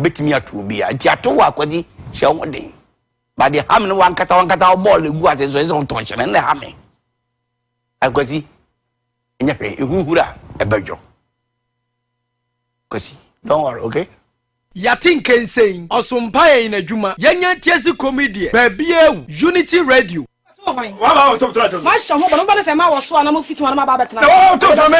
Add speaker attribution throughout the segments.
Speaker 1: bit me at Rubia. Tiato Aquadi, shall one day. But the ham one cut ball, the guas is his own tension and the hammy. Aquasi, in your pay, who a berjo. Cosy, don't worry, okay?
Speaker 2: Yatin can say, or some pie in a Juma, Yanya Tiasi comedian, Baby Unity Radio.
Speaker 3: My son, nobody said I was one of 51 about it.
Speaker 4: Oh, to me,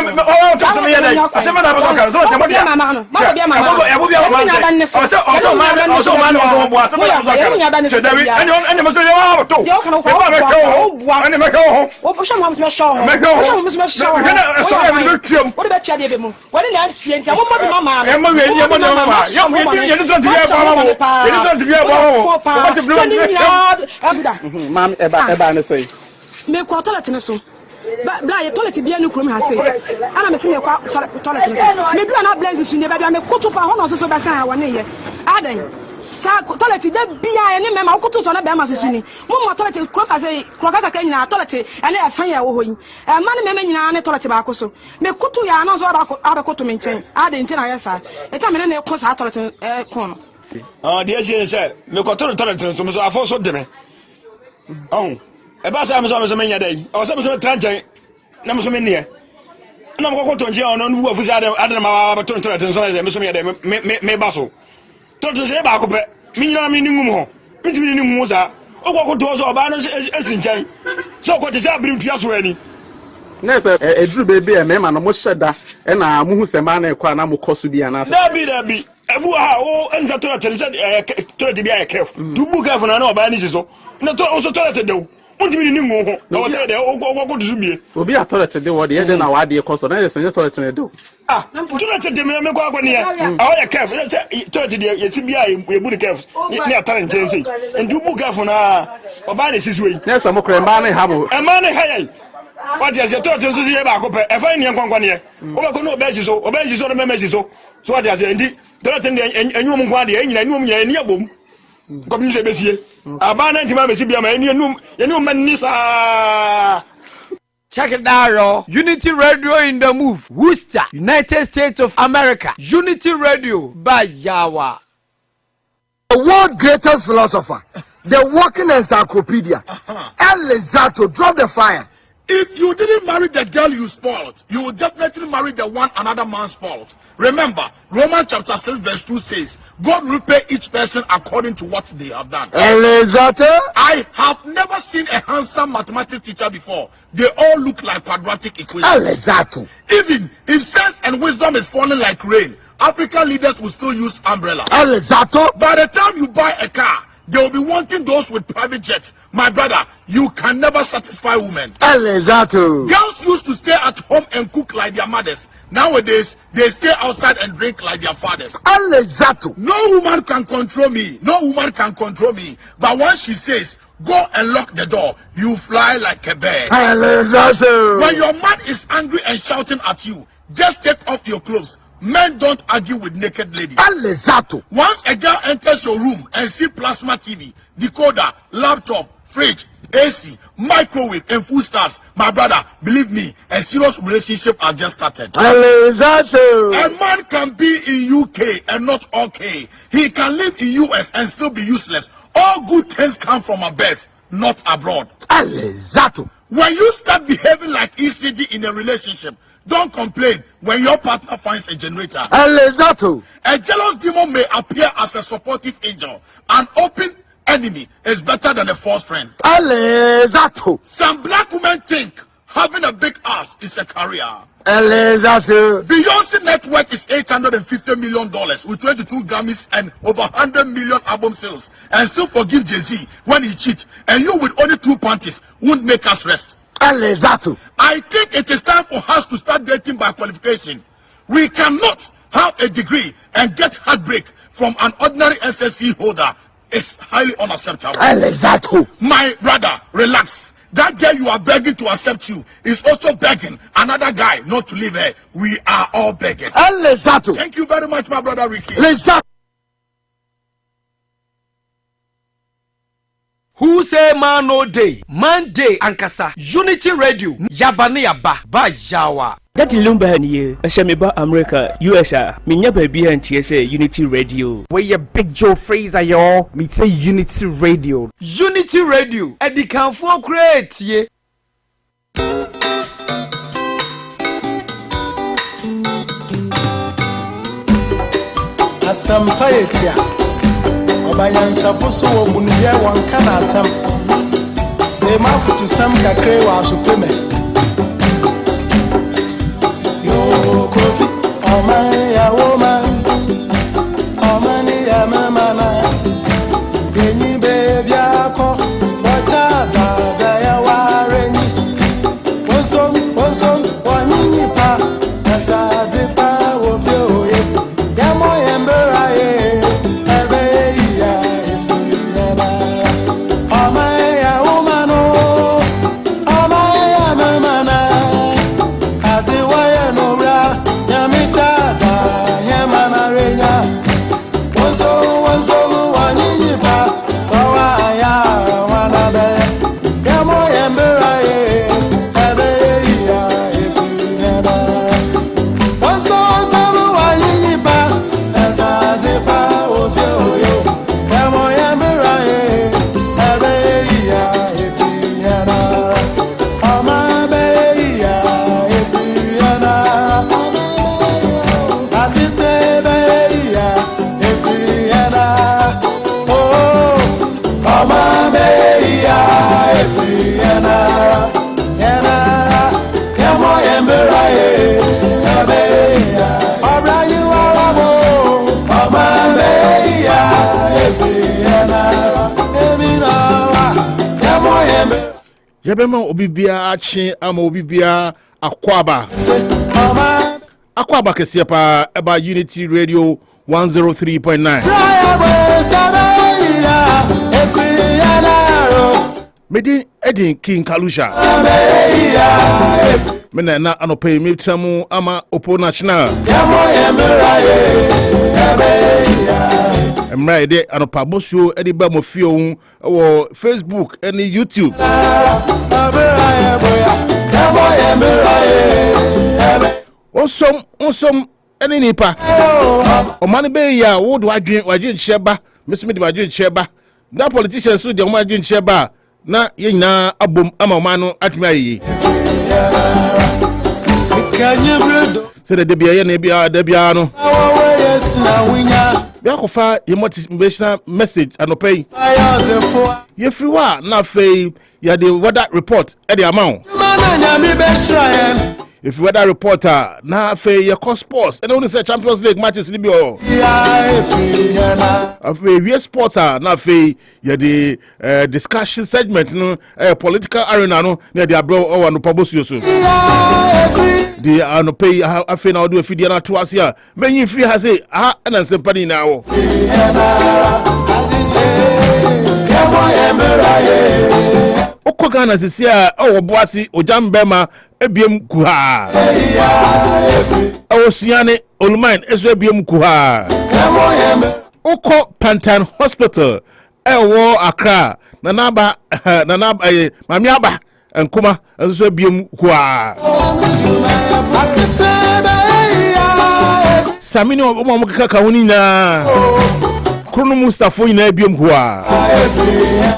Speaker 4: I said,
Speaker 5: say
Speaker 3: me ko toilet ne so bla ye toilet bia ne krom ha say ana me se me ko toilet ne so me bia na blaze su ne bia me koto pa ho no so beka ha wona ye adan sa toilet de bia ne me ma koto so na be ma su ni mo toilet krom ka say krom ka ka nyina toilet ene e fan ya wo hoyi e ma ne me nyina ne toilet ba ko so me koto ya na so aba koto me nchen adan nchen na ye sa e ta me ne ko sa toilet ko no
Speaker 4: the Asian said, me ko toilet so me so afo so de me oh eba sa me so me nya dai o so me so tranche na me so me ne na me ko tonje on no wu afusi adam ma ba ton so me so me dai me ba so to se ba ko pe mi nyina mi ningum ho mi ti mi ningum sa o ko to so ba no esin chan so ko te se abrim pia so ani
Speaker 5: na se eduru baby e me ma no mo hyeda e na mo hu se ma na ekwa na mo koso bi ana
Speaker 4: da bi ebu ha o enza to tele se to de bi a kef du bu kef na ba ni so na to o so to te de unti mi ningu ho na o se de o ko du bie
Speaker 5: obi a toilet de wo de na wa de koso na se toilet ne do
Speaker 4: toilet de me ko akọ ne ya a o ya kef toilet de ye si bia ye bu de kef ni atare nchen sei ndu bu kef na o ba ne sisi we
Speaker 5: na se mo kre ma ne ha bo
Speaker 4: e ma ne ha ye what is your toilet so si ye ba ko pe e fa ni nkwankwa ne o ba ko no obe si so no me si so what is ndi toilet de enyu mu nkwa de enyina enyu mu nya ni abom comme nous besie abana ntima besi bia ma enum manisa.
Speaker 2: Check it out, Unity Radio in the move. Worcester, United States of America. Unity Radio by Yawa.
Speaker 6: The world's greatest philosopher, the walking encyclopedia, El Lezato, drop the fire.
Speaker 7: If you didn't marry the girl you spoiled, you will definitely marry the one another man spoiled. Remember, Romans chapter 6 verse 2 says, God will repay each person according to what they have done. I have never seen a handsome mathematics teacher before. They all look like quadratic equations. Even if sense and wisdom is falling like rain, African leaders will still use umbrella. By the time you buy a car, they will be wanting those with private jets. My brother, you can never satisfy women. Girls used to stay at home and cook like their mothers. Nowadays, they stay outside and drink like their fathers. No woman can control me. No woman can control me. But once she says, go and lock the door, you fly like a bird. When your man is angry and shouting at you, just take off your clothes. Men don't argue with naked ladies. Once a girl enters your room and see plasma TV, decoder, laptop, fridge, AC, microwave, and foodstuffs, my brother, believe me, a serious relationship has just started. A man can be in UK and not okay. He can live in US and still be useless. All good things come from above, not abroad. When you start behaving like ECG in a relationship, don't complain when your partner finds a generator. A jealous demon may appear as a supportive angel. An open enemy is better than a false friend. Some black women think having a big ass is a career. Beyonce's net worth is $850 million with 22 Grammys and over 100 million album sales, and still forgive Jay-Z when he cheats, and you with only 2 panties won't make us rest. I think it is time for us to start dating by qualification. We cannot have a degree and get heartbreak from an ordinary SSC holder. It's highly unacceptable. My brother, relax. That girl you are begging to accept you is also begging another guy not to leave her. We are all beggars. Thank you very much, my brother Ricky.
Speaker 2: Who say man no day? Man day ankasa. Unity Radio. Yabane yaba. Ba yawa.
Speaker 8: That lumba here, a semiba America, USA, Minya baby and TSA Unity Radio.
Speaker 9: Where your big Joe Fraser, yo, me say Unity Radio.
Speaker 2: Unity Radio. Eddie can for create ye.
Speaker 10: Asam paetia. Obayansa foso obunuye wanka na asam. Tema futu sam kakre wa supreme. Yo kofi omaya woman. Omani ya mama na. Enyi baby ako. Wacha ta ya wareni. Wonsom wanini pa. Asa de pa wo fio ye. Yamo yembera ye.
Speaker 7: Yabema obibia achi ama obibia akwaba kesiya pa eba Unity Radio 103.9 Medi Edin King Kalusha Mena na Anopa Bosuo ama Opo National Emra de Anopa Bosuo edi ba mo fio wo Facebook and YouTube Onsom eni nipa Omani be ya wo do adwen cheba mesimi de adwen cheba na politicians so de o adwen cheba na yina abom ama omanu atumi ayi se de bia ye na bia da bia no bia ko fa ye motivational message anopay ye free wa na fei ya the weather report e the amount if weather reporter na fei ye cost sports and only say Champions League matches ni bi o afei we sporter na fei ye the discussion segment no political arena no na the abro o Anopa Bosuo so the Anopay afei na do afidi na to ase a menyi free ha say na nsempani na wo Oko Ghana sisi a o boase ojambema ebiem kuha Osiane Olman eso ebiem kuha Oko Pantan Hospital ewo Accra na naba mami aba enkuma eso ebiem kuha Samini o mo kaka huni na Krono Mustafa ina ebiem kuha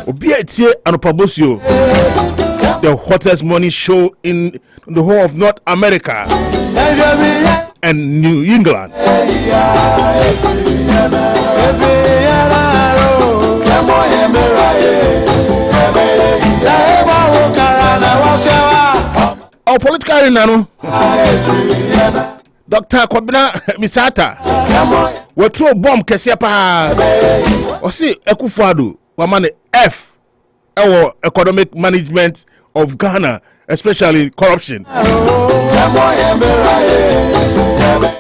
Speaker 7: Obi etie Anopa Bosuo the hottest morning show in the whole of North America and New England. Our political arena, Dr. Komenda Misata, we throw bomb kesiapa. O si Akufo-Addo, wamane F, our economic management of Ghana, especially corruption.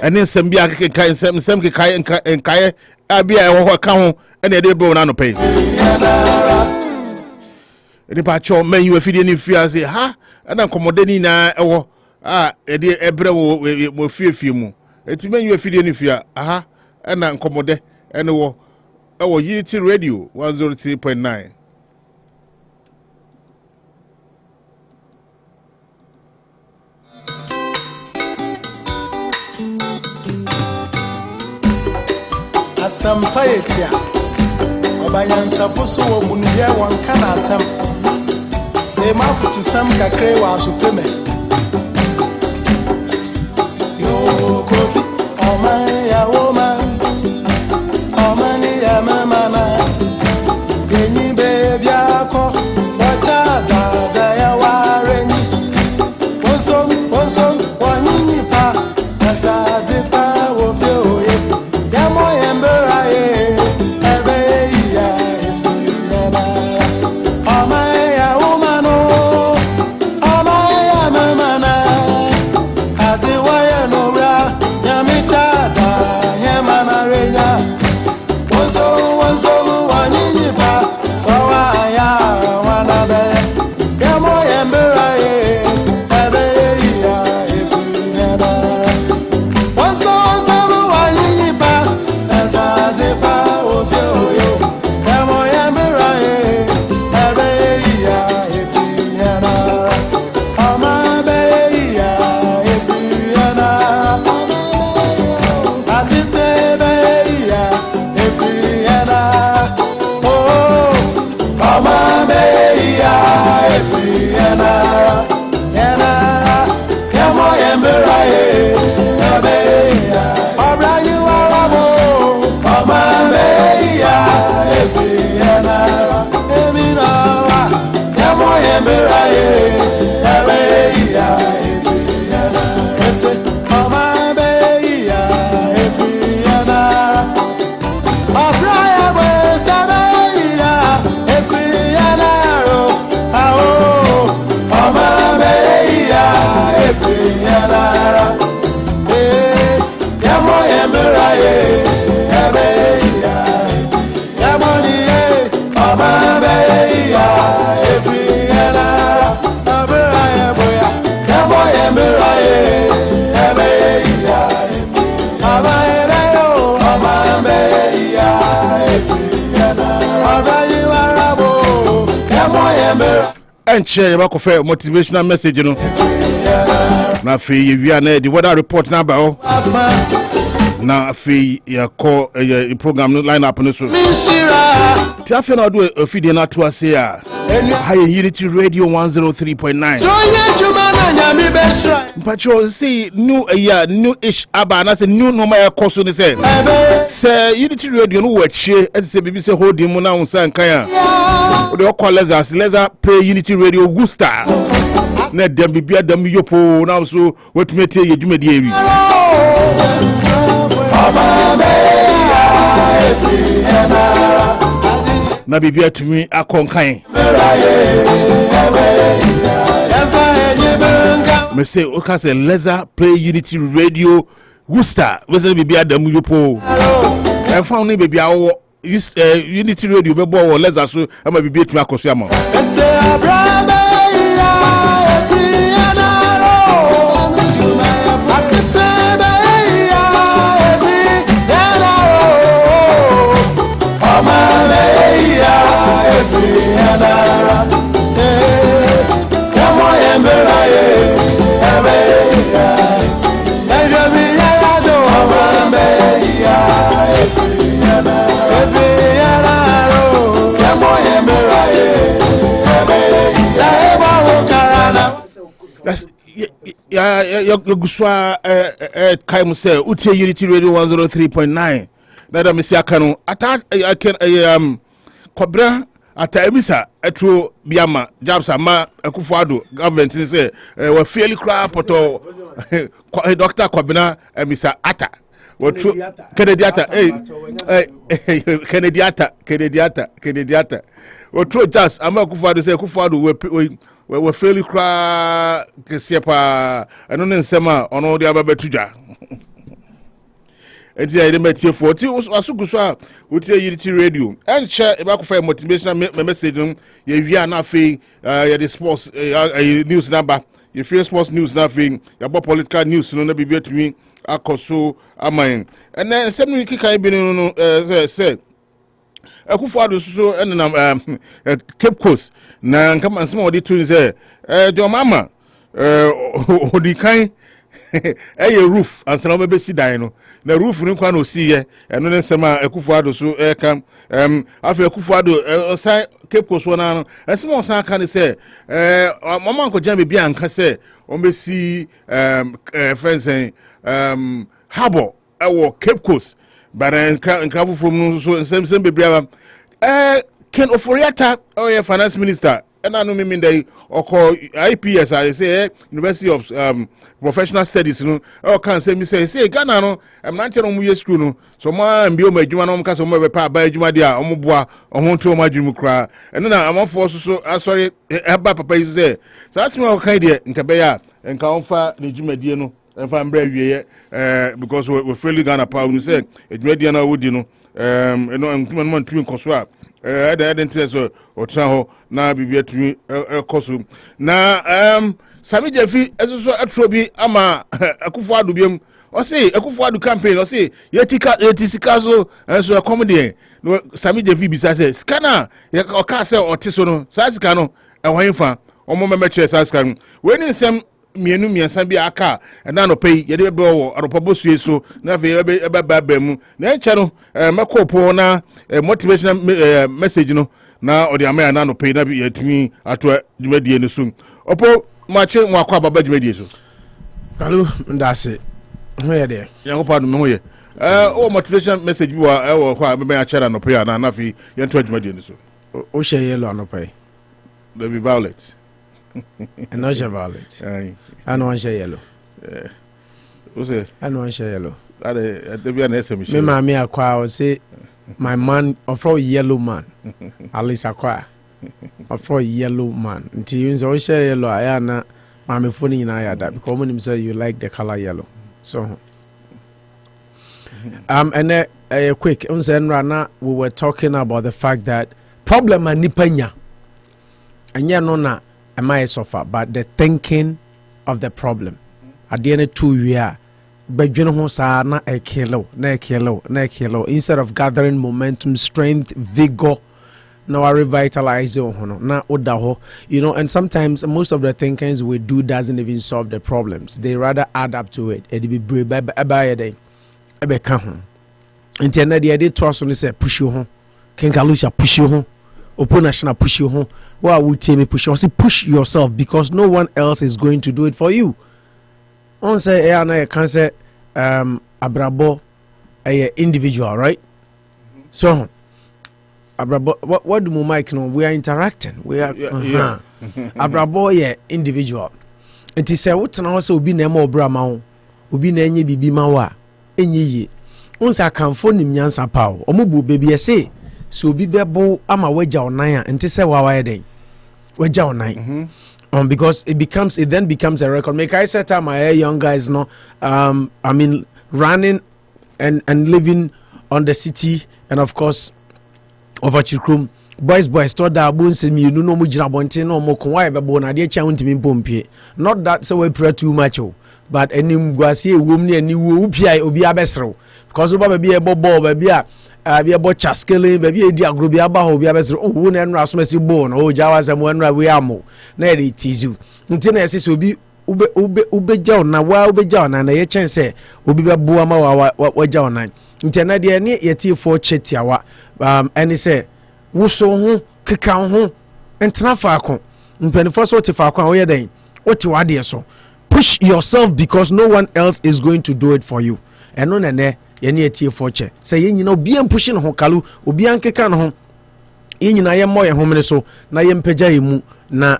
Speaker 7: And then some be a kai some kai and kai abia wo account and they be na no pay. Any pacho men you feed any fear say ha and accommodate na ewo e dey ebre wo fie mu. Eti men you feed any fear aha and accommodate and wo Unity Radio 103.9.
Speaker 10: asampa yetia obanyansa foso wo bunuye wonka na asam te mafutu sam kakre wa supeme yo kofi o man ya woman o man ya mama na genyi baby akọ wacha za ya wareni wonso wanyinyi pa asa de pa wo fe oye ya mo yembera ye ebe ya ifuyana ama ya umano ama ya mamana ati waya no ra ya michata ya mana renya wonso wanyinyi pa so wa ya wana be ya mo yembera ye ebe ya ifuyana wonso wanyinyi pa asa de pa ofio yo ya mo yembera ye ebe ya ifuyana ama be ya ifuyana asite be ya ifuyana oh ama be ya ifuyana yana ya mo yembera ye ebe ya obra you arabo ama be ya ifuyana emina ya mo yembera ye ebe ya ifuyana ese ama be ya ifuyana obra ya we sabe ya ifuyana ro ao ama be ya ifuyana ya mo yembera ye ebe ya mo ni ye ama be ya ifuyana abra ya boya ya mo yembera ye ebe ya ama ebe yo ama be ya ifuyana abra you arabo ya mo yembera
Speaker 11: enche yabakofe motivational message no na fe yewia na the weather report na ba o na fe ya call program no line up no so ti afia na do ofidie na to ase a high unity radio 103.9
Speaker 10: so ye juma na nyami be sra
Speaker 11: mpacho say new new ish aba na say new normal ya course ni say unity radio no wachie e say bibi say holding mu na unsa nkan a o de call laser play unity radio gusta na dem bibia dem yopo na so wetumete yedwumadi ewi na bibia tumi akonkan me say o ka say laser play unity radio gusta we say bibia dem yopo e fa oni bibia wo unity radio be bo wo laser so ama bibia tumi akoso ama ya guswa kai mu say utie unity radio 103.9 na da mesi aka no ata kobra ata emisa etro biama jobs ama Akufo-Addo government ni say we fairly cry poto Dr. Kobina emisa ata wotro Kenediata Kenediata wotro just ama Akufo-Addo say Akufo-Addo we fairly cry kesiepa eno ne nsema ono de ababetudwa enti ya metie 40 asuguso a wotie unity radio enche ebakofa motivational message ye wia na afi ya the sports news number ye free sports news na afi ya bo political news no na bibia tumi akoso aman ene nsem ni kika bi no say Akufo-Addo so enna Cape Coast na nkama nsem odi tun say de mama odi kan roof and some be see dino. The roof no kwa no see ye and no nsema Akufo-Addo so kam afi Akufo-Addo sai Cape Coast wana and some san kan say mama ko jam bia anka say o be see friends saying Harbour Cape Coast but nkafo from no so nsem be bia Ken Oforiata finance minister and I know me mean they call IPS I say University of Professional Studies no can say me say Ghana no I'm not telling you school no so ma mbio ma adwuma no mka so mo be pa ba adwuma dia omoboa ohonto ma adwuma kra and na am force so sorry eba papa is say so ask me o kan dia nka be ya nka onfa ne adwuma die no enfa mbra wieye because we fairly Ghana pa we say adwuma die na wodi no no ntuma ntumi nkoso a the interest or traho na bibia tumi ekoso na Sami Jefi ezo atrobi ama Akufo-Addo biem o say Akufo-Addo campaign o say yetika so so comedy no Sami Jefi bisa say scanner o ka say o tiso no sa sika no e hwan fa o mo memeche sa sika no we ni nsem mienu miensa bi aka na no pay ye de be wo Anopa Bosuo so na fe e ba mu na enche no mekopo na motivational message no na o de amaya na no pay na bi yatumi ato dwumadie no so opo mache mo akwa baba dwumadie so
Speaker 2: kalu ndase ho ye de
Speaker 11: yangopa no ho ye o motivation message bi wa wo kwa be ya chera no pay na fe yanto dwumadie no so
Speaker 2: o she yellow no pay
Speaker 11: they be violent
Speaker 2: and not violet. I know one share yellow.
Speaker 11: What's it?
Speaker 2: I know one share yellow.
Speaker 11: There be an SMS.
Speaker 2: Me mammy acquire say my man of a yellow man. At least acquire of a yellow man. Until you all share yellow, I am not mammy funny in I that because when him say you like the color yellow. So and a quick Rana, we were talking about the fact that problem and nipanya and yeah no na I might suffer, but the thinking of the problem. At the end of 2 years, instead of gathering momentum, strength, vigor, now revitalize you know, and sometimes most of the thinkings we do doesn't even solve the problems. They rather add up to it. It be brave by a day. Until the idea to us when they say push you home, Kenkalusha push you home. Open national push you home. Why would tell me push you? Say push yourself because no one else is going to do it for you. On say I can say abrabo a individual, right? So abrabo what do Mike know? We are interacting. We are abrabo yeah individual. And he say what na also obi na mo bra ma obi na enye bibi ma wa enye ye. On say kan phone nim nyansa pa o mo bu baby say so bi bebo ama waja onan ante se wa wa den waja onan because it then becomes a record make I set up my young guys no I mean running and living on the city and of course over Chikrum boys to da bonse mi no mo gira bonte no mo kon wa bebo na de cha untimi pompie not that so we pray too much but enim guase ewom ne ani wo upia obi abesrew because oba be ball baby be abo chaskele baby edi agro bi aba ho bi abesrew oh wo na enra so mesi ball no jawa sam enra we amo na e tizu nti na ese so obi ube jaw na wa ube jaw na ye chance obi bebo ama wa jaw na nti na de ne yeti for chetiawa eni se wo so ho keka ho entena faako mpanifo so te faako a wo ye den wo te wade so push yourself because no one else is going to do it for you and no nene ye ne yeti for che say ye nyina obi am push no ho kalu obi ankeka no ho ye nyina ye mo ye homene so na ye mpagya ye mu na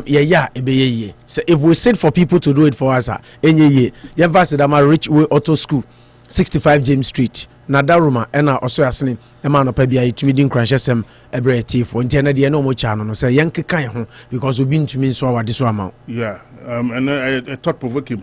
Speaker 2: ye so if we sit for people to do it for us enye ye ye verse that my rich way auto school 65 James Street na daruma ena oso asene e ma no pa bia yitumi din kranhesem ebre tifo nti na de no mo cha no say yenkeka ye ho because obi ntumi nso awade so ama
Speaker 11: and I thought provoking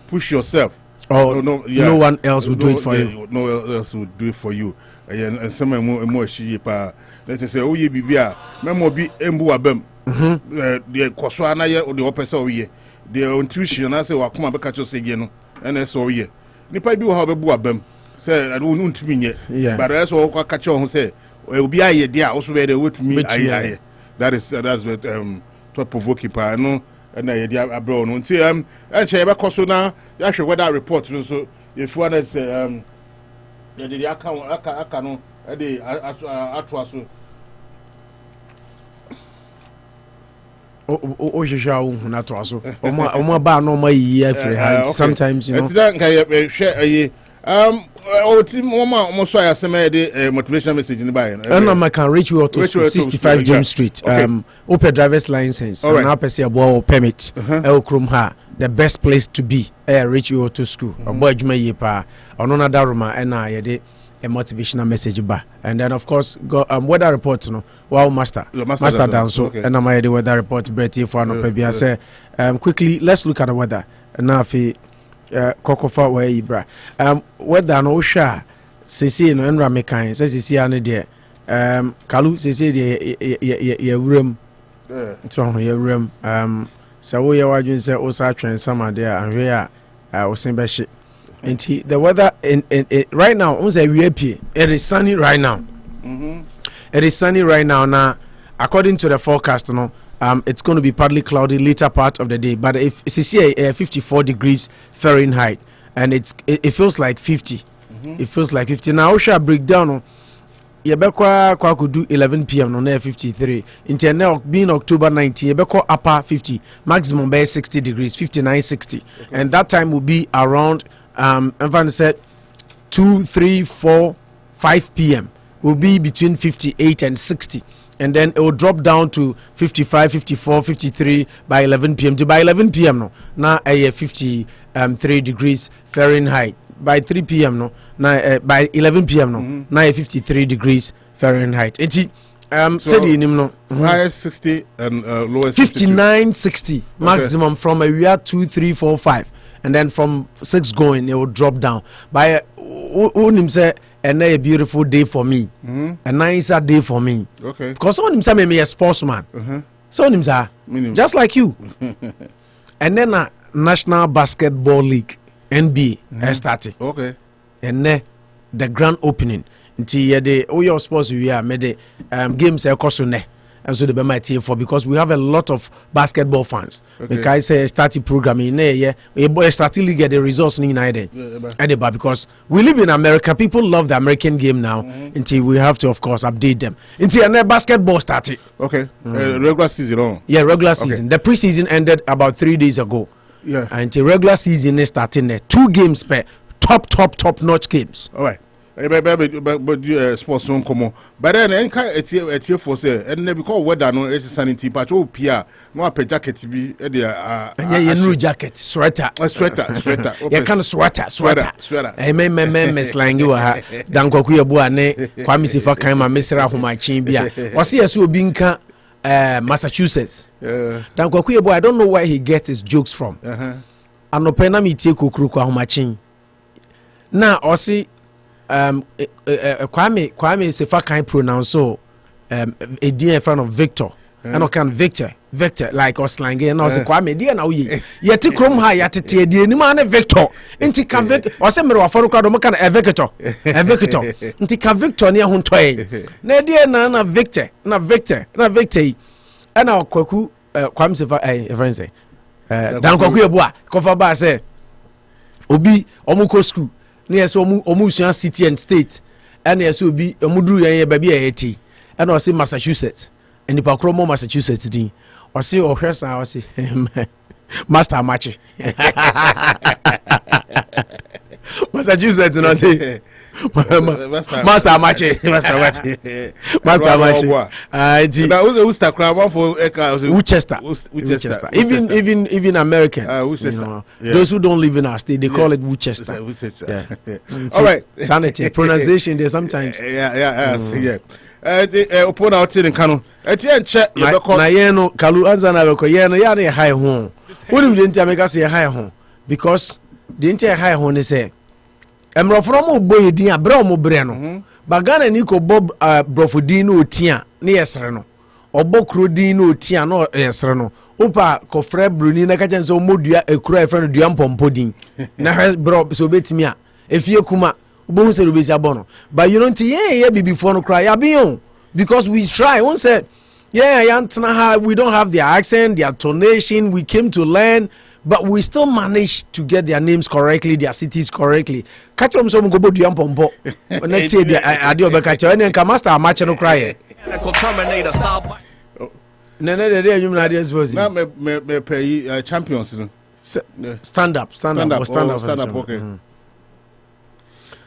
Speaker 11: push yourself.
Speaker 2: No one else will do it for you.
Speaker 11: No one else will do it for you. And some more she pa let's say oh ye bibia memo bi embu abam the kwaswa na ye o de opese o ye the intuition na say wakoma be catch us again no and so ye nipa bi wo ha bebu abam say I don't ntumi nye but that's all kwa catch on say obi aye dia also be there wetumi aye that's what provoking pa no na ye dia abro no nti enche ye be koso na ya hwe weather report no so if you want say ye dey aka no e dey ato aso
Speaker 2: o jeja o na to aso o ba no ma yi afre ha sometimes you know
Speaker 11: it's that can you share o team mo so ya sema dey motivation message ni buy
Speaker 2: and I can reach you to 65 James Street open driver's license and now person abo permit Krom ha the best place to be reach you to school abo adwuma yi pa ono na daruma na ye dey a motivational message ba and then of course go weather report no wow master down so and am the weather report Betty for Anopa Bia say quickly let's look at the weather na fi kokofa wa ibra weather no sha sisi no enra mekan say sisi ane de kalu sisi de ye wuram so ye wuram so wo ye wadwin say o sa twen sama de anhwe a o sin be hye. The weather in right now, it is sunny right now. It is sunny right now. Now, according to the forecast, it's going to be partly cloudy later part of the day. But if it's here 54 degrees Fahrenheit, and it feels like 50. It feels like 50. Now, I shall break down. Yebekwa could do 11 p.m. on 53. Until being October 19, Yebekwa upper 50, maximum by 60 degrees, 59, 60, and that time will be around. Everyone said 2, 3, 4, 5 p.m. will be between 58 and 60, and then it will drop down to 55, 54, 53 by 11 p.m. To by 11 p.m. now 53 degrees Fahrenheit. By 3 p.m. now by 11 p.m. now 53 degrees Fahrenheit. So
Speaker 11: highest 60 and lowest
Speaker 2: 59, 60 maximum from a year 2, 3, 4, 5. And then from 6 going, it will drop down. By him say, a beautiful day for me, a nicer day for me.
Speaker 11: Okay.
Speaker 2: Because someone him say me a sportsman. Someone him say just like you. And then a National Basketball League NBA started.
Speaker 11: Okay.
Speaker 2: And then the grand opening. Until the your sports we are made games ne. And so the be my team for because we have a lot of basketball fans. Because I say starting programming starting league get the results in United. Because we live in America, people love the American game now. Until we have to of course update them. Until basketball started.
Speaker 11: Okay. Regular season on.
Speaker 2: Yeah, regular season. The preseason ended about 3 days ago.
Speaker 11: Yeah.
Speaker 2: Until regular season is starting there. 2 games per top notch games.
Speaker 11: All right. But sports don't come on. But then it's for say and because weather no is sanity but oh pia no a jacket be
Speaker 2: no jacket sweater you can sweater me slang you ha dan kwaku ye bo ane kwami sifa kan ma mesra homachin bia o se yeso obi nka Massachusetts dan kwaku ye bo I don't know where he gets his jokes from Anopa na mi tie kokuru kwa homachin na o se Kwame Sefa can pronounce so a dear friend of Victor and can Victor like us slang and also Kwame dear now ye yet Krom high at the dear man Victor inti can Victor or some of for can a Victor inti can Victor near Huntoy na dear na Victor and our Kwaku Kwame Sefa a friend say Dan Kwaku Boa cover bar say Obi Omuko school yes omusuan city and state and yes obi omuduru yan baby eheti and o say Massachusetts and the pakromo Massachusetts din o say ohwesa o say master match Massachusetts no say master match
Speaker 11: now who's the crowd for
Speaker 2: Worcester even Americans those who don't live in our state they call it Worcester.
Speaker 11: All right,
Speaker 2: sanity pronunciation there sometimes
Speaker 11: upon out in Kano check
Speaker 2: na yeno kalu azana beko yeno ya na high ho wonu de ntia make say high ho because the ntia high ho ne say emro from ogbo edin abra omo bre no bagana ni ko bob brofodin no otia ne yesre no obokro din no otia no yesre no opa ko frɛ bruni na ka chen so modua ekura e frɛ no dua mpompodin na bro so betimi a efie kuma obo se rubesi abono but you don't ye before no cry ya bion because we try one said Yeah, we don't have their accent, their tonation. We came to learn, but we still managed to get their names correctly, their cities correctly. Catch them some go do yampombo. Next year, I do be catch and then master match no cry. No, you suppose.
Speaker 11: Now me pay champions.
Speaker 2: Stand up.
Speaker 11: Okay.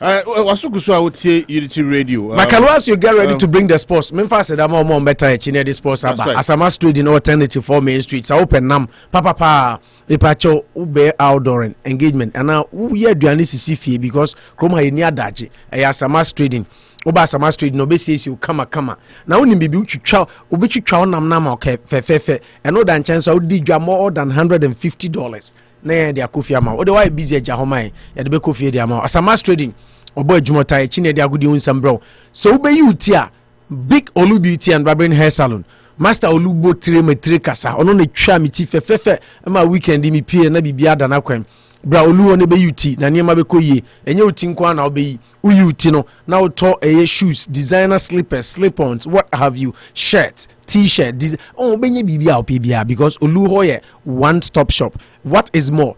Speaker 11: I would say Unity Radio.
Speaker 2: Makaluas, you get ready to bring the sports. Memphis said, I'm more better at the sports. As a master in alternative for Main Streets. I open nam, papa, Ipacho, Ube outdoor engagement. And now, we are doing this because Chroma near Daji. I as a master trading. Oba sama street no be says you kama na woni bibi utwitwa obetwitwa nam okay fe and no dan chance I di dwa more than $150 na ya dia kofi ama o de why busy agya homan ya de be kofi dia ama asama trading obo adwumota e chine dia agudi unsam bro so ube uti a big Olu Beauty and Barbering Hair Salon Master Olubo tire kasa ono na twa meti fe ma weekend mi pie na bibia da na kwam bra Olu ne be uti na niema be koyie enye uti nkwa na obeyi uti no na uto shoes designer slippers slip-ons what have you shirt t-shirt benye bibia opibia because Olu hoye one stop shop. What is more,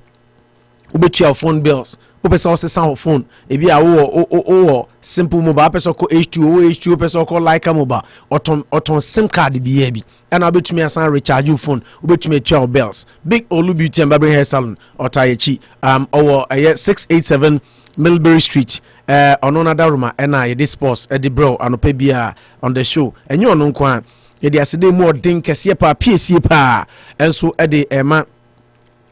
Speaker 2: ubetu your phone bills upesa ose sound phone ebi a simple mobile pesa ko H2 pesa ko like mobile oton sim card bi bi and ubetu me asan recharge your phone ubetu me your bills. Big Olu Beauty and Barbering Hair Salon otayechi our 687 Millbury Street ononada ruma ena this sports edi bro Anopa bia on the show enyo no nkwa yedi asede mu odin kese pa piesie pa enso edi ema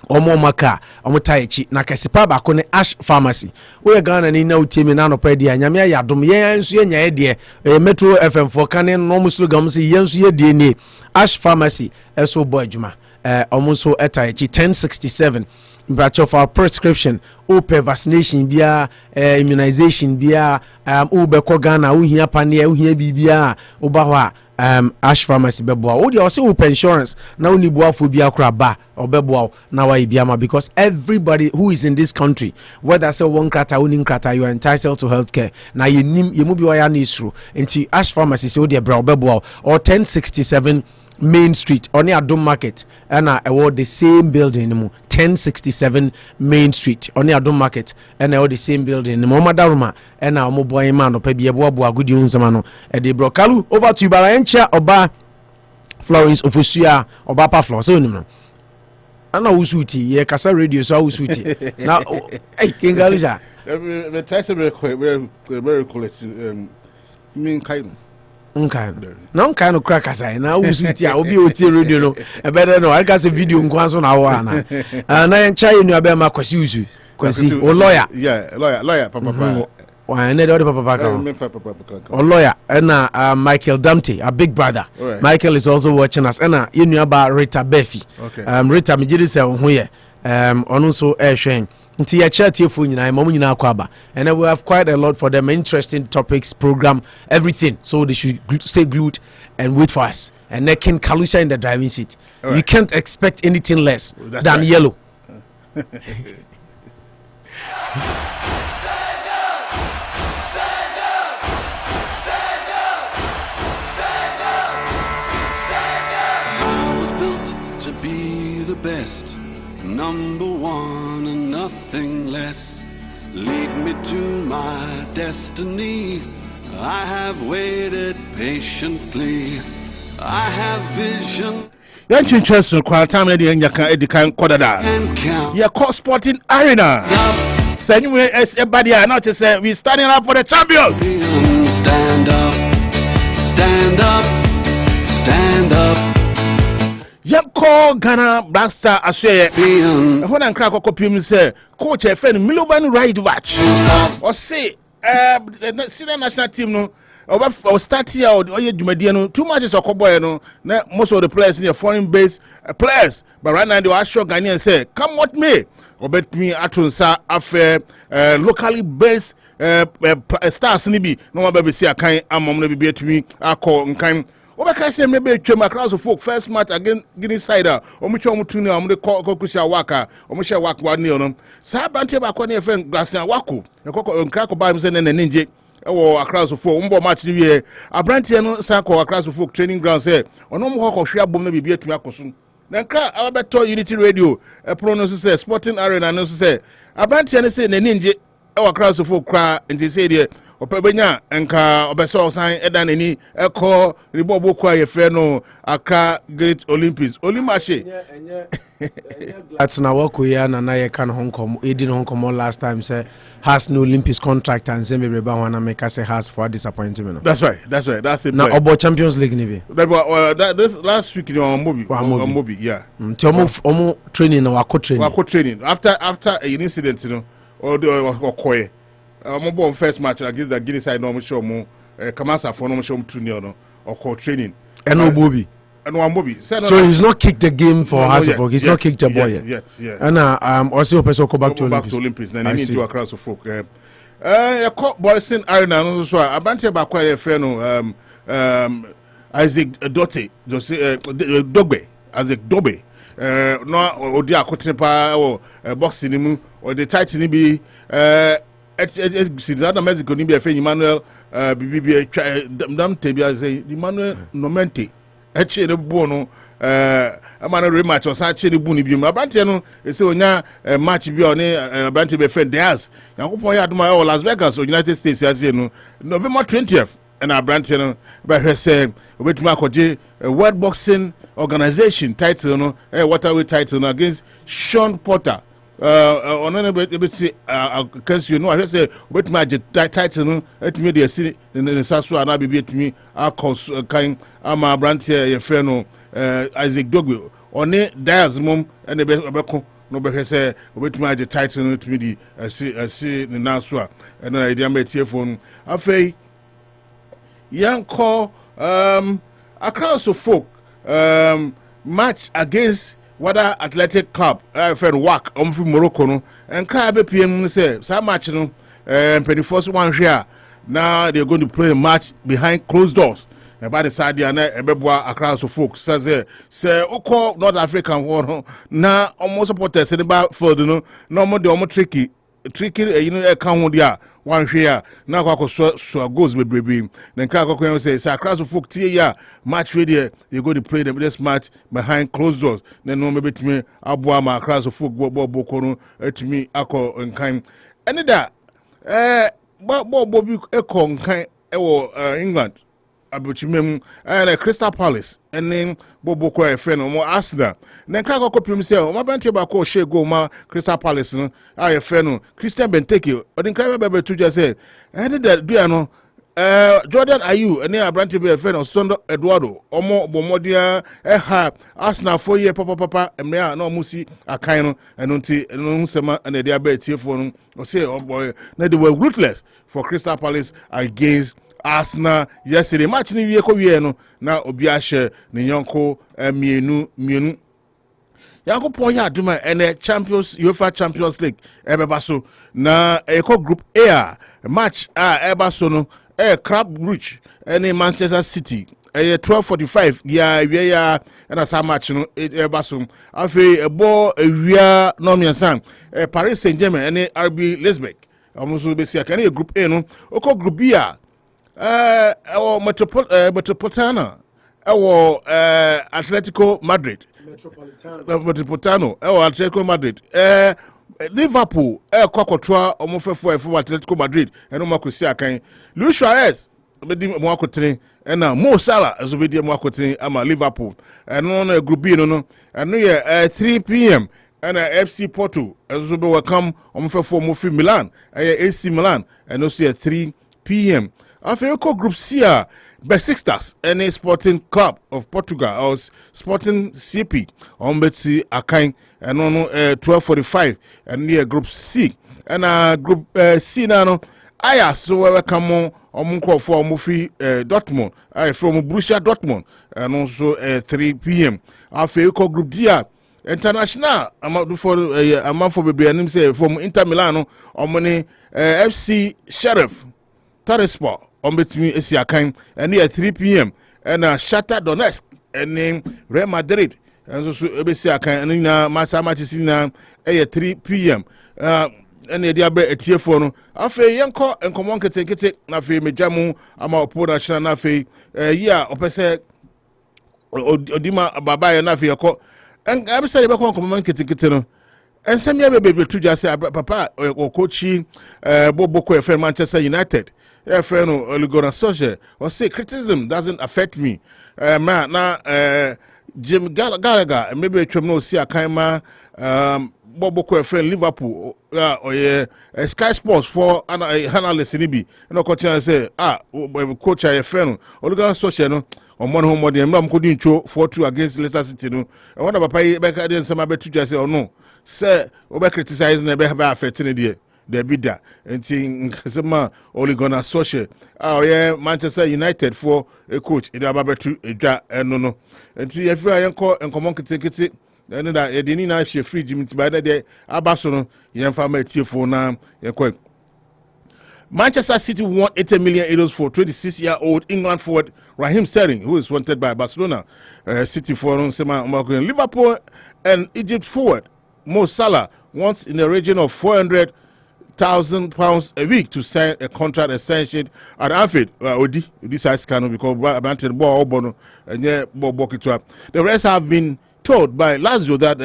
Speaker 2: omo maka omo taichi na kesipa ba ko ne Ash Pharmacy we Ghana ni na utimi na Anopa dia nyame ayadom ye nso ye nya de Metro FM for kan no muslo gam se ye nso ye de ne Ash Pharmacy eso boy adwuma omo so etaichi 1067 batch of our prescription open vaccination bia immunization bia ubeko Ghana uhia pania uhia bibia uba Ash Pharmacy beboa wo dey also open insurance na uni boafo bia kra ba obeboa na wa ibiama because everybody who is in this country whether say one krata uni krata you are entitled to healthcare na yemu bi wa ya na isru nti Ash Pharmacy say wo dey bra obeboa or 1067 Main Street on the Adom Market and I award the same building 1067 Main Street on the Adom Market and I award the same building Mama Daruma and our mobile man or Pebby Abuabua good unsamano at the Brocalu over to Barancha Oba Florence Ofusia Oba Paflo so no ana usuti ye kasa radio so usuti now hey King Galisha
Speaker 11: the test very cool mean kind
Speaker 2: no kind of crack aside now usuti a obi oti radio no e better no I got a video nkwa so na wo ana na en chai nu abema kwasi o lawyer
Speaker 11: lawyer papa
Speaker 2: why ne the papa or lawyer and Michael Damte a big brother right. Michael is also watching us and you knew about Rita Befi Rita mejidi se ho ye ono so ehwen nti ya chat here for nyina mom nyina akwaba and we have quite a lot for them interesting topics program everything so they should stay glued and wait for us and they can Kalusa in the driving seat right. You can't expect anything less than right. Yellow
Speaker 12: I was built to be the best number one and nothing less. Lead me to my destiny. I have waited patiently. I have vision.
Speaker 11: Yan chinchesu kwa time na nyaka edikan kodada. Ya call sporting arena. Anyway, as everybody now to say we standing up for the champion.
Speaker 12: Stand up. Stand up. Stand up.
Speaker 11: Yep, call Ghana Blackstar Asweye. When I crack a copy, say, Coach a friend, Milovan Ride Watch. Or say, the senior national team, no, or start here, or Jumadiano, too much is a cowboy, no, most of the players in the foreign based players. But right now, they are sure Ghanaian say, come what may, or bet me at affair, locally based stars, nibi, no one baby say, I can't, I'm going to be to me, I call and kind. Obaka say maybe chema crowds of folk first match again Guinea cider omucho omutuni omde kokusia waka omusha waka wani ono sa brante ba kwa ne fen glass wako ekoko nkra ko ba mse ne ninje ɛwɔ Accra Suffolk mbo match ni wie abrantie no sanko Accra Suffolk training ground say ono mo kɔ hwe abom na bibia atumi akoso na nkra ababeto Unity Radio pro no so say Sporting Arena no so say abrantie no say nani nje ɛwɔ Accra Suffolk kra nti say de opebenya nka obeso san eda nani ɛkɔ ribobo kwa ye frɛ no Accra Great Olympics Olimache
Speaker 2: that's na work we na ye kan Hong Kong edin Hong Kong last time say has no Olympics contract and say me reba wana make say has for disappointment.
Speaker 11: That's right that's it.
Speaker 2: Now about Champions League ni be
Speaker 11: this last week on Mobi yeah
Speaker 2: nti omo training na wako
Speaker 11: training after an incident you know or the omo first match against the Guinea side no show mo Kamasa for no show 2-0 or training
Speaker 2: and Obobi
Speaker 11: and one Mobi
Speaker 2: so he's not kicked the game for Hasselhoff. He's not kicked the ball yet. And also person go back to
Speaker 11: Olympics. Then he need to Accra Suffolk. Boyson Arena no so abante ba kwa ye fe no Isaac Dote Dogbe Isaac Dobe no odi akotene pa boxing mu or the title ni bi Cesar Mexico ni bi fe Emmanuel bibi dam tebia say Emmanuel Nomente eche de bu no amana rematch o sa che de bu ni bi mu abante no e se onya match bi o ne abante be friend Diaz yakopon ya adoma o Las Vegas o United States ase no November 20th and abante no be hwe se obetuma akoje World Boxing Organization title no waterweight title no against Sean Porter on be against you know I say obetuma age title no etumi de asi ne saso ana bibi etumi akos kan ama abante ye frɛ no Isaac Dogbe one Diaz mom and be ko no be say obetuma age title no etumi di asi ne naso a na idea ma tiefo afei yanko Accra Suffolk match against Wada Athletic Club friend work from Morocco no and cry be PM say sa match no 21st one here now they're going to play a match behind closed doors and by the side there na ebeboa Accra Suffolk say oko North African war na almost supporters in the field no no more the tricky you know account ho dia one here na kwa so goals bebrebe then cry kwa say Accra Suffolk tie ya match we there you go to play them this match behind closed doors then no maybe to me aboa ma Accra Suffolk boko no etimi akọ nkan ene da bo bi ekọ nkan ewo England abuchimem and Crystal Palace and then boko e friend mo Arsenal then cry kwa pim say o mabante ba ko she go ma Crystal Palace no a friend no Christian Benteke o din cry be to just say ene da do no Jordan Ayew and abranti be friend of Sondo Eduardo omo bomodia ha Arsenal 4 year papa emre na omusi akan no eno nti eno sema na dia be tiefo no o say oh boy na they were ruthless for Crystal Palace against Arsenal yesterday match ni wie ko wie no na obi ahye ne yonko mienu yanko pon ya aduma ene Champions UEFA Champions League ebeba so na eko group A match eba so no Crab Bridge any Manchester City 12:45 ya na sa match no eba so afi ebo ewia no miensan Paris Saint-Germain any RB Leipzig amuso be sia kan group A no oko group B Metropolitano Atletico Madrid Metropolitano Atletico Madrid Liverpool kwakotwa omofefo from Atletico Madrid eno makosi akan Luis Suarez obedi mo akotene na Mo Salah ezobedi mo akotene ama Liverpool eno na group B no eno ye 3 p.m. and FC Porto ezobe welcome omofefo mo fi Milan AC Milan eno so 3 p.m. After group C Besiktas any Sporting Club of Portugal or Sporting CP on Betsy Akain and on 12:45 and near group C and group C now Ajax so welcome on for Mufi Dortmund from Borussia Dortmund and also 3 p.m. After group D International amount for baby and say from Inter Milano on money FC Sheriff Tiraspol on between Esiakan and near 3 p.m. and Shakhtar Donetsk and name Real Madrid and so Esiakan and in Masa Matches in 3 p.m. ɛna yɛde abɛ atiefoɔ no afei yɛnkɔ nkɔmmɔ nketenkete na afei megya mu ama ɔpo national na afei yi a ɔpɛ sɛ odima babaeɛ na afei yɛkɔ ɛbɛsɛ de bɛkɔ nkɔmmɔ nketenkete no ɛnsɛm yɛ bɛbɛtu gya sɛ papa ɔkɔkyi boboko ɛfɛ Manchester United ɛfɛ no Oligona Solskjaer ɔse criticism doesn't affect me na Jim Gallagher maybe atwam na ɔsi akan ma boboko ɛfɛ Liverpool Sky Sports for analyst ni bi na ɔkɔkyerɛ sɛ coach a yɛfɛ no Oligona Solskjaer no ɔmɔ no ho mmɔden mmerɛ mkɔdi ntwo 4-2 against Leicester City no ɛwɔ na papa yi bɛka de nsɛm abɛtu gya sɛ ɔno sɛ wobɛ criticize na ɛbɛbɛ affect ne deɛ dabi da nti nkasɛm a Oligona Solskjaer a ɔyɛ Manchester United for a coach ɛde ababɛtu edwa ɛno no nti yɛfiri a yɛnkɔ nkɔmmɔ nketenkete ɛne da yɛde ni na ahyɛ fridge mu nti baɛ na deɛ aba so no yɛmfa ma atiefo na yɛnkɔ Manchester City won 80 million euros for 26-year-old England forward Raheem Sterling, who is wanted by Barcelona. City for Liverpool and Egypt forward Mo Salah wants in the region of £400,000 a week to sign a contract extension at Anfield. This size cannot because the rest have been told by Lazio that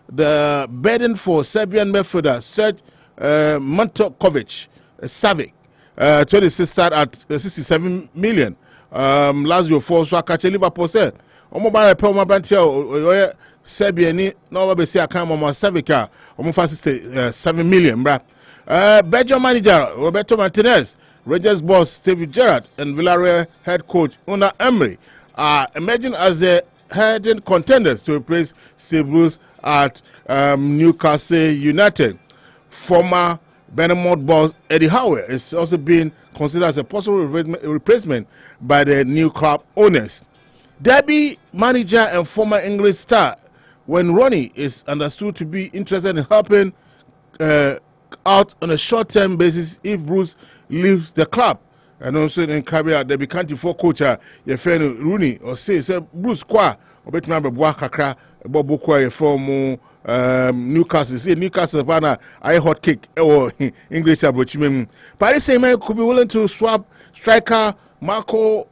Speaker 11: the burden for Serbian midfielder Serge Montokovic Savic 26 start at 67 million. Lazio for so catch Liverpool said Omo pe Omo brantia Serbia ni na oba be see akan Omo Savic Omo 7 million bra. Belgium manager Roberto Martinez, Rangers boss Steve Gerrard and Villarreal head coach Unai Emery are emerging as the heading contenders to replace Steve Bruce at Newcastle United. Former Bournemouth boss Eddie Howe is also being considered as a possible replacement by the new club owners. Derby manager and former English star Wayne Rooney is understood to be interested in helping out on a short-term basis if Bruce leaves the club. And also in Caribbean, the Bicanti for coach Yefeno Rooney or say Bruce Kwa or better number Boakakra Bobo Kwa from Newcastle. See Newcastle partner I hot kick or English Abochimem. Paris Saint-Germain could be willing to swap striker Maro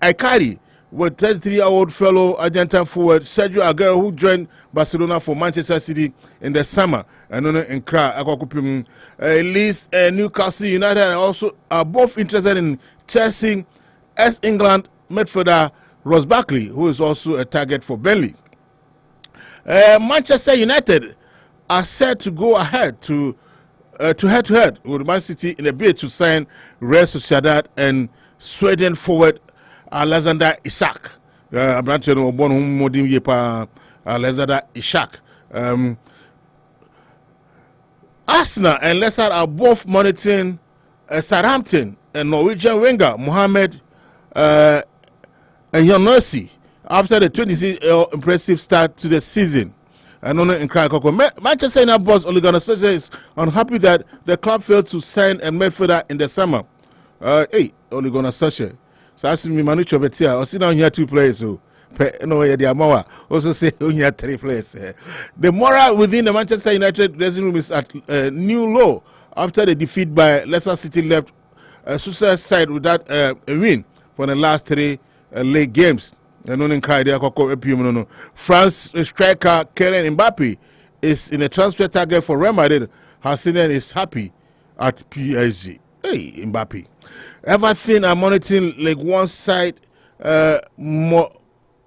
Speaker 11: Icardi with 33-year-old fellow Argentine forward Sergio Aguero, who joined Barcelona for Manchester City in the summer. And then in Kra, Leeds and Newcastle United also are both interested in Chelsea as England midfielder Ross Barkley, who is also a target for Burnley. Manchester United are set to go ahead to head-to-head with Man City in a bid to sign Real Sociedad and Sweden forward Alexander Isak. Alexander Isak. Arsenal and Leicester are both monitoring Southampton and Norwegian winger Mohamed Yonossi after the 26 impressive start to the season. And in Manchester United boss Oligona Solskjaer is unhappy that the club failed to sign a midfielder in the summer. Hey, Oligona Solskjaer. So I see me Manucho Betia. I see now here 2 players. So also say only 3 players. The morale within the Manchester United dressing room is at new low after the defeat by Leicester City left Success side without a win for the last 3 league games. France striker Kylian Mbappe is in a transfer target for Real Madrid. Hassan is happy at PSG. Hey, Mbappe. Everton are monitoring League One side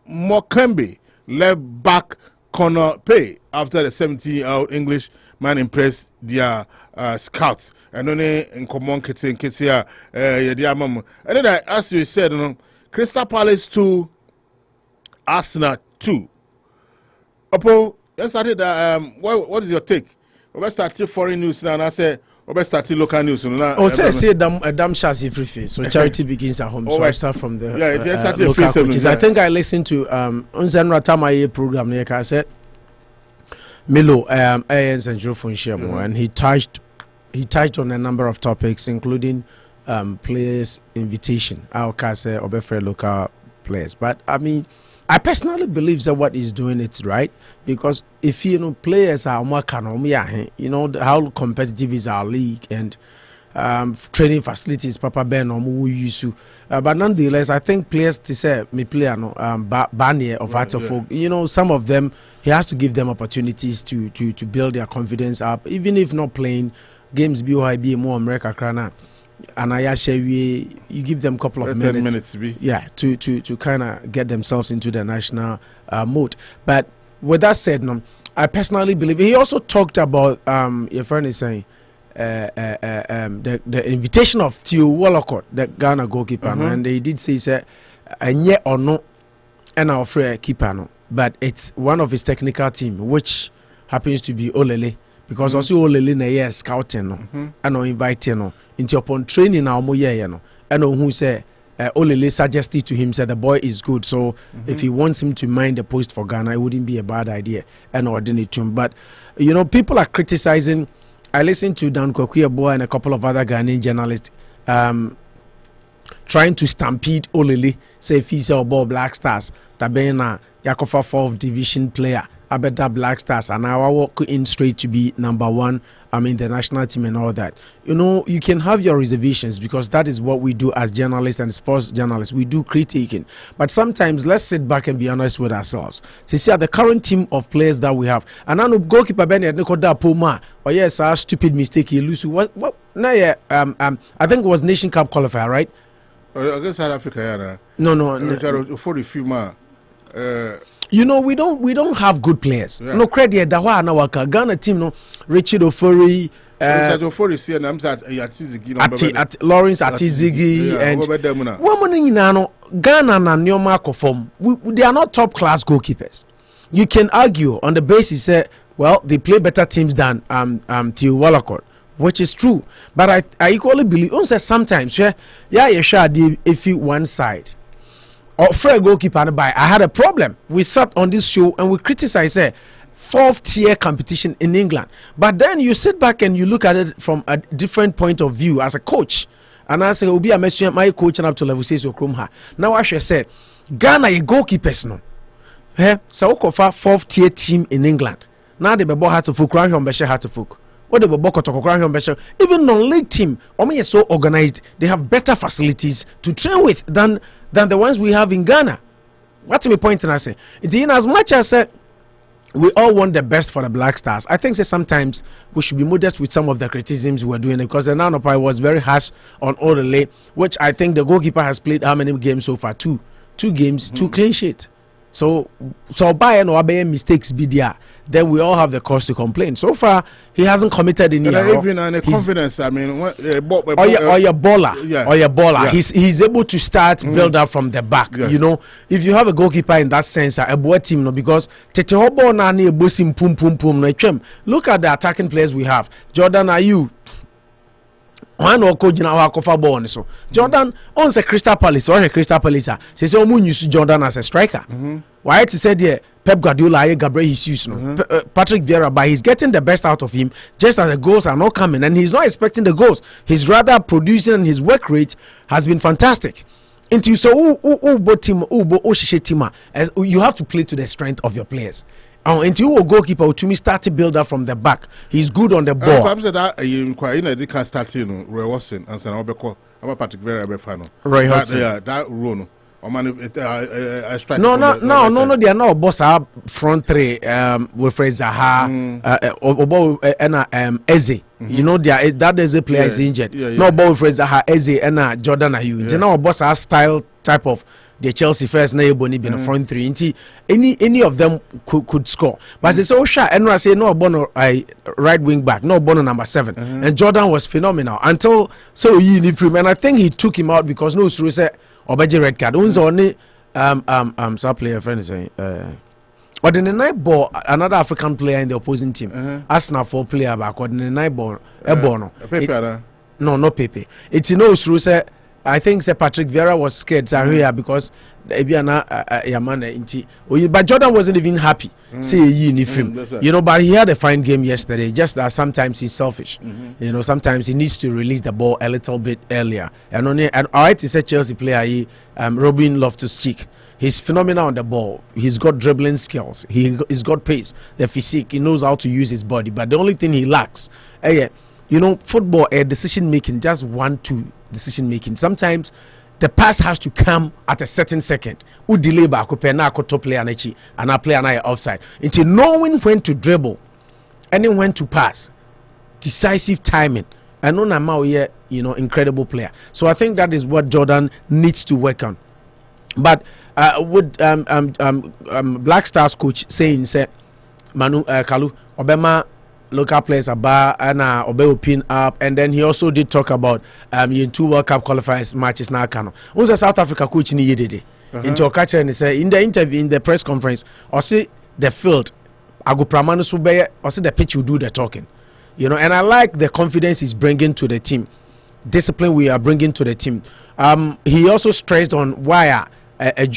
Speaker 11: Mokambi left back Connor Pay after the 17-year-old English man impressed their scouts. And only in common Ketia, and then as you said, Crystal Palace 2, Arsenal 2. Oppo, let's start it. What is your take? Let's start foreign news now. And I say, let's start local news.
Speaker 2: Oh, say damn shots every face. So charity begins at home. So I start from the local coaches. I think I listened to Unzenra Tamaye program. Like I said, Milo and he touched on a number of topics, including players' invitation. Our case or local players. But I mean, I personally believe that what he's doing it's right, because if players are more how competitive is our league, and training facilities Papa Ben or who use to, but nonetheless I think players to say me player Biney of Harbour, some of them he has to give them opportunities to build their confidence up, even if not playing games be more America crana. And I share you give them a couple of minutes to kind of get themselves into the national mode. But with that said, I personally believe he also talked about your friend is saying the invitation of Theo Walcott, the Ghana goalkeeper, and they did say and yet or no and our free keeper no, but it's one of his technical team which happens to be Olele. Because also Olele na yes scouting no and inviting no into upon training now mo no and who say Olele suggested to him said the boy is good, so if he wants him to mind the post for Ghana it wouldn't be a bad idea and ordinate to him. But people are criticizing. I listened to Dan Kwaku and a couple of other Ghanaian journalists trying to stampede Olele, say if he's a ball Black Stars that being a Yakofa 4th division player. I bet that Black Stars and I walk in straight to be number one. I mean the national team and all that. You can have your reservations because that is what we do as journalists and sports journalists. We do critiquing, but sometimes let's sit back and be honest with ourselves. So see, the current team of players that we have, and I know goalkeeper Benny Nikoda Puma. Oh yes, a stupid mistake he lose. What? No, yeah. I think it was Nation Cup qualifier, right?
Speaker 11: Against South Africa,
Speaker 2: No.
Speaker 11: For the few more.
Speaker 2: We don't have good players. No credit that one now Ghana team no Richard Ofori Lawrence Atizigi and woman Ghana na Nyoma Kofom. They are not top class goalkeepers. You can argue on the basis that they play better teams than Theo Walcott, which is true. But I equally believe sometimes if you one side. Or for a goalkeeper by I had a problem. We sat on this show and we criticized 4th tier competition in England. But then you sit back and you look at it from a different point of view as a coach. And I say, Obi Amesu, my coach up to level 6 Okrumha. Now I should say Ghana a goalkeepers no. So Okofa 4th tier team in England. Now the Bebo had to folk crown him had to folk. What the Boko to crown him even non-league team, is so organized, they have better facilities to train with than the ones we have in Ghana. What's my point? And I say, in as much as we all want the best for the Black Stars, I think sometimes we should be modest with some of the criticisms we're doing, because the Anopa was very harsh on Olele, which I think the goalkeeper has played how many games so far? Two games, 2 clean sheet. So by and obey mistakes be there, then we all have the cause to complain. So far, he hasn't committed any error.
Speaker 11: Even on the confidence, I mean,
Speaker 2: or your baller. He's able to start build up from the back. Yeah. If you have a goalkeeper in that sense, a boy team, because look at the attacking players we have. Jordan Ayew. One or coach now Akufo-Addo so Jordan owns a Crystal Palace or a Crystal Palace. Say someone use Jordan as a striker. Why to say there Pep Guardiola, Gabriel Jesus, Patrick Vieira, but he's getting the best out of him. Just as the goals are not coming, and he's not expecting the goals. He's rather producing, and his work rate has been fantastic. Into so you have to play to the strength of your players. Until a goalkeeper to me start to build up from the back. He's good on the ball.
Speaker 11: Perhaps that you can start Roy Watson and San Obeko. I'm Patrick Vieira final.
Speaker 2: Roy Hodgson.
Speaker 11: That rule.
Speaker 2: No, they are not boss front three Wilfred Zaha and Eze. That Eze player is injured. No, Wilfred Zaha, Eze and Jordan Ayew. They now boss style type of the Chelsea first na ebony be the front three. Any of them could score. But they say and I say no born right wing back, no born number 7. And Jordan was phenomenal until you need him, and I think he took him out because no through say Obeje red card. Only some player friend is saying but in the night ball, another African player in the opposing team, Arsenal 4 player back. In the night ball, no Pepe. It's no through say I think Sir Patrick Vieira was scared because but Jordan wasn't even happy. You know, but he had a fine game yesterday. Just that sometimes he's selfish. You know, sometimes he needs to release the ball a little bit earlier. And alright, he said Chelsea player, Robin Loftus-Cheek. He's phenomenal on the ball. He's got dribbling skills. He's got pace, the physique. He knows how to use his body. But the only thing he lacks, you know, football, decision making, just 1-2 decision making. Sometimes the pass has to come at a certain second. Who delay back up and player and I play an offside. Into knowing when to dribble and when to pass, decisive timing. And on Amao here, you know, incredible player. So I think that is what Jordan needs to work on. But with Black Stars coach saying, say Manu Kalu Obama local players about and Obe pin up, and then he also did talk about in 2 World Cup qualifiers matches now. Kano. Who's a South Africa coach ni yedede? Into catcher and say in the interview in the press conference, or say the field, Agupramanu Subeye, or say the pitch will do the talking. You know, and I like the confidence he's bringing to the team, discipline we are bringing to the team. He also stressed on why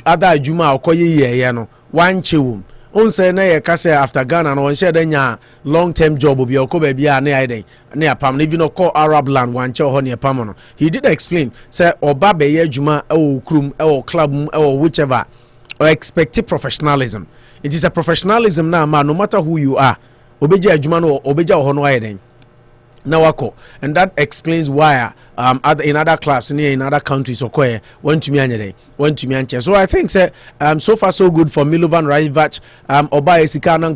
Speaker 2: other Juma Okoye no one chiwum. Unse na ye kase after Ghana no nche denya long term job obi okoba bia na aiden na apam even call Arab land one che ho ne apam no. He did explain say oba be ye adwuma e krum e club e whichever or expected professionalism. It is a professionalism now man, no matter who you are. Obeja adwuma no obeja ho no aiden. Nawako, and that explains why in other clubs in other countries went to me. So I think so far so good for Milovan Rajivac. Oba Esikana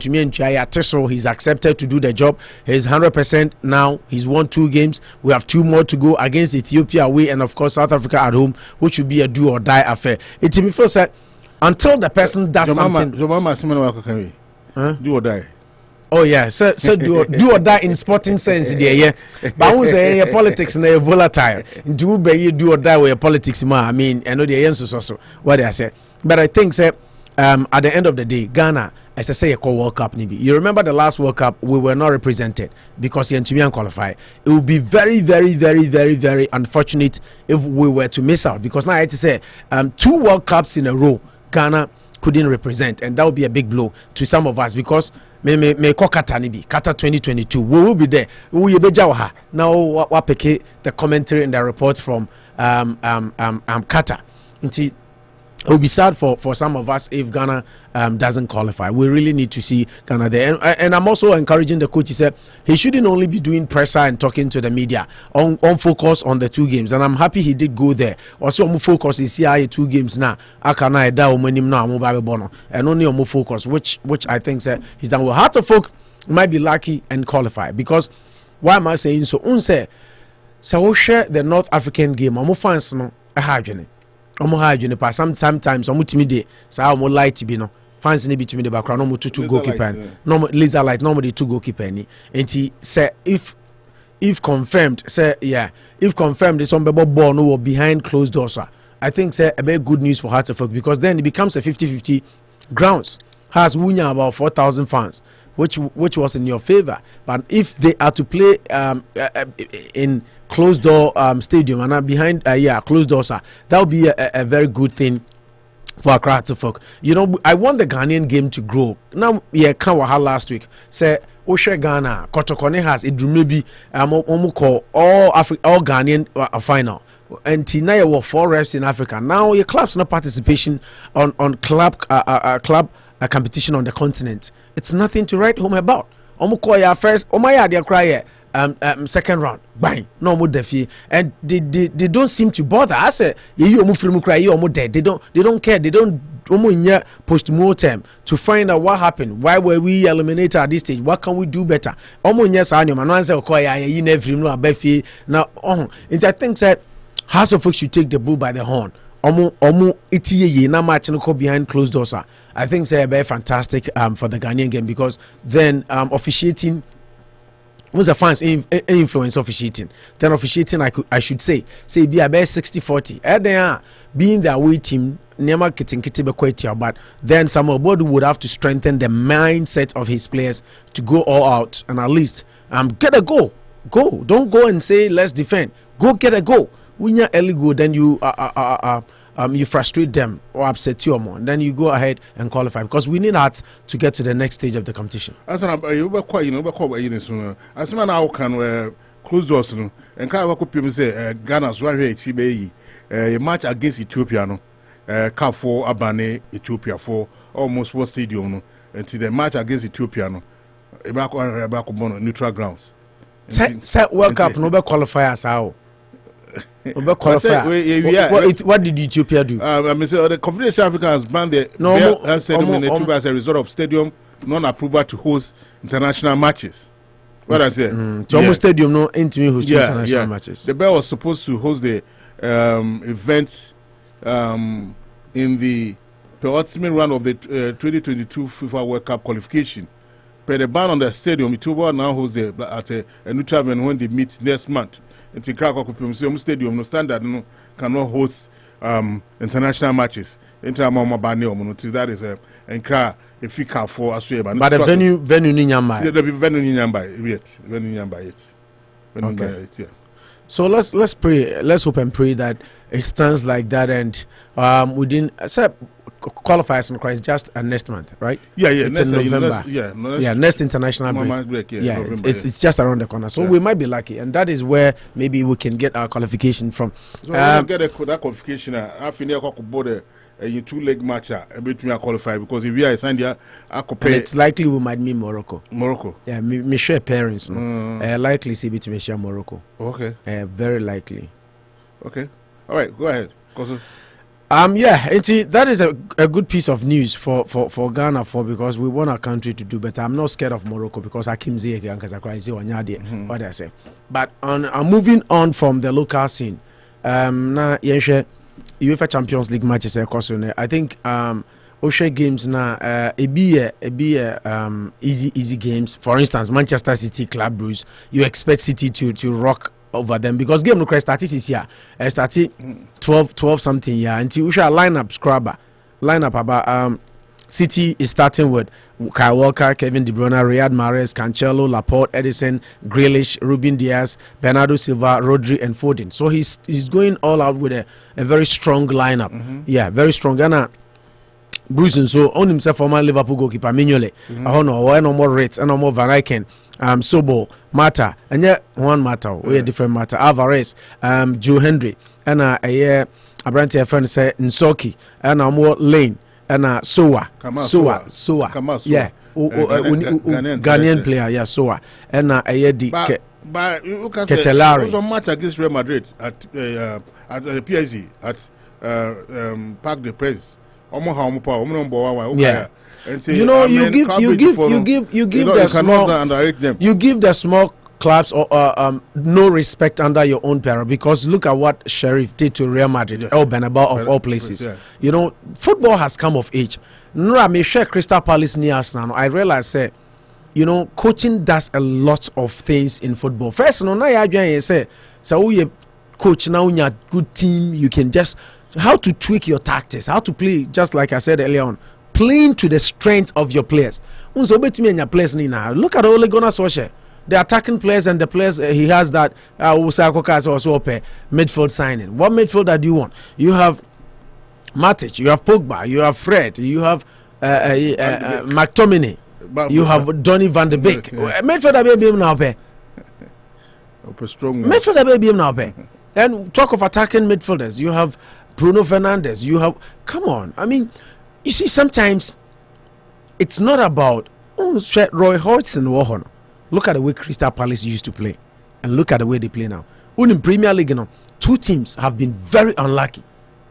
Speaker 2: to me he's accepted to do the job. He's 100% now. He's won 2 games. We have 2 more to go against Ethiopia away and of course South Africa at home, which should be a do or die affair. It me first until the person does something. Do or die. Oh yeah, so do or die in sporting sense there, yeah. But who say politics na volatile. Do be do or die with politics ma. I mean, I know the answers also what they say. But I think at the end of the day, Ghana, as I say, a World Cup nibi. You remember the last World Cup, we were not represented because Yentumian qualified. It would be very, very, very, very, very unfortunate if we were to miss out because now I have to say 2 World Cups in a row, Ghana couldn't represent, and that would be a big blow to some of us because me Qatar 2022 we will be there. We be now what pick the commentary and the report from Qatar. It will be sad for some of us if Ghana doesn't qualify. We really need to see Ghana there. And I'm also encouraging the coach. He said he shouldn't only be doing presser and talking to the media on focus on the 2 games. And I'm happy he did go there. Also, on focus is here 2 games now. And only on focus, which I think he's done well. Heart of Folk might be lucky and qualify because why am I saying so? So we share the North African game. I'm fans no sometimes de sa light bi no fans ni bitumi de background no 2 goalkeeper no laser light no 2 goalkeeper ni enti say if confirmed say if confirmed this one ball no behind closed doors I think say a very good news for Heart of Folk because then it becomes a 50-50 grounds has Wunya about 4,000 fans which was in your favor, but if they are to play in closed door stadium and behind closed doors, that would be a very good thing for Accra to Folk. You know, I want the Ghanaian game to grow. Now, Wahala last week say Oshe Ghana Kotokone has it maybe call all Ghanaian final. And Tinaya were 4 refs in Africa. Now your club's not participation on club competition on the continent. It's nothing to write home about. Omukoya first, omaya they cry second round, bang, no more defi, and they don't seem to bother. I say you omu cry, you omu dead. They don't care. They don't omu post-mortem to find out what happened. Why were we eliminated at this stage? What can we do better? Omu sanyom and answer okoya you never know abefi now. And I think that House of Folk should take the bull by the horn. Omu itiye na match no behind closed doors. I think it's very fantastic for the Ghanaian game because then officiating was a fans influence officiating. Then officiating I should say be about 60-40. And they are being the away team but then somebody would have to strengthen the mindset of his players to go all out and at least get a goal. Don't go and say let's defend. Go get a goal. when you early goal, then you you frustrate them or upset you more, and then you go ahead and qualify because we need that to get to the next stage of the competition.
Speaker 11: As you were quite, as man now can close doors, and kind of people say Ghana's right here, TBE, a match against Ethiopia, no, Akufo-Addo, Ethiopia for almost one stadium, and the match against Ethiopia, no, a neutral grounds.
Speaker 2: Set World Cup, no qualifiers how. What did Ethiopia do?
Speaker 11: I mean, so the Confederation Africa has banned the stadium in Ethiopia as a result of stadium non-approval to host international matches. What I say?
Speaker 2: Almost stadium no intimate host international matches.
Speaker 11: The Bear was supposed to host the event in the penultimate round of the 2022 FIFA World Cup qualification. But the ban on the stadium, Ethiopia now hosts at a neutral venue when they meet next month. It's a crack of stadium, no standard, no cannot host international matches. That is a if you can for us. But
Speaker 2: the venue Ninyamba.
Speaker 11: The venue Ninyamba yet. Yeah.
Speaker 2: So let's pray. Let's hope and pray that it stands like that, and within qualifiers in Christ just next month, right?
Speaker 11: Yeah.
Speaker 2: It's in November. Next international break. It's just around the corner, so we might be lucky, and that is where maybe we can get our qualification from.
Speaker 11: So get that qualification. I think a 2-leg match between qualify because if we are signed here,
Speaker 2: it's likely we might meet Morocco.
Speaker 11: Yeah,
Speaker 2: me share parents. No, likely see between share Morocco.
Speaker 11: Okay.
Speaker 2: Very likely.
Speaker 11: Okay. All right. Go ahead.
Speaker 2: That is a good piece of news for Ghana because we want our country to do better. I'm not scared of Morocco because Hakim Ziyech and Kazakrai Wanyadi, what I say. But moving on from the local scene, now UEFA Champions League matches I think Oshe games now easy games. For instance, Manchester City Club Bruce, you expect City to rock over them because game no started this year. Started 12 something year until we shall lineup about City is starting with Kyle Walker, Kevin De Bruyne, Riyad Mahrez, Cancelo, Laporte, Edison, Grealish, Ruben Diaz, Bernardo Silva, Rodri, and Foden. So he's going all out with a very strong lineup. Yeah, very strong. Ghana Bruce and so on himself former Liverpool goalkeeper Mignolet. No more Reds, no more Van Eyck. Sobo, Mata, and yet one Mata, we a different Mata. Alvarez, Joe Hendry, and a Abranti friend say Nsoki, and more Lane, and Soa, yeah, Ghanaian player, yeah, Soa, and a
Speaker 11: but you can say there was a match against Real Madrid at PSG at Parc des Princes.
Speaker 2: Yeah. You know, you give the small clubs or no respect under your own parent because look at what Sheriff did to Real Madrid, El Benabao of all places. You know, football has come of age. No, me share Crystal Palace near us now. I realize you know, coaching does a lot of things in football. First, no, now you say, so you coach now in a good team, you can just how to tweak your tactics, how to play, just like I said earlier on, playing to the strength of your players. Look at Ole Gunnar Solskjaer, the attacking players and the players he has that midfield signing. What midfielder do you want? You have Matic, you have Pogba, you have Fred, you have McTominay, you have Donny van de Beek. Midfielder baby now pay. Midfielder baby now pay. And talk of attacking midfielders, you have Bruno Fernandes, you have, come on, I mean, you see, sometimes it's not about Roy Hodgson. Look at the way Crystal Palace used to play and look at the way they play now. In Premier League, you know, two teams have been very unlucky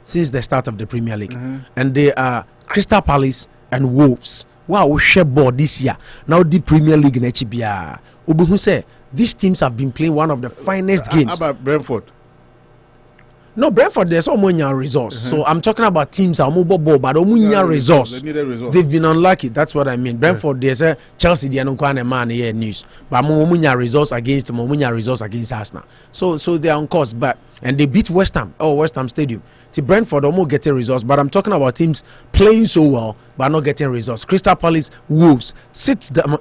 Speaker 2: since the start of the Premier League, and they are Crystal Palace and Wolves. Wow, we share board this year. Now the Premier League in HBR. Ubuhu say these teams have been playing one of the finest games.
Speaker 11: How about Brentford?
Speaker 2: No, Brentford, there's Omunya resource. So I'm talking about teams are mobile ball, but Omunya resource. They've been unlucky. That's what I mean. Brentford, there's a Chelsea, they don't a man here news. But Omunya resource against Omunya resource against Arsenal. So they're on course, but and they beat West Ham. West Ham Stadium. See, Brentford almost getting results, but I'm talking about teams playing so well but not getting results. Crystal Palace, Wolves, sit down,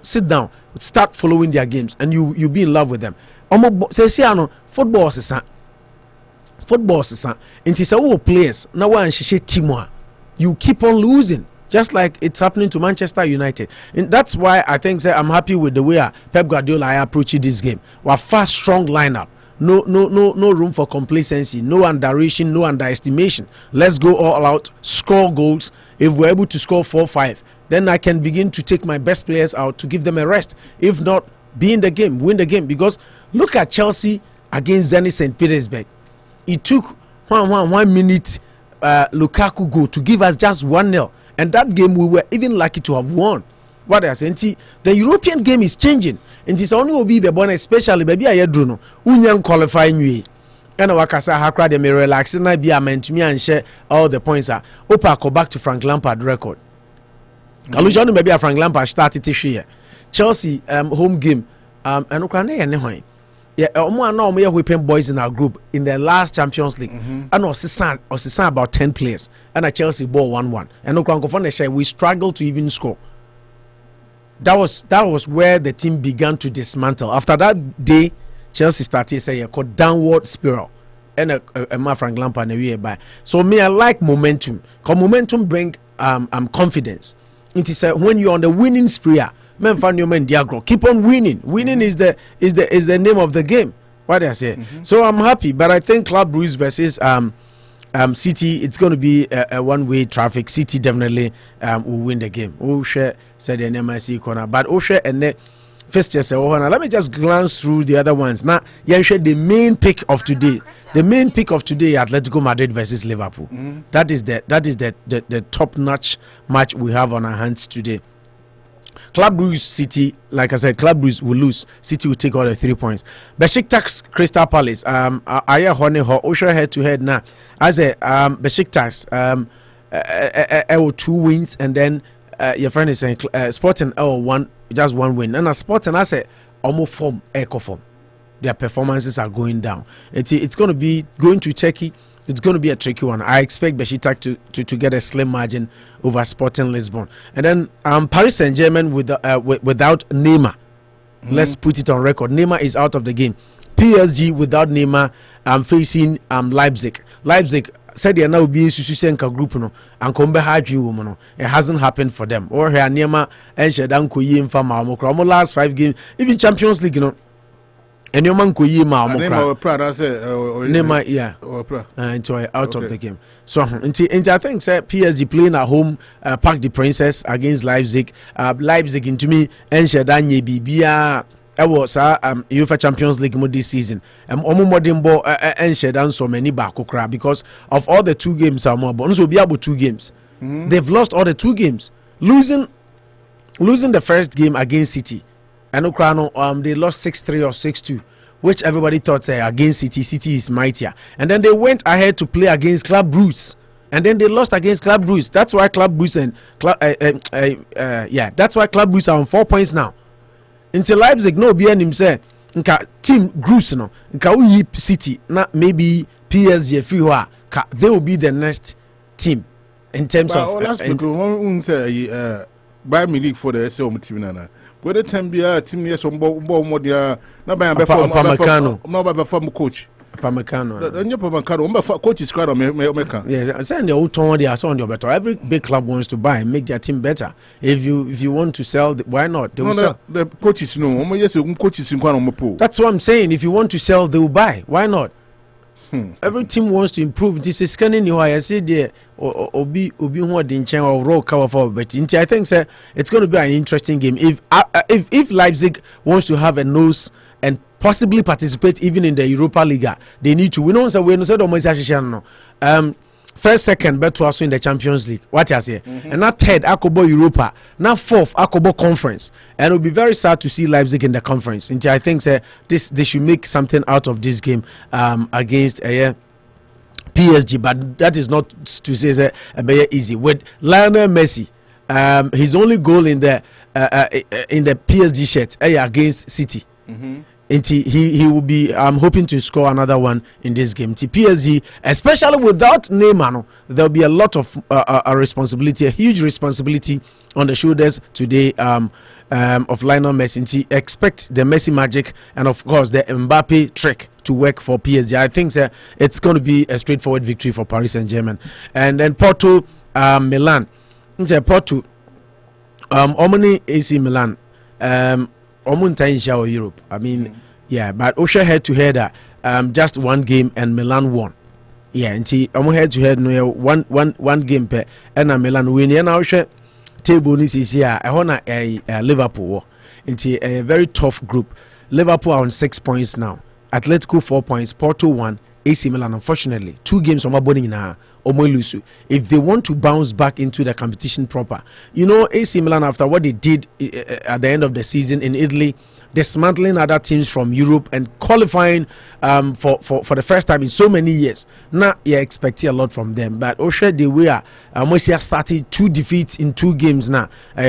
Speaker 2: start following their games, and you be in love with them. Football is Football is into some players now one team you keep on losing. Just like it's happening to Manchester United. And that's why I think I'm happy with the way Pep Guardiola approaching this game. We're fast, strong lineup. No room for complacency, no underration, no underestimation. Let's go all out, score goals. If we're able to score 4-5, then I can begin to take my best players out to give them a rest. If not, be in the game, win the game. Because look at Chelsea against Zenit St. Petersburg. It took 1 minute Lukaku goal to give us just 1-0. And that game we were even lucky to have won. What I say, the European game is changing. And it's only will be the one, especially baby I Bruno, Union qualifying you. And Wakasa Hakra de me relax and I be a man to me and share all the points are Opa go back to Frank Lampard record. Allusion maybe a Frank Lampard started this year. Chelsea home game and Ukraine. Yeah, we are whipping boys in our group in the last Champions League. And also about 10 players. And a Chelsea ball 1-1. And we struggled to even score. That was where the team began to dismantle. After that day, Chelsea started saying a downward spiral. And a Frank Lampard and a by. So me, I like momentum. Because momentum bring confidence. It is when you're on the winning spree. Keep on winning. Winning is the name of the game. What I say. So I'm happy, but I think Club Brugge versus City, it's going to be a one-way traffic. City definitely will win the game. Oshe said the NMIC corner, but Oshe and first year. Let me just glance through the other ones. Now, the main pick of today. The main pick of today, Atletico Madrid versus Liverpool. That is the top-notch match we have on our hands today. Club Brugge City, like I said, Club Brugge will lose. City will take all the 3 points. Besiktas Crystal Palace. Aya Hone Ho Osha head to head now. As a Besiktas 2 wins and then your friend is saying Sporting just 1 win. And Sporting I say almost form echo form. Their performances are going down. It's going to be going to Turkey. It's going to be a tricky one. I expect Besiktas to get a slim margin over Sporting Lisbon. And then Paris Saint-Germain without Neymar. Let's put it on record. Neymar is out of the game. PSG without Neymar facing Leipzig. Leipzig said they are now being Sususenka group and come behind you. It hasn't happened for them. Or here Neymar and Shedan Koyi in Fama. Last 5 games, even Champions League, and your man Neymar, yeah, out of the game. So, I think PSG playing at home, Parc des Princes against Leipzig. Leipzig into me, and Shadanye Bibia. I was UEFA Champions League this season. Omumodimbo and Shedan so many bakokra because of all the 2 games. So be able 2 games. They've lost all the 2 games, losing the first game against City. And they lost 6-3 or 6-2, which everybody thought against City. City is mightier. And then they went ahead to play against Club Brugge. And then they lost against Club Brugge. That's why Club Brugge that's why Club Brugge are on 4 points now. Until Leipzig no be him say team groups no nka City not maybe PSG free they will be the next team in terms of
Speaker 11: Bayern Munich for the SO team nana. But the time be a team yes on more dia na Bayern perform coach.
Speaker 2: Pamecano.
Speaker 11: The Pamecano coach is quite on Mecca.
Speaker 2: Yes, I said the old tone they are so on your better. Every big club wants to buy and make their team better. If you want to sell, why not? They will sell. The
Speaker 11: coaches no. Yes, coaches in Kwano.
Speaker 2: That's what I'm saying. If you want to sell, they will buy. Why not? Every team wants to improve. This is scanning you. I see there obi who didn't or roll cover for but I think it's going to be an interesting game. If Leipzig wants to have a nose and possibly participate even in the Europa League, they need to. We know first, second, but to also in the Champions League. What I say, and not third, Akobo Europa, not fourth, Akobo Conference, and it will be very sad to see Leipzig in the conference. And I think they should make something out of this game against PSG, but that is not to say very easy. With Lionel Messi, his only goal in the PSG shirt against City. And he will be hoping to score another one in this game. PSG, especially without Neymar, there will be a lot of responsibility, a huge responsibility on the shoulders today of Lionel Messi. Expect the Messi magic and of course the Mbappe trick to work for PSG. I think it's going to be a straightforward victory for Paris Saint-Germain. And then Porto, Milan. Porto, Omni AC Milan, Omunta Europe. I mean, yeah, but Osha head to head, just one game and Milan won. Yeah, and head to head, no, one game per, and Milan win. And Osha table this is here. I honor a Liverpool into a very tough group. Liverpool are on 6 points now. Atletico 4 points. Porto 1. AC Milan, unfortunately, 2 games on Maboni now. Omoilusu. If they want to bounce back into the competition proper, you know, AC Milan, after what they did at the end of the season in Italy, dismantling other teams from Europe and qualifying for the first time in so many years. Now you're expecting a lot from them, but Osha they were Mosia started 2 defeats in 2 games now.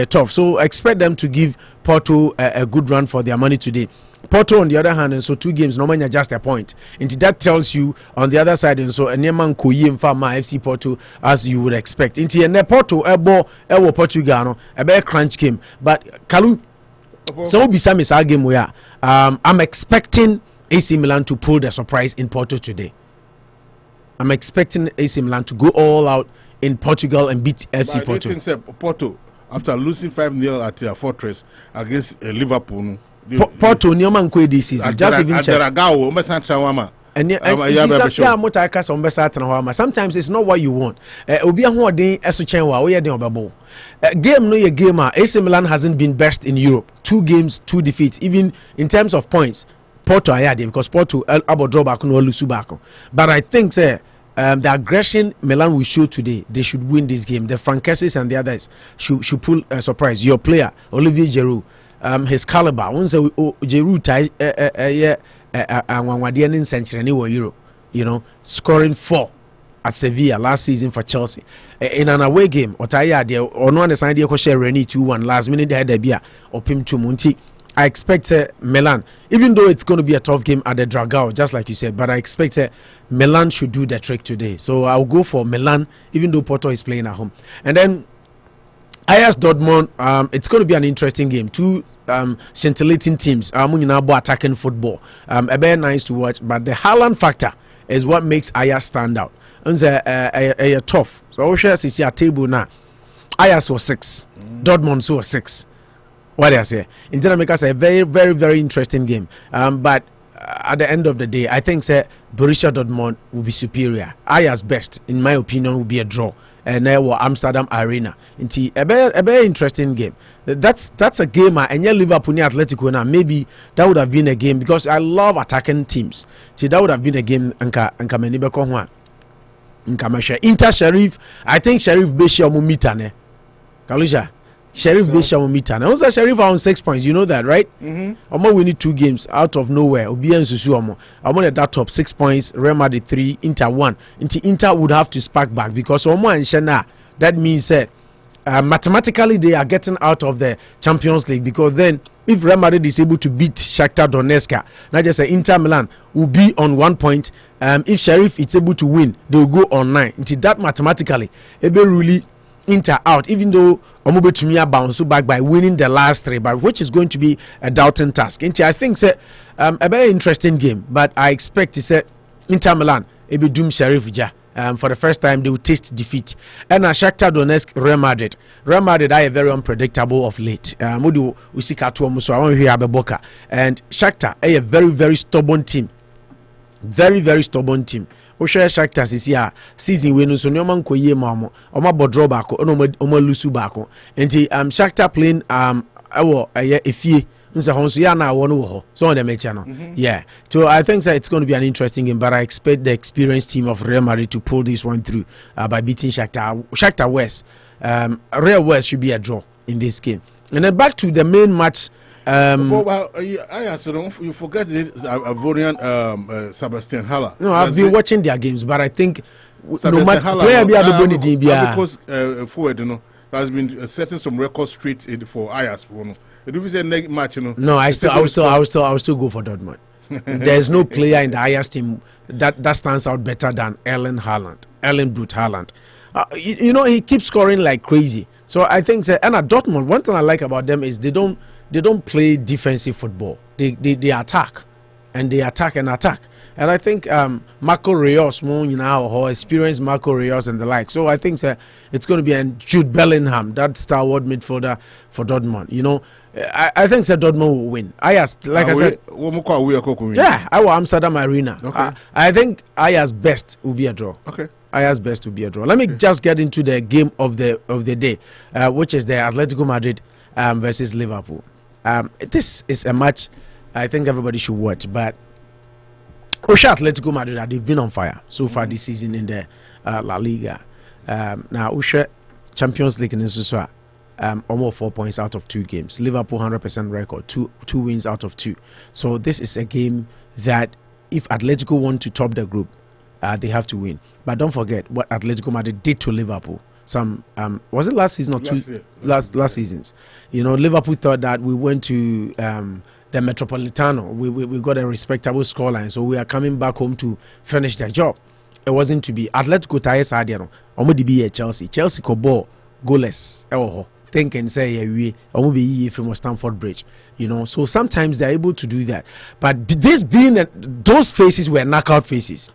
Speaker 2: Tough. So expect them to give Porto a good run for their money today. Porto on the other hand, and so 2 games normally just a point. And that tells you on the other side, and so a Neman Koyi and Fama FC Porto as you would expect. Into a Porto Ebo Portugal, a bear crunch game. But Kalu, so beside me game where I'm expecting AC Milan to pull the surprise in Porto today. I'm expecting AC Milan to go all out in Portugal and beat FC Porto.
Speaker 11: I think Porto, after losing 5-0 at their fortress against Liverpool.
Speaker 2: Porto Nyoman Kwe this season. Just even check. Sometimes it's not what you want. Game no ye game. AC Milan hasn't been best in Europe. 2 games, 2 defeats. Even in terms of points, Porto are because Porto abo draw back no lose back. But I think the aggression Milan will show today, they should win this game. The Franceses and the others should pull a surprise. Your player Olivier Giroud. His caliber once Giroud in Europe, you know, scoring 4 at Sevilla last season for Chelsea in an away game. Or no understand the share Rennie 2-1 last minute they had a beer or Pim Chumunti. I expect Milan, even though it's going to be a tough game at the Dragao, just like you said, but I expect Milan should do the trick today. So I'll go for Milan, even though Porto is playing at home. And then Ajax Dortmund, it's going to be an interesting game. 2 scintillating teams. Attacking football. A very nice to watch. But the Haaland factor is what makes Ajax stand out. It's a tough. So I see a table now. Ajax was 6. Dortmund was 6. What do I say? In Dynamicas, a very, very, very interesting game. But at the end of the day, I think Borussia Dortmund will be superior. Ajax best, in my opinion, will be a draw. And Amsterdam Arena. It's a very interesting game. That's a game. And Liverpool and Atletico now. Maybe that would have been a game because I love attacking teams. See, that would have been a game. Inter Sheriff. I think Sheriff Beshia Mumitane. Kalusha. Sheriff Beshia Mumitane. Also Sheriff are on 6 points. You know that, right? Omo we need 2 games out of nowhere. Obi and Susu Omo. Omo at that top 6 points. Real Madrid 3. Inter 1. Inter would have to spark back because Omo and Shena. That means mathematically they are getting out of the Champions League because then if Real Madrid is able to beat Shakhtar Donetsk, not just Inter Milan will be on 1 point. If Sheriff is able to win, they will go on 9. Until that mathematically, it will really Inter out, even though Omobetumia bounce back by winning the last 3, but which is going to be a doubting task. Inter, I think a very interesting game, but I expect Inter Milan be doom Sheriff Ja. For the first time, they will taste defeat. And Shakhtar Donetsk, Real Madrid. Real Madrid are very unpredictable of late. And Shakhtar are a very, very stubborn team. Very, very stubborn team. Osha Shakhtar is here season when so nyoman ko ye mamo oma bodro baako oma lusu baako enti Shakhtar playing efie nse honso ya na wo no ho so on the match no yeah, so I think that it's going to be an interesting game, but I expect the experienced team of Real Madrid to pull this one through by beating Shakhtar West. Real West should be a draw in this game. And then back to the main match. You forget this Ivorian Sebastian Haller. No, I've been watching their games, but I think no matter where because
Speaker 11: forward, you know, has been setting some record straight for Ajax. If you say next match, you know.
Speaker 2: No, I will still go for Dortmund. There's no player in the Ajax team that stands out better than Erling Brut Haaland. You know, he keeps scoring like crazy. So I think and at Dortmund, one thing I like about them is they don't play defensive football. They attack, and they attack and attack. And I think Marco Reyes, experienced Marco Reyes and the like. So I think it's going to be Jude Bellingham, that stalwart midfielder for Dortmund. You know, I think Dortmund will win. I said, yeah, I will Amsterdam Arena.
Speaker 11: Okay.
Speaker 2: I think Aya's best will be a draw.
Speaker 11: Okay.
Speaker 2: Aya's best will be a draw. Let me just get into the game of the day, which is the Atletico Madrid versus Liverpool. This is a match I think everybody should watch. But Osha Atletico Madrid, they've been on fire so far this season in the La Liga. Now Osha Champions League in Suswa, almost 4 points out of 2 games. Liverpool 100% record, two wins out of 2. So this is a game that if Atletico want to top the group, they have to win. But don't forget what Atletico Madrid did to Liverpool. Some was it last season or last seasons? You know, Liverpool thought that we went to the Metropolitano. We got a respectable scoreline, so we are coming back home to finish the job. It wasn't to be. Atletico Tires Adiano. Omudi be Chelsea. Chelsea ko ball goalless. Think and say we be from Stamford Bridge. You know, so sometimes they're able to do that. But this being those phases were knockout phases.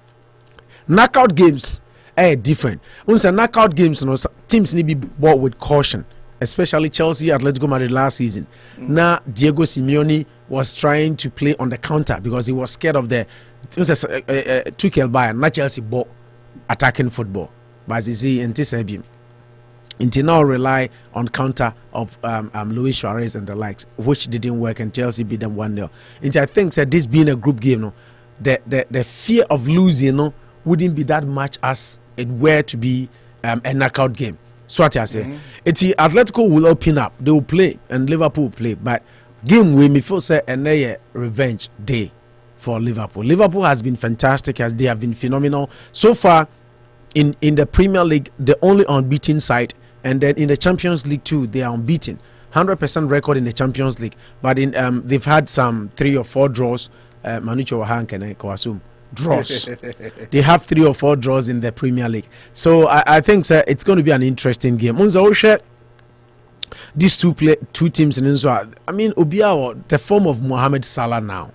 Speaker 2: Knockout games are different. Once a knockout games, you know, teams need to be bought with caution, especially Chelsea, Atletico Madrid last season. Now Diego Simeone was trying to play on the counter because he was scared of the Tuchel Bayern, not Chelsea bought attacking football. But as you see, until now rely on counter of Luis Suarez and the likes, which didn't work, and Chelsea beat them 1-0. And I think that this being a group game, no, the fear of losing, no, wouldn't be that much as it were to be a knockout game. So what I say, Atletico will open up, they will play, and Liverpool will play. But game we me feel say a revenge day for Liverpool. Liverpool has been fantastic, as they have been phenomenal so far in the Premier League. The only unbeaten side, and then in the Champions League too, they are unbeaten. 100% record in the Champions League, but in they've had some 3 or 4 draws. Manucho Wahanken Kawasum. Draws. They have 3 or 4 draws in the Premier League. So I think it's going to be an interesting game. These two teams in Israel, I mean, Obiawo, the form of Mohamed Salah now,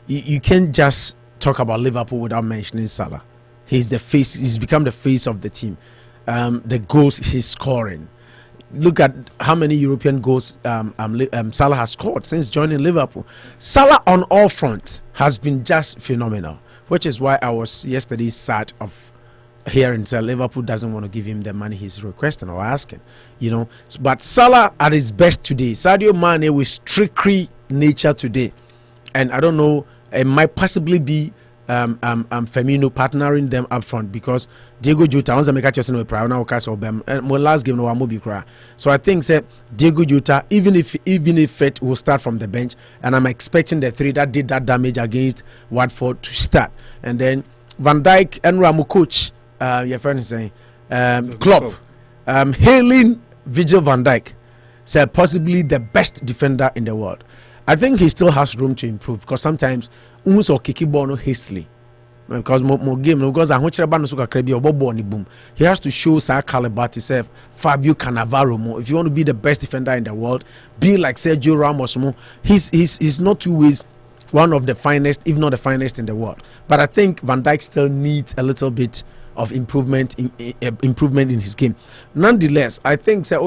Speaker 2: you can't just talk about Liverpool without mentioning Salah. He's the face. He's become the face of the team. The goals he's scoring. Look at how many European goals Salah has scored since joining Liverpool. Salah on all fronts has been just phenomenal, which is why I was yesterday sad of hearing that Liverpool doesn't want to give him the money he's requesting or asking, you know. But Salah at his best today, Sadio Mane with trickery nature today, and I don't know, it might possibly be Firmino partnering them up front, because Diego Jota once I make a no prior now my last game no Amobi cry. So I think that Diego Jota, even if it will start from the bench, and I'm expecting the 3 that did that damage against Watford to start, and then Van Dijk and Ramu coach your friend is saying Klopp hailing Virgil van Dijk, said possibly the best defender in the world. I think he still has room to improve, because sometimes or kiki ball hastily, because more game because I want boom. He has to show Sir caliber to say Fabio Cannavaro more. If you want to be the best defender in the world, be like Sergio Ramos more. He's not two ways one of the finest, if not the finest in the world. But I think Van Dijk still needs a little bit of improvement in his game. Nonetheless, I think the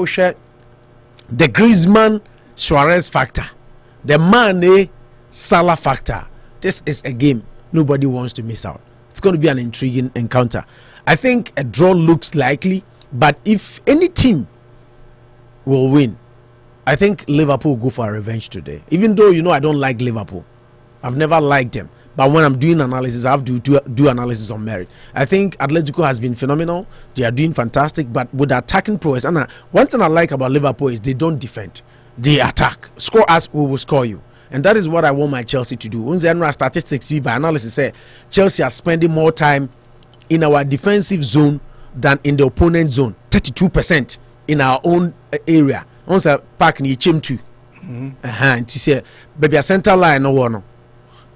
Speaker 2: Griezmann Suarez factor, the Mane Salah factor, this is a game nobody wants to miss out. It's going to be an intriguing encounter. I think a draw looks likely, but if any team will win, I think Liverpool will go for a revenge today. Even though, you know, I don't like Liverpool. I've never liked them. But when I'm doing analysis, I have to do analysis on merit. I think Atletico has been phenomenal. They are doing fantastic, but with the attacking prowess, and one thing I like about Liverpool is they don't defend. They attack. Score us, we will score you. And that is what I want my Chelsea to do. When the statistics by analysis say Chelsea are spending more time in our defensive zone than in the opponent zone. 32% in our own area. Once a pack ni chim to. And to say baby a center line no one.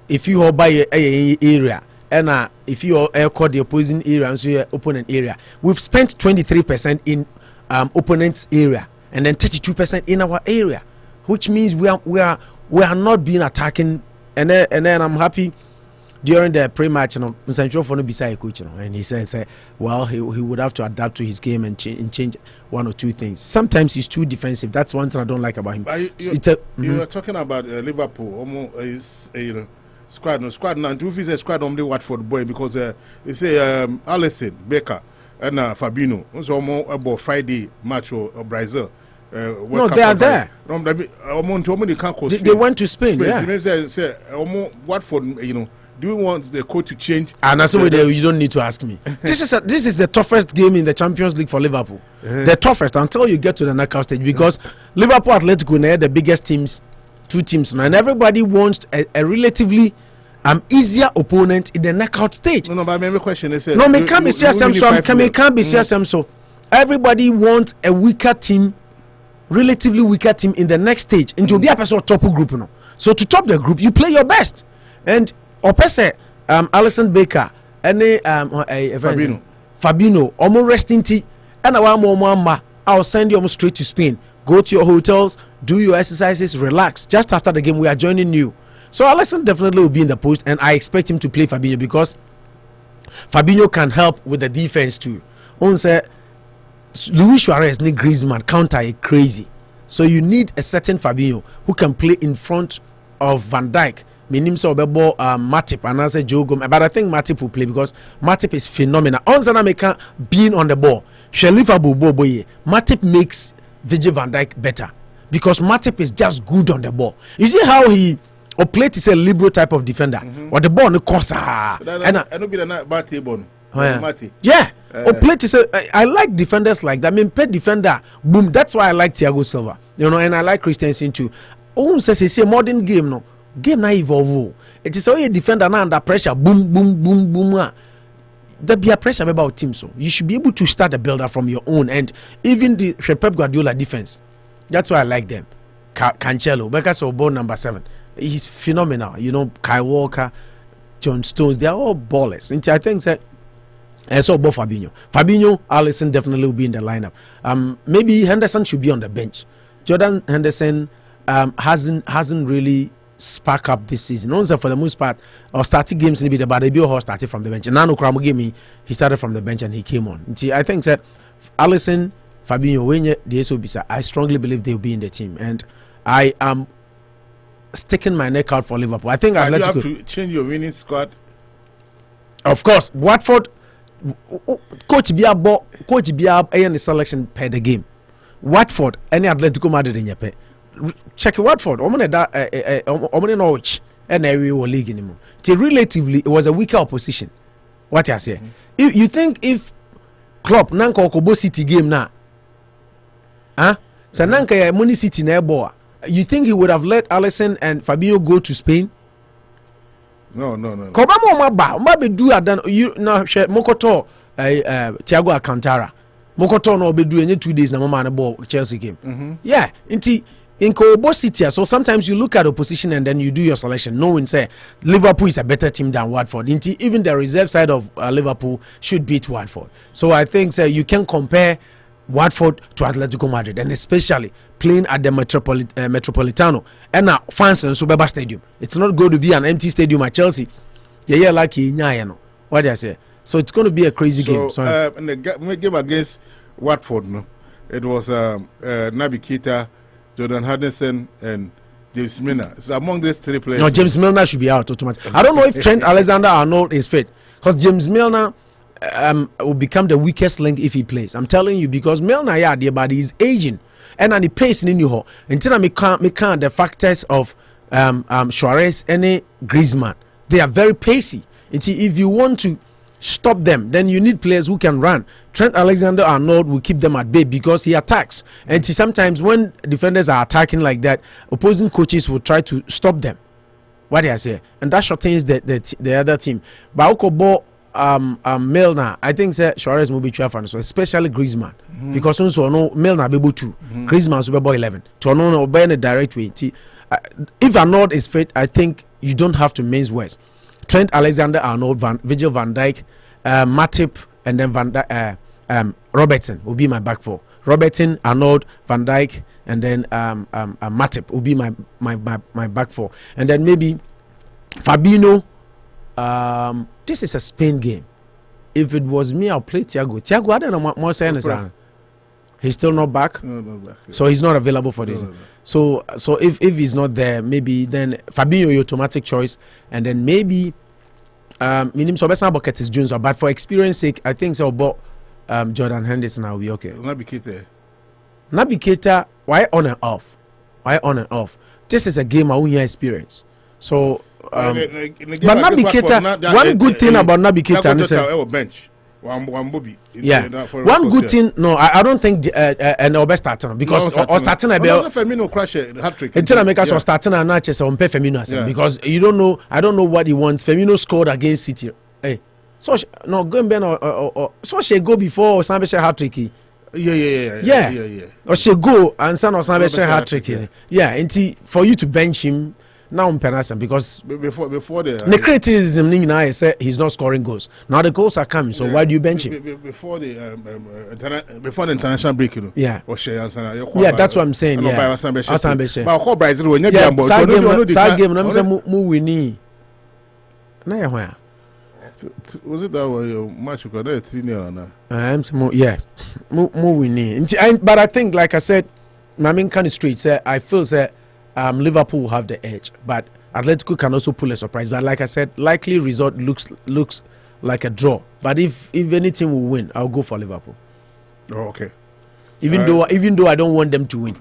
Speaker 2: If you hold by a area, and if you call the opposing area and so your opponent area, we've spent 23% in opponent's area and then 32% in our area, which means we are not being attacking. And then I'm happy during the pre-match, Central for no beside coach, and he said, well, he would have to adapt to his game and change one or two things. Sometimes he's too defensive. That's one thing I don't like about him.
Speaker 11: You were talking about Liverpool. Almost is squad. No squad. Now, if it's a squad, only Watford boy because they say Alisson, Baker, and Fabinho. Also, about Friday match or Brazil.
Speaker 2: No, they are there.
Speaker 11: They
Speaker 2: went to Spain. Yeah.
Speaker 11: Say, Watford, do you want the coach to change?
Speaker 2: And that's why you don't need to ask me. This is the toughest game in the Champions League for Liverpool. The toughest until you get to the knockout stage, because Liverpool, Atletico, they're the biggest teams, two teams now, and everybody wants a relatively easier opponent in the knockout stage.
Speaker 11: No, but my question is,
Speaker 2: no, me can't be CSM so. Everybody wants a weaker team, relatively weaker team in the next stage, and to be a person top group, So to top the group, you play your best, and Alisson, Baker, and Fabinho, almost resting tea, and I'll send you almost straight to Spain. Go to your hotels, do your exercises, relax. Just after the game, we are joining you. So Alisson definitely will be in the post, and I expect him to play Fabinho because Fabinho can help with the defense too. On say Luis Suarez need Griezmann counter it crazy. So you need a certain Fabinho who can play in front of Van Dijk. Meaning so Matip and I say Joe Gomez, but I think Matip will play because Matip is phenomenal. On Zanameka being on the ball, Matip makes Virgil van Dijk better because Matip is just good on the ball. You see how he Oplate is a liberal type of defender. Or the ball no cost. Yeah. Oplate is I like defenders like that. I mean, pet defender, boom. That's why I like Thiago Silva. And I like Christensen too. Says it's a modern game, no. Game na evolve. It is only a defender now under pressure. Boom, boom, boom, boom. There be a pressure about team, so you should be able to start a builder from your own end. Even the Pep Guardiola defense. That's why I like them. Cancelo, because of ball number 7. He's phenomenal. Kyle Walker, John Stones, they are all ballers. And I think that I saw both Fabinho, Alisson definitely will be in the lineup. Maybe Henderson should be on the bench. Jordan Henderson hasn't really spark up this season. Also, for the most part, or starting games maybe the Badebio started from the bench. And Nano Kramogemi, he started from the bench and he came on. I think that Alisson, Fabinho, Wenye, the SOBisa, I strongly believe they'll be in the team. And I am sticking my neck out for Liverpool. I think
Speaker 11: you have to change your winning squad.
Speaker 2: Of course, Watford, Coach Biab, any selection per the game. Watford, any Atletico Madrid in your pay. Check Watford. Omone Norwich and every league anymore. Relatively, it was a weaker opposition. What I say? You think if Klopp nanka Okobo City game na, so nanka ya Money City na eboa, you think he would have let Alisson and Fabinho go to Spain?
Speaker 11: No.
Speaker 2: Mbabe do adan you na Mokoto Thiago Alcantara. Mokoto no be do any 2 days na mama na ball Chelsea game. Yeah, in Kobo City, so sometimes you look at opposition and then you do your selection, knowing say Liverpool is a better team than Watford. Even the reserve side of Liverpool should beat Watford. So I think you can compare Watford to Atletico Madrid, and especially playing at the Metropolitano and now fans in Subeba Stadium. It's not going to be an empty stadium at Chelsea. Yeah, like what do I say? So it's going to be a crazy game.
Speaker 11: In the game against Watford, no, it was Naby Keita, Jordan Henderson and James Milner. So among these 3 players.
Speaker 2: No, James Milner should be out automatically. I don't know if Trent Alexander-Arnold is fit, because James Milner will become the weakest link if he plays. I'm telling you, because Milner, yeah, dear, but he's aging, and the pace in you. Until I can't the factors of Suarez and Griezmann, they are very pacey. If you want to stop them, then you need players who can run. Trent Alexander-Arnold will keep them at bay because he attacks, and sometimes when defenders are attacking like that, opposing coaches will try to stop them. What do I say? And that shortens the other team. But Okobo Milner, I think Suarez will be 12, so especially Griezmann, because also no Milner be able to Griezmann will be 11 to no obey in a direct way. If Arnold is fit, I think you don't have to mince words. Trent Alexander-Arnold, Virgil van Dijk, Matip, and then Robertson will be my back four. Robertson, Arnold, Van Dijk, and then Matip will be my back four. And then maybe Fabinho, This is a Spain game. If it was me, I'll play Thiago. Thiago, I don't know what more saying is he's still not back.
Speaker 11: No, back. Yeah.
Speaker 2: So he's not available for this. No. So if he's not there, maybe then Fabinho your automatic choice, and then maybe minim so best bucket is Jones. But for experience sake, I think so. But Jordan Henderson will be okay. Naby Keita, why on and off? Why on and off? This is a game I won't experience. So. But Naby Keita, one good thing about Naby Keita is
Speaker 11: bench. One
Speaker 2: good thing. No, I don't think and I'll be starting because starting a bit.
Speaker 11: Firmino crash hat trick.
Speaker 2: It's not make us starting and not just on Firmino because you don't know. I don't know what he wants. Firmino scored against City. Hey, so no going Ben or so she go before Sambe share hat trick. Yeah. Or she go and son or Sambe share hat trick. Yeah, and for you to bench him. Now I'm penasing because
Speaker 11: before
Speaker 2: the criticism I say he's not scoring goals. Now the goals are coming, so why do you bench him?
Speaker 11: Before the international break, you know.
Speaker 2: Yeah, that's what I'm saying.
Speaker 11: But
Speaker 2: Game,
Speaker 11: was it that way? Match got 3-0
Speaker 2: now. But I think, like I said, my main kind of street say I feel say. Liverpool will have the edge, but Atletico can also pull a surprise. But like I said, likely result looks like a draw. But if anything will win, I'll go for Liverpool.
Speaker 11: Oh, okay.
Speaker 2: Even though I don't want them to win.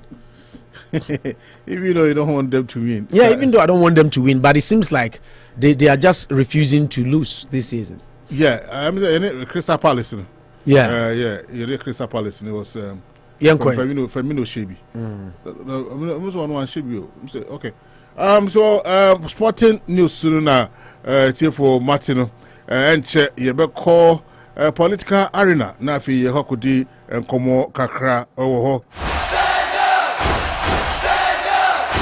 Speaker 11: Even though you don't want them to win.
Speaker 2: Yeah, even though I don't want them to win, but it seems like they are just refusing to lose this season.
Speaker 11: Yeah, I'm Crystal Palace.
Speaker 2: Yeah,
Speaker 11: Crystal Palace. It was. Firmino Shebi. Okay. So sporting news soon now. For Martino and you call political arena. Na fi ye hokudi and komo kakra owo.
Speaker 12: Stand up! Stand up!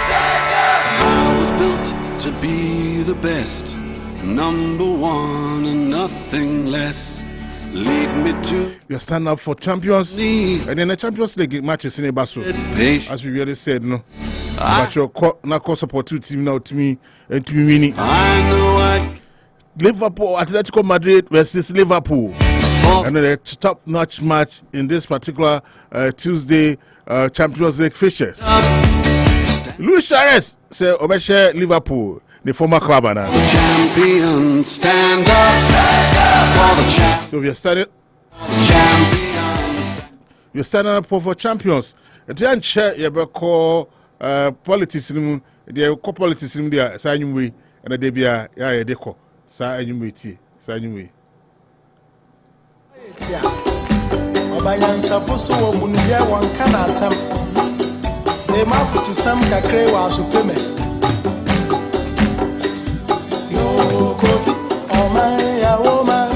Speaker 12: Stand up! I was built to be the best, number one and nothing less. Lead me to.
Speaker 11: You stand up for Champions League, and then the Champions League matches in Basso. As we already said, no. But your not support two team now to me and to me winning.
Speaker 12: I know I.
Speaker 11: Liverpool, Atletico Madrid versus Liverpool, and then a top-notch match in this particular Tuesday Champions League fixtures. Luis Suarez say Obeshe Liverpool, the former club, now.
Speaker 12: Champion, stand up for the champ.
Speaker 11: So we are standing. You're standing up for champions. Then share your call politics. They call politics in there. Sign way and a debia. Yeah, they call. Sign way. Sign way.
Speaker 10: Obayansa Bosuo Bunuya wankana asam. Tema futu sam kakre wa supeme. Yo kofi omai ya woman.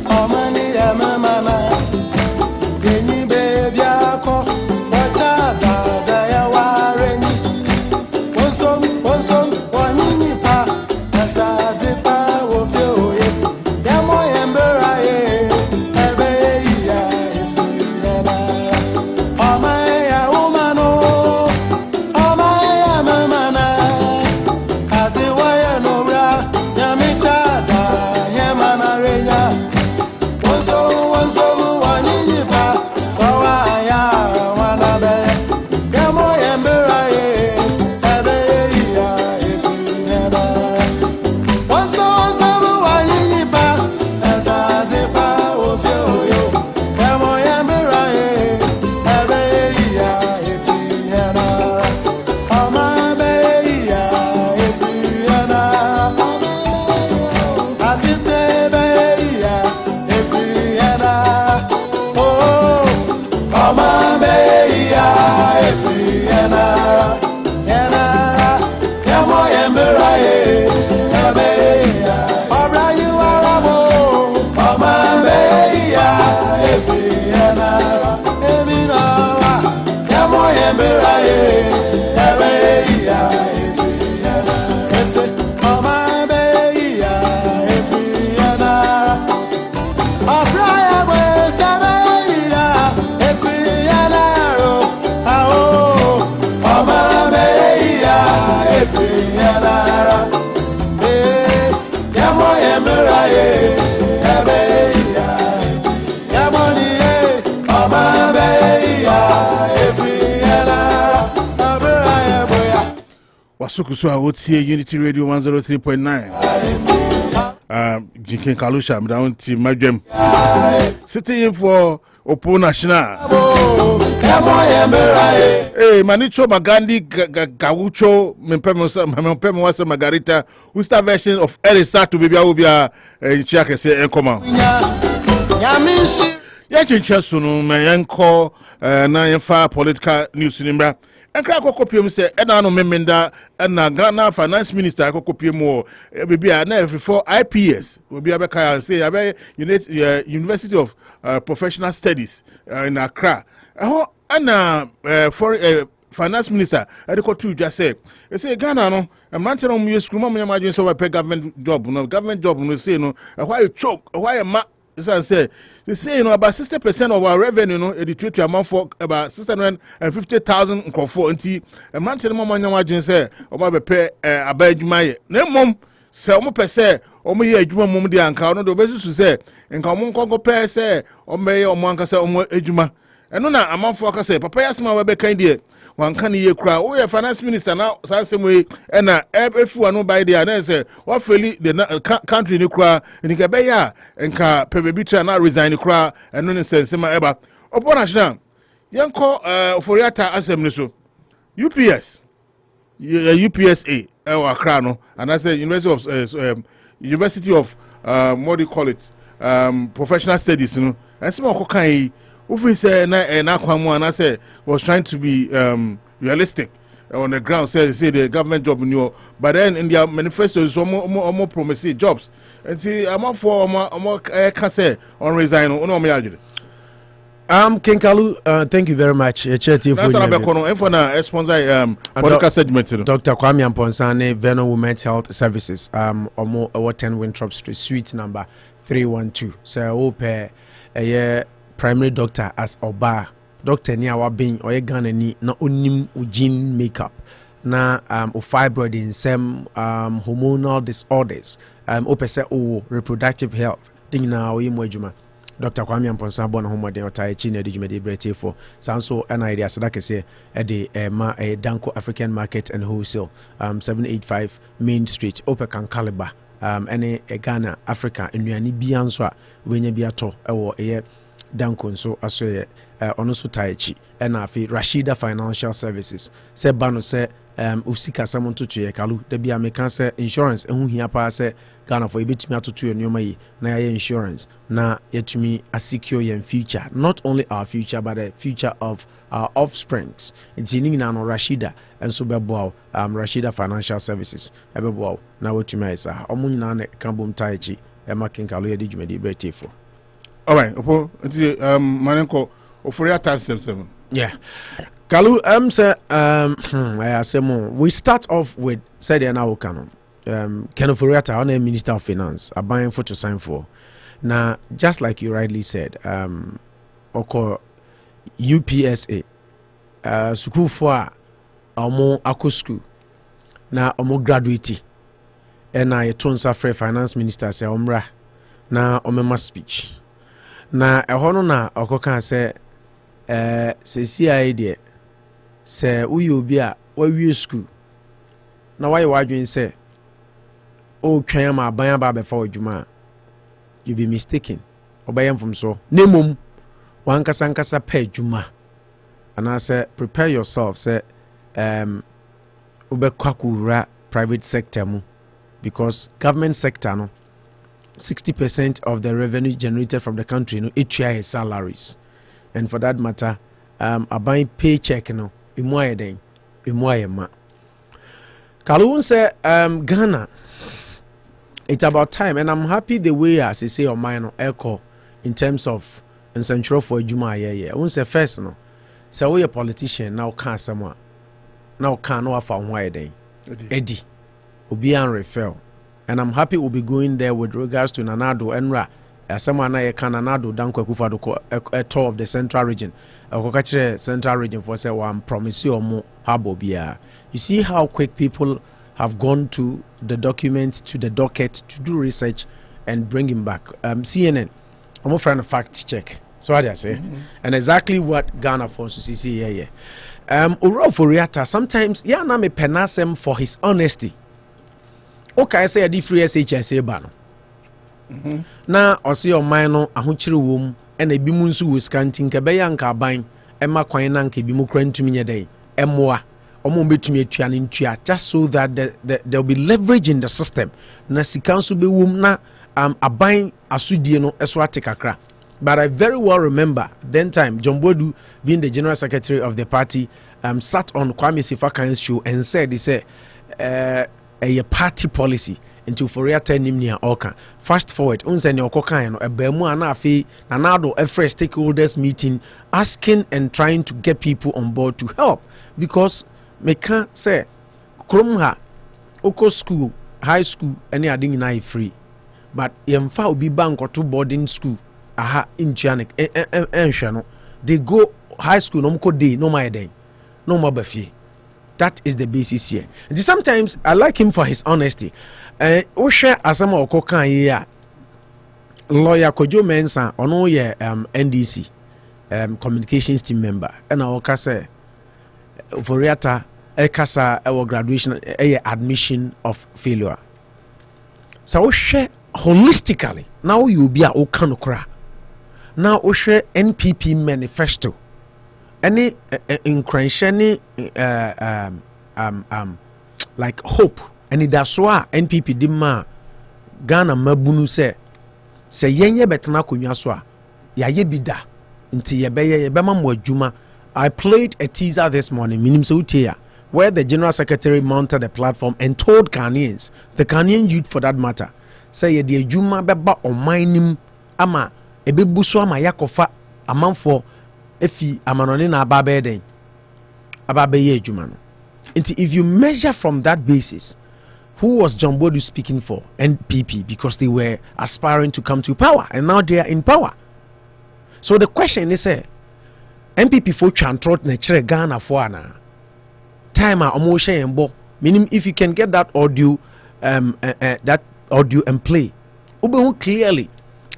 Speaker 10: Omani ya mama na. Geni baby ako. Wacha da ya wareni. Wonsom wanini pa. Asa de pa wo fe oye. Ya mo yembera ye. Yeah.
Speaker 11: Asukuswa wotie Unity Radio 103.9. Jinken Kalusha down to Madam. Sitting in for Opo National. Hey, Manicho Magandi Gaucho Mempemo was a Margarita, who's the version of Elisa to be Ubia Chaka say and come out. Yakin Chasuno, my uncle, 9 political news in Imbra. And Krakopium say, Edano Memenda and Ghana Finance Minister Kopium will be every 4 IPS will be a say University of Professional Studies in Accra. And foreign Finance Minister Adikotu just said, they say Ghana no a man tell me screw mama imagine so I pay government job no say no why you choke why a say they say about 60% of our revenue no educate to amount for about 650,000 for until a man tell mama imagine say oba pay abadwuma na mom say omo pese omo ye adwuma mom de anka no do besu say nka omo nko pay say omo ye omo anka say omo adwuma eno na amanfo aka say papa yasema we be kan de wan kan ye kura o ye finance minister na say we na efu anu by there na say what feli the country ni kura ni ka be ya nka pebebi tra na resign kura eno ni sense ma eba opo national yenko foriata asem ni so UPS UPSA Accra no and I say University of what do you call it professional studies no and some okokan Ufi say na kwamu and I say was trying to be realistic on the ground say the government job new but then in their manifesto is almost promising jobs and see I'm for can say on resign no me argue.
Speaker 2: King Kalu, thank you very much. Sponsor
Speaker 11: podcast segment.
Speaker 2: Dr. Kwame Amponsane, Venom Women's Health Services, Omo 10 Winthrop Street, suite number 312. So ope a primary doctor as Oba. Doctor ni awa being or Ghana ni na onim gene makeup. Na fibroid in some hormonal disorders. Ope se reproductive health. Ding na oyimwejuma. Dr. Kwame Amponsa born home de otaichi na dijumedi brete for sanso an idea sadaka say e ma Danko African Market and Wholesale 785 Main Street Ope kan caliber any Ghana Africa enuani bia nso a wenya bia to ewo Danko nso aso ono so taichi na afi Rashida Financial Services se bano se usika samon tutu ye kalu de bia meka se insurance ehu hia pa se Ghana for ebetumi atoto enoma yi na ya insurance na yetumi asecure yen future, not only our future but the future of our offsprings. It's in na no Rashida and so bebo Rashida Financial Services ebebo na wetumi isa omo nyina na kambom taichi e making kalu ye dijumedi brete for.
Speaker 11: All right, opo nti manenko ofori atasem 7.
Speaker 2: Yeah. Kalu say I say more. We start off with said na Okano. Kenoforiata on a Minister of Finance are buying for to sign for. Now, just like you rightly said, oko UPSA school for omo akosku na omo graduate and I turn safre finance minister say omra na omema speech. Na ehono na okoka say se CID say uyi obi a wawie school na why wadwen say o twan ma ban ba before adwuma you be mistaken obayam from so nemum wan kasa pa adwuma and I say prepare yourself say obekwa private sector mu because government sector no 60% of the revenue generated from the country no etua his salaries and for that matter a buying paycheck no emu ayema Kalun say Ghana it's about time and I'm happy the way as I say on mine echo in terms of central for Juma yeah won say first no say we a politician now can someone now can no afa why then Eddie obi an refer and I'm happy we'll be going there with regards to Nanado Enra someone I can Nanado Danko Akufo-Addo a tour of the central region central region for say one promise you more Harbour bia. You see how quick people have gone to the document, to the docket to do research and bring him back. CNN, I'm trying to fact check. So what I say, and exactly what Ghana wants to see here. Uro Foriata, sometimes yeah na me penasem for his honesty. Okay, I say a free SHSA ban. Na osi o man no ahokyere wom e na bi mu nso wo scanting ke be ya nka ban e ma kwan na nka bi mu kra ntumi nye den emoa omo betumi atua ne ntua just so that there will be leverage in the system na sika nso be wom na aban asudie no eso ate kakra. But I very well remember then time John Bodu, being the general secretary of the party, sat on Kwame Sifakan's show and said, he said, a party policy into Foria 10 nimnia oka. Fast forward, unsend your cocaine, a bemu anafi, nanado a fresh stakeholders meeting, asking and trying to get people on board to help. Because me can't say, Krumha, Oko school, high school, any adding na free. But yemfa obi bank or two boarding school. Aha in Janik they go high school no more day no my day no more buffet. That is the basis here. And sometimes I like him for his honesty. Osha asama okokan here lawyer Kojo Mensa ono ye NDC communications team member and I oka say for Riata ekasa our graduation admission of failure. So osha holistically now you be a okanokra. Now Oshe NPP manifesto any increase like hope and that's why NPP dima Ghana mabunu se yenye betena konwa so a ya ye bida nti ye bema mo adwuma. I played a teaser this morning minim so utia where the general secretary mounted a platform and told Ghanaians, the Ghanaian youth for that matter, say ye di adwuma beba omanim ama ebe buso ama yakofa amanfo efi amanone na ababe den ababe ye adwuma no. If you measure from that basis, who was John Bodu speaking for? NPP, because they were aspiring to come to power and now they are in power. So the question is NPP for chantrot na chere Ghana for ana time a omo share mbo, meaning if you can get that audio and play ube clearly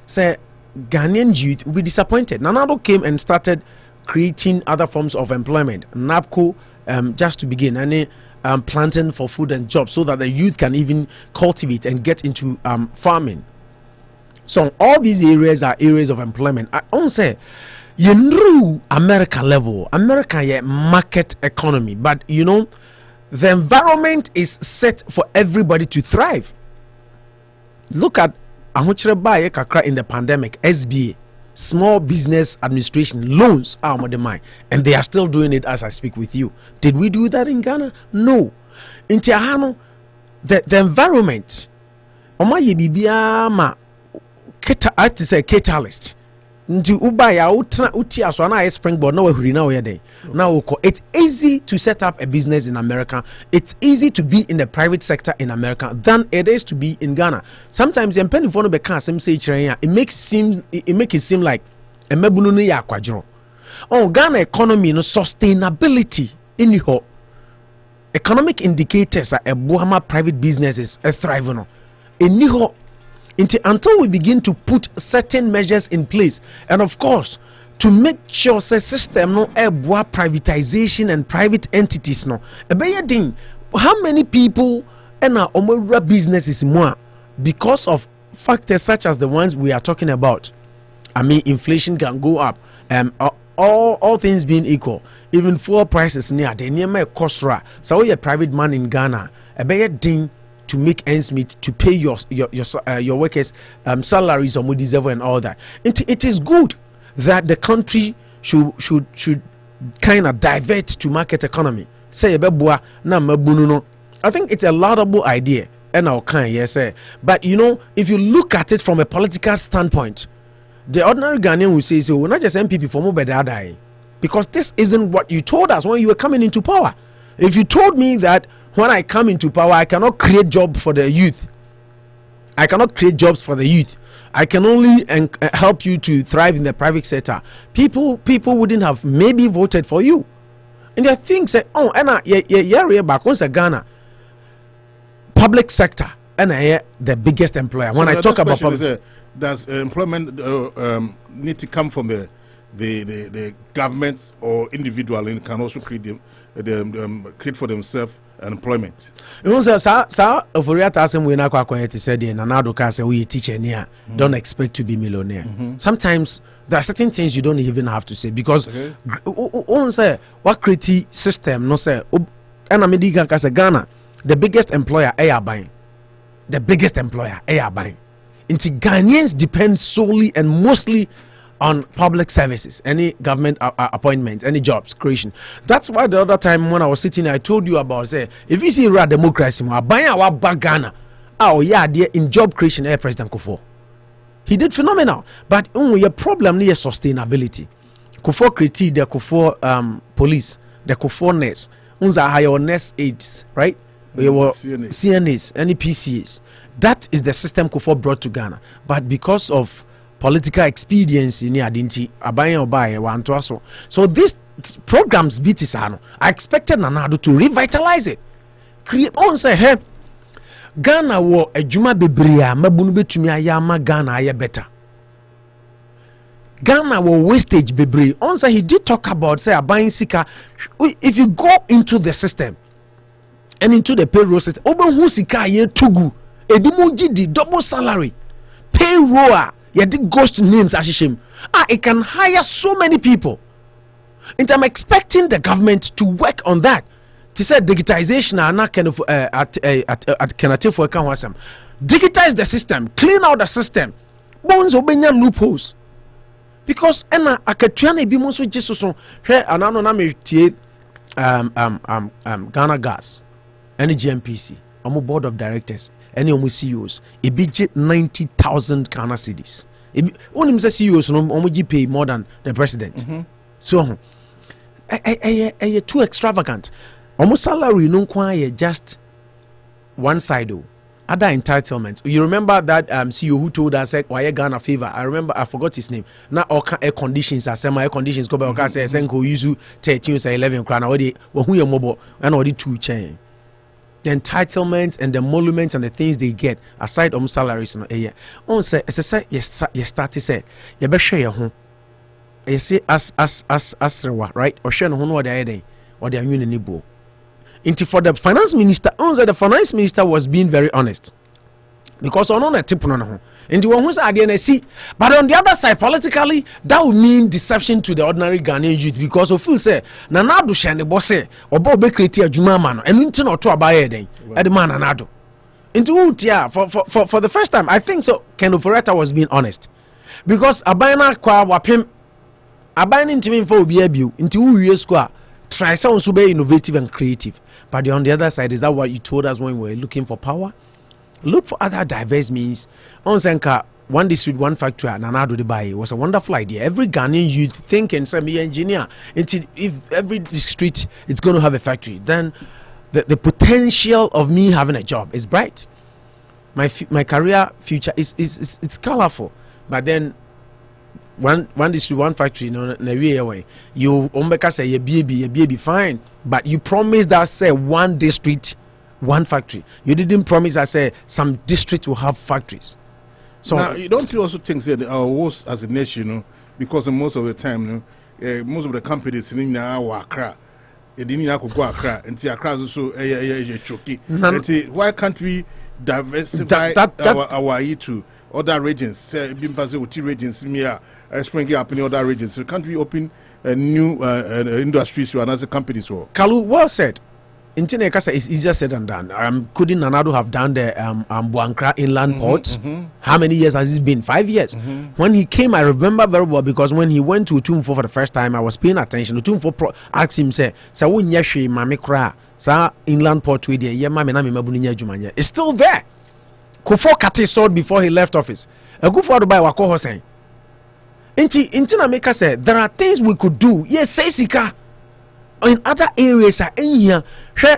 Speaker 2: say Ghanaian youth will be disappointed. Nanado came and started creating other forms of employment. NAPCO, just to begin, and planting for food and jobs so that the youth can even cultivate and get into farming. So all these areas are areas of employment. I don't say you know America level. America yeah market economy, but you know the environment is set for everybody to thrive. Look at in the pandemic, SBA, Small Business Administration loans are more than mine, and they are still doing it as I speak with you. Did we do that in Ghana? No. In Tiahano, the environment, I to say catalyst. Nti ubaya utia so na springboard na wahuri na we dey na it's easy to set up a business in America. It's easy to be in the private sector in America than it is to be in Ghana. Sometimes the penny for no be can say it makes it seem like a mebunu no ya kwadro. Ghana economy no sustainability in ho economic indicators are a buhama private businesses a thrive no eniho until we begin to put certain measures in place, and of course to make sure the system no privatization and private entities no how many people and our businesses more because of factors such as the ones we are talking about. I mean, inflation can go up, all things being equal, even fuel prices near the near cost ra. So we a private man in Ghana a ding to make ends meet, to pay your workers salaries or more deserve and all that. It is good that the country should kind of divert to market economy. Say ebeboa na mabunu no. I think it's a laudable idea and our kind, yes sir. But you know, if you look at it from a political standpoint, the ordinary Ghanaian will say, so we're not just MPP for more better, because this isn't what you told us when you were coming into power. If you told me that when I come into power, I cannot create jobs for the youth. I cannot create jobs for the youth. I can only help you to thrive in the private sector. People wouldn't have maybe voted for you. And they think say, oh, and yeah, back once Ghana public sector and the biggest employer. When I talk about
Speaker 11: does employment need to come from the the government or individual can also create create for themselves employment.
Speaker 2: You know, sir, for your task, we na kwa said, and another case say we teacher near don't expect to be millionaire. Sometimes there are certain things you don't even have to say because on say what create system no say and America can say Ghana the biggest employer air buying. The biggest employer air buying. Into Ghanaians depend solely and mostly on public services, any government appointments, any jobs creation. That's why the other time when I was sitting, I told you about say if you see real democracy, buying our back Ghana, oh yeah, in job creation, President Akufo, he did phenomenal. But your problem is sustainability. Akufo created the Akufo police, the Akufo nurse, unza higher nurse aides, right? We were CNAs, any PCAs. That is the system Akufo brought to Ghana, but because of political expediency ni adinti abayan obaye wanto so. So these programs BTSano, I expected Nanado to revitalize it. Create on say hey Ghana wo ejuma bebrea mabunu betumi ayama Ghana aye better. Ghana wo wastage bebre. On say he did talk about say abayan sika. If you go into the system and into the payroll system, oben hu sika ye tugu edimu gidi double salary payroll. Yeah, the ghost names as shame. It can hire so many people. And I'm expecting the government to work on that. To say digitization and not kind of for digitize the system, clean out the system. Bones obenyam loopholes. Because akatuane bi mo so jesu so hwe anano na metie Ghana Gas and GMPC. I'm a board of directors. Any of CEOs, a budget 90,000 Ghana cedis. Only Mr. CEOs no pay more than the president. So, too extravagant. Almost salary no quite just one side. Other entitlements. You remember that CEO who told us why Ghana favor? I remember I forgot his name. Now all air conditions are semi air conditions. Go back and say Senko use 13 or 11 crown. Already who you mobile and already 2 chain. The entitlements and the emoluments and the things they get aside salaries no on say yes start to say you be share your home you say as right or share no what they are or they are union bo into for the finance minister on say the finance minister was being very honest because on a tip no into one who's at see but on the other side politically that would mean deception to the ordinary Ghanaian youth because of who say nanado shane boss or bob create a juma man and into not to abaye den at the man nanado into for the first time I think so Ken Oforeta was being honest because abayana kwa wapem abayana into me for obi abiu into who square try sound so be innovative and creative but on the other side is that what you told us when we were looking for power. Look for other diverse means. On Senka, one district, one factory, and another Dubai was a wonderful idea. Every Ghanaian youth think and say, me engineer. If every district is going to have a factory, then the potential of me having a job is bright. My career future is it's colorful. But then one district, one factory, you know, you say your baby fine, but you promise that say one district. One factory. You didn't promise I say some districts will have factories. So
Speaker 11: now you don't also think that our worst as a nation, you know, because most of the time, you know, most of the companies in Accra, they didn't go Accra, and Accra is also choky. Why can't we diversify our to other regions? Say, regions, springing up in other regions. So can't we open new industries to another companies?
Speaker 2: Kalu, well said. Intinekasa is easier said than done. Couldn't Nanado have done the Buankra inland port? How many years has it been? 5 years. When he came, I remember very well because when he went to Utumfo for the first time, I was paying attention. Utumfo asked him, say, "Sa unyashi mami kra sa inland port we there. Yeah, mami na mi mabuninya jumanya. It's still there." Kufo Kati sold before he left office. Akufo-Addo by wako Hossein. Intina Meka said there are things we could do. Yes, say sika. In other areas are in here.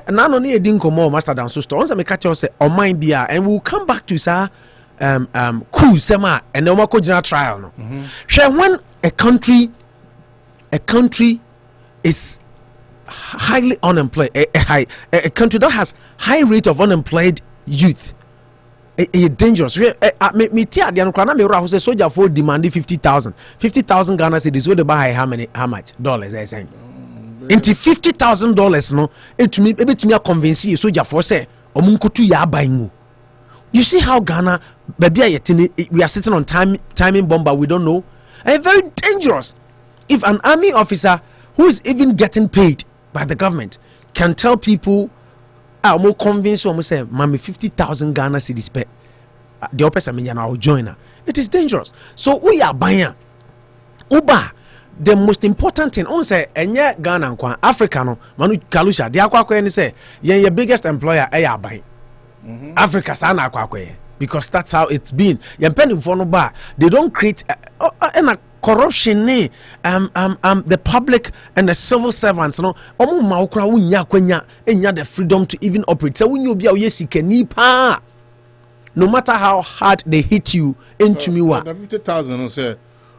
Speaker 2: None only a dinko more master than so once I make catch say on mine be and we'll come back to sir Coup sema and then we'll general trial no. When a country is highly unemployed, a country that has high rate of unemployed youth, It's dangerous. Me tia the anukwana me ra say soldier for demanding 50,000 Ghana cedis. What they buy how much dollars I saying? Into $50,000 no. It me convince you soldier for say omunkotu ya baingu. You see how Ghana baby we are sitting on timing bomb, but we don't know. Very dangerous. If an army officer who is even getting paid by the government can tell people, I'm more convinced, I'm say, "Mami, 50,000 Ghana cedis pay." The opposite mean I'll join her. It is dangerous. So we are buying Uber. The most important thing, on say, enye Ghana nkwa Africa no, manu kalusha. Di akwa kwe ni say, your biggest employer are buying. Africa sana akwa kwe. Because that's how it's been. They don't create corruption. The public and the civil servants, no, the freedom to even operate. So when you be no matter how hard they hit you into me, what
Speaker 11: 50,000 say,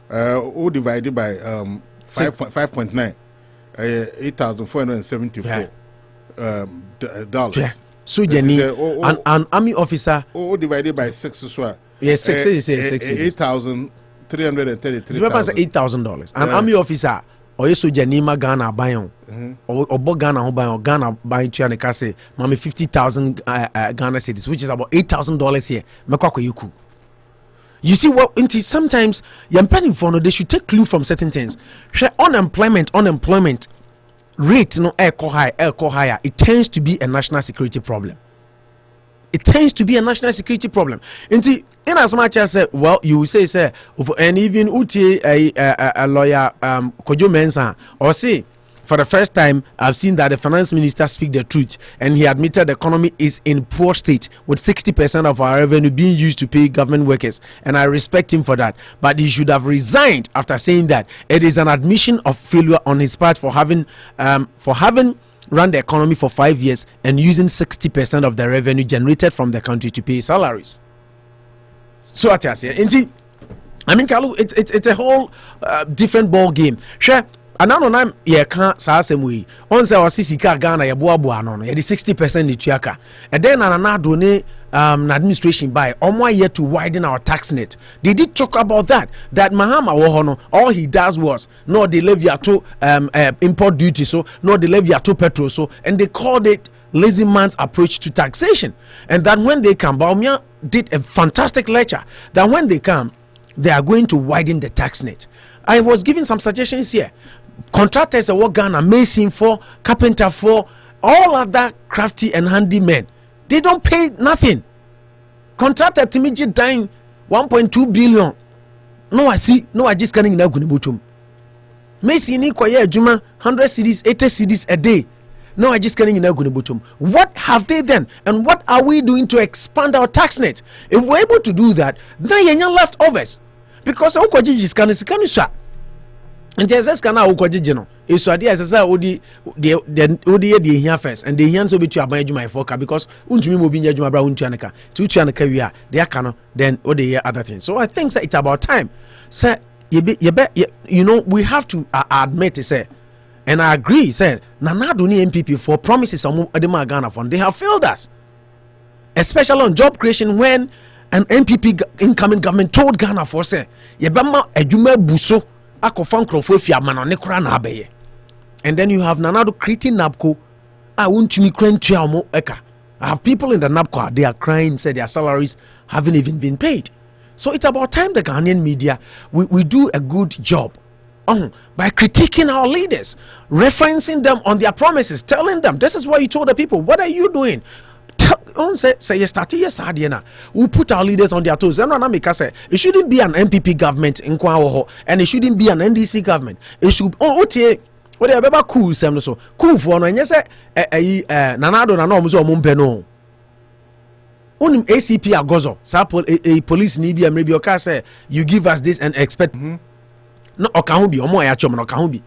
Speaker 11: all divided by 5.9, $8,474 dollars.
Speaker 2: Yeah. So Jenny, an army officer,
Speaker 11: divided by 6 as well.
Speaker 2: Yes, 6 is
Speaker 11: $8,333.
Speaker 2: $8,000. An army officer, or yes, so Jenny Ghana buy or Ghana buy or Ghana buy to say, Mammy 50,000 Ghana cedis, which is about $8,000 here. You see what? Sometimes young penny for no, they should take clue from certain things. Unemployment rate no air higher, it tends to be a national security problem. It tends to be a national security problem. In as much as well, you will say, and even Uti a lawyer Kojo Mensah or say, for the first time, I've seen that the finance minister speak the truth, and he admitted the economy is in poor state, with 60% of our revenue being used to pay government workers, and I respect him for that. But he should have resigned after saying that. It is an admission of failure on his part for having run the economy for 5 years and using 60% of the revenue generated from the country to pay salaries. So I tell you, I mean, Kalu, it's a whole different ball game. Sure. Anano na ye ka saa asem wi on say osisi ka Ghana ye boaboa no ye 60% ni tuaka and then ananado ne administration by omo yet to widen our tax net. They did talk about that Mahama wo all he does was no the levy to import duty, so no the levy to petrol, so and they called it lazy man's approach to taxation. And that when they come, Bawumia did a fantastic lecture that when they come they are going to widen the tax net. I was giving some suggestions here. Contractors are work Ghana, mason for, carpenter for, all other crafty and handy men. They don't pay nothing. Contractor Timiji dying 1.2 billion. No, I just can't na gunibutum. Mason ni kwaye juma 100 cedis, 80 cedis a day. No, I just can't na gunibutum. What have they then? And what are we doing to expand our tax net? If we're able to do that, then you're leftovers. Because ukwaji jiskani shot. And there's kana ukwaji no. Is so idea as odi the here first, and the hands will be to abide my forecast because untumi mo bi nya juma bra untuaneka. To utuaneka wi a they can then odi other things. So I think it's about time. Say you know we have to admit it, say, and I agree, say Nanado ni MPP for promises on Edema Ghana fund. They have failed us. Especially on job creation when an MPP incoming government told Ghana for say yebama ejuma buso akofan krofo fi amano ne kura na abeye. And then you have Nanado creating NABCO. I want to eka. I have people in the NABCO, they are crying, say their salaries haven't even been paid. So it's about time the Ghanaian media we do a good job by critiquing our leaders, referencing them on their promises, telling them this is what you told the people. What are you doing? Say you start yes we put our leaders on their toes. Say it shouldn't be an MPP government in Kwawo, and it shouldn't be an NDC government. It should what they are Coup so Coup for no yes Nanado na no muzo mumpeno unim ACP agozo sa police ni bi maybe oka say you give us this and expect no okahu bi omo ya chom no okahu bi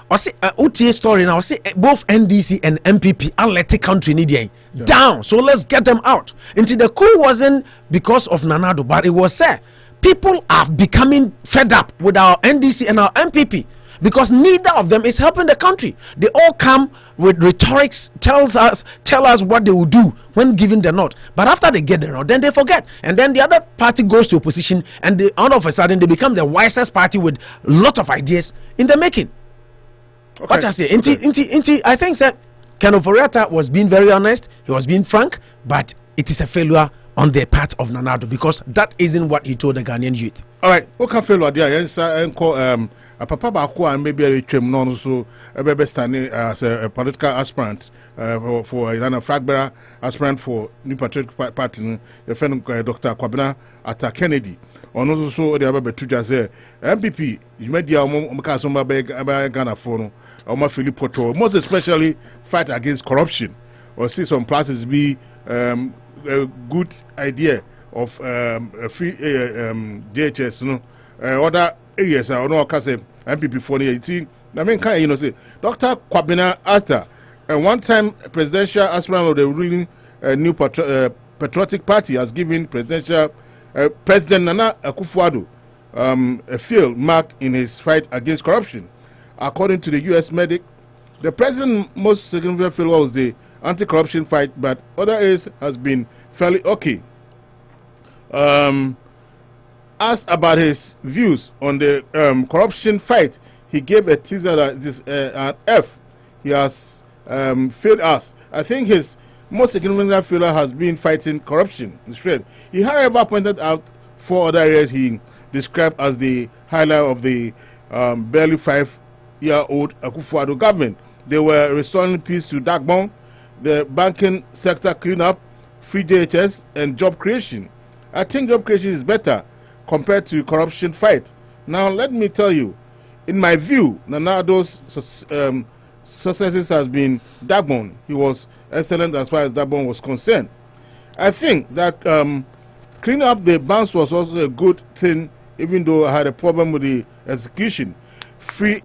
Speaker 2: or say OTA story now say both NDC and MPP are let the country need down, so let's get them out. Until the coup wasn't because of Nanado, but it was said people are becoming fed up with our NDC and our MPP. because neither of them is helping the country. They all come with rhetorics, tell us what they will do when given the nod, but after they get the nod, then they forget, and then the other party goes to opposition, and all of a sudden they become the wisest party with a lot of ideas in the making. Okay. What I say, I think that Ken Ofori-Atta was being very honest, he was being frank, but it is a failure on the part of Nana Addo, because that isn't what he told the Ghanaian youth.
Speaker 11: All right, what can failure there? Yes, a papa Baku and maybe a trim non so a standing as a political aspirant for a Fragbearer aspirant for New Patriotic Party, a friend Dr. Komenda Atta Kennedy. On also the other two jazz MPP, you made the Omakasoma Ghana for Oma Philip Poto, most especially fight against corruption or see some places be a good idea of a free DHS, other areas are no case MPP for 2018. I mean, can you know say Dr. Komenda Atta, a one-time presidential aspirant of the ruling New Patriotic Party, has given President Nana Akufo-Addo a field mark in his fight against corruption. According to the U.S. medic, the president's most significant failure was the anti-corruption fight, but other areas has been fairly okay. Asked about his views on the corruption fight, he gave a teaser that this an F. He has failed us. I think his most significant failure has been fighting corruption. He, however, pointed out 4 other areas he described as the highlight of the barely 5-year-old Akufo-Addo government. They were restoring peace to Dagbon, the banking sector cleanup, free DHS, and job creation. I think job creation is better compared to corruption fight. Now, let me tell you, in my view, Nana Addo's successes has been Dagbon. He was excellent as far as Dagbon was concerned. I think that cleaning up the banks was also a good thing, even though I had a problem with the execution. Free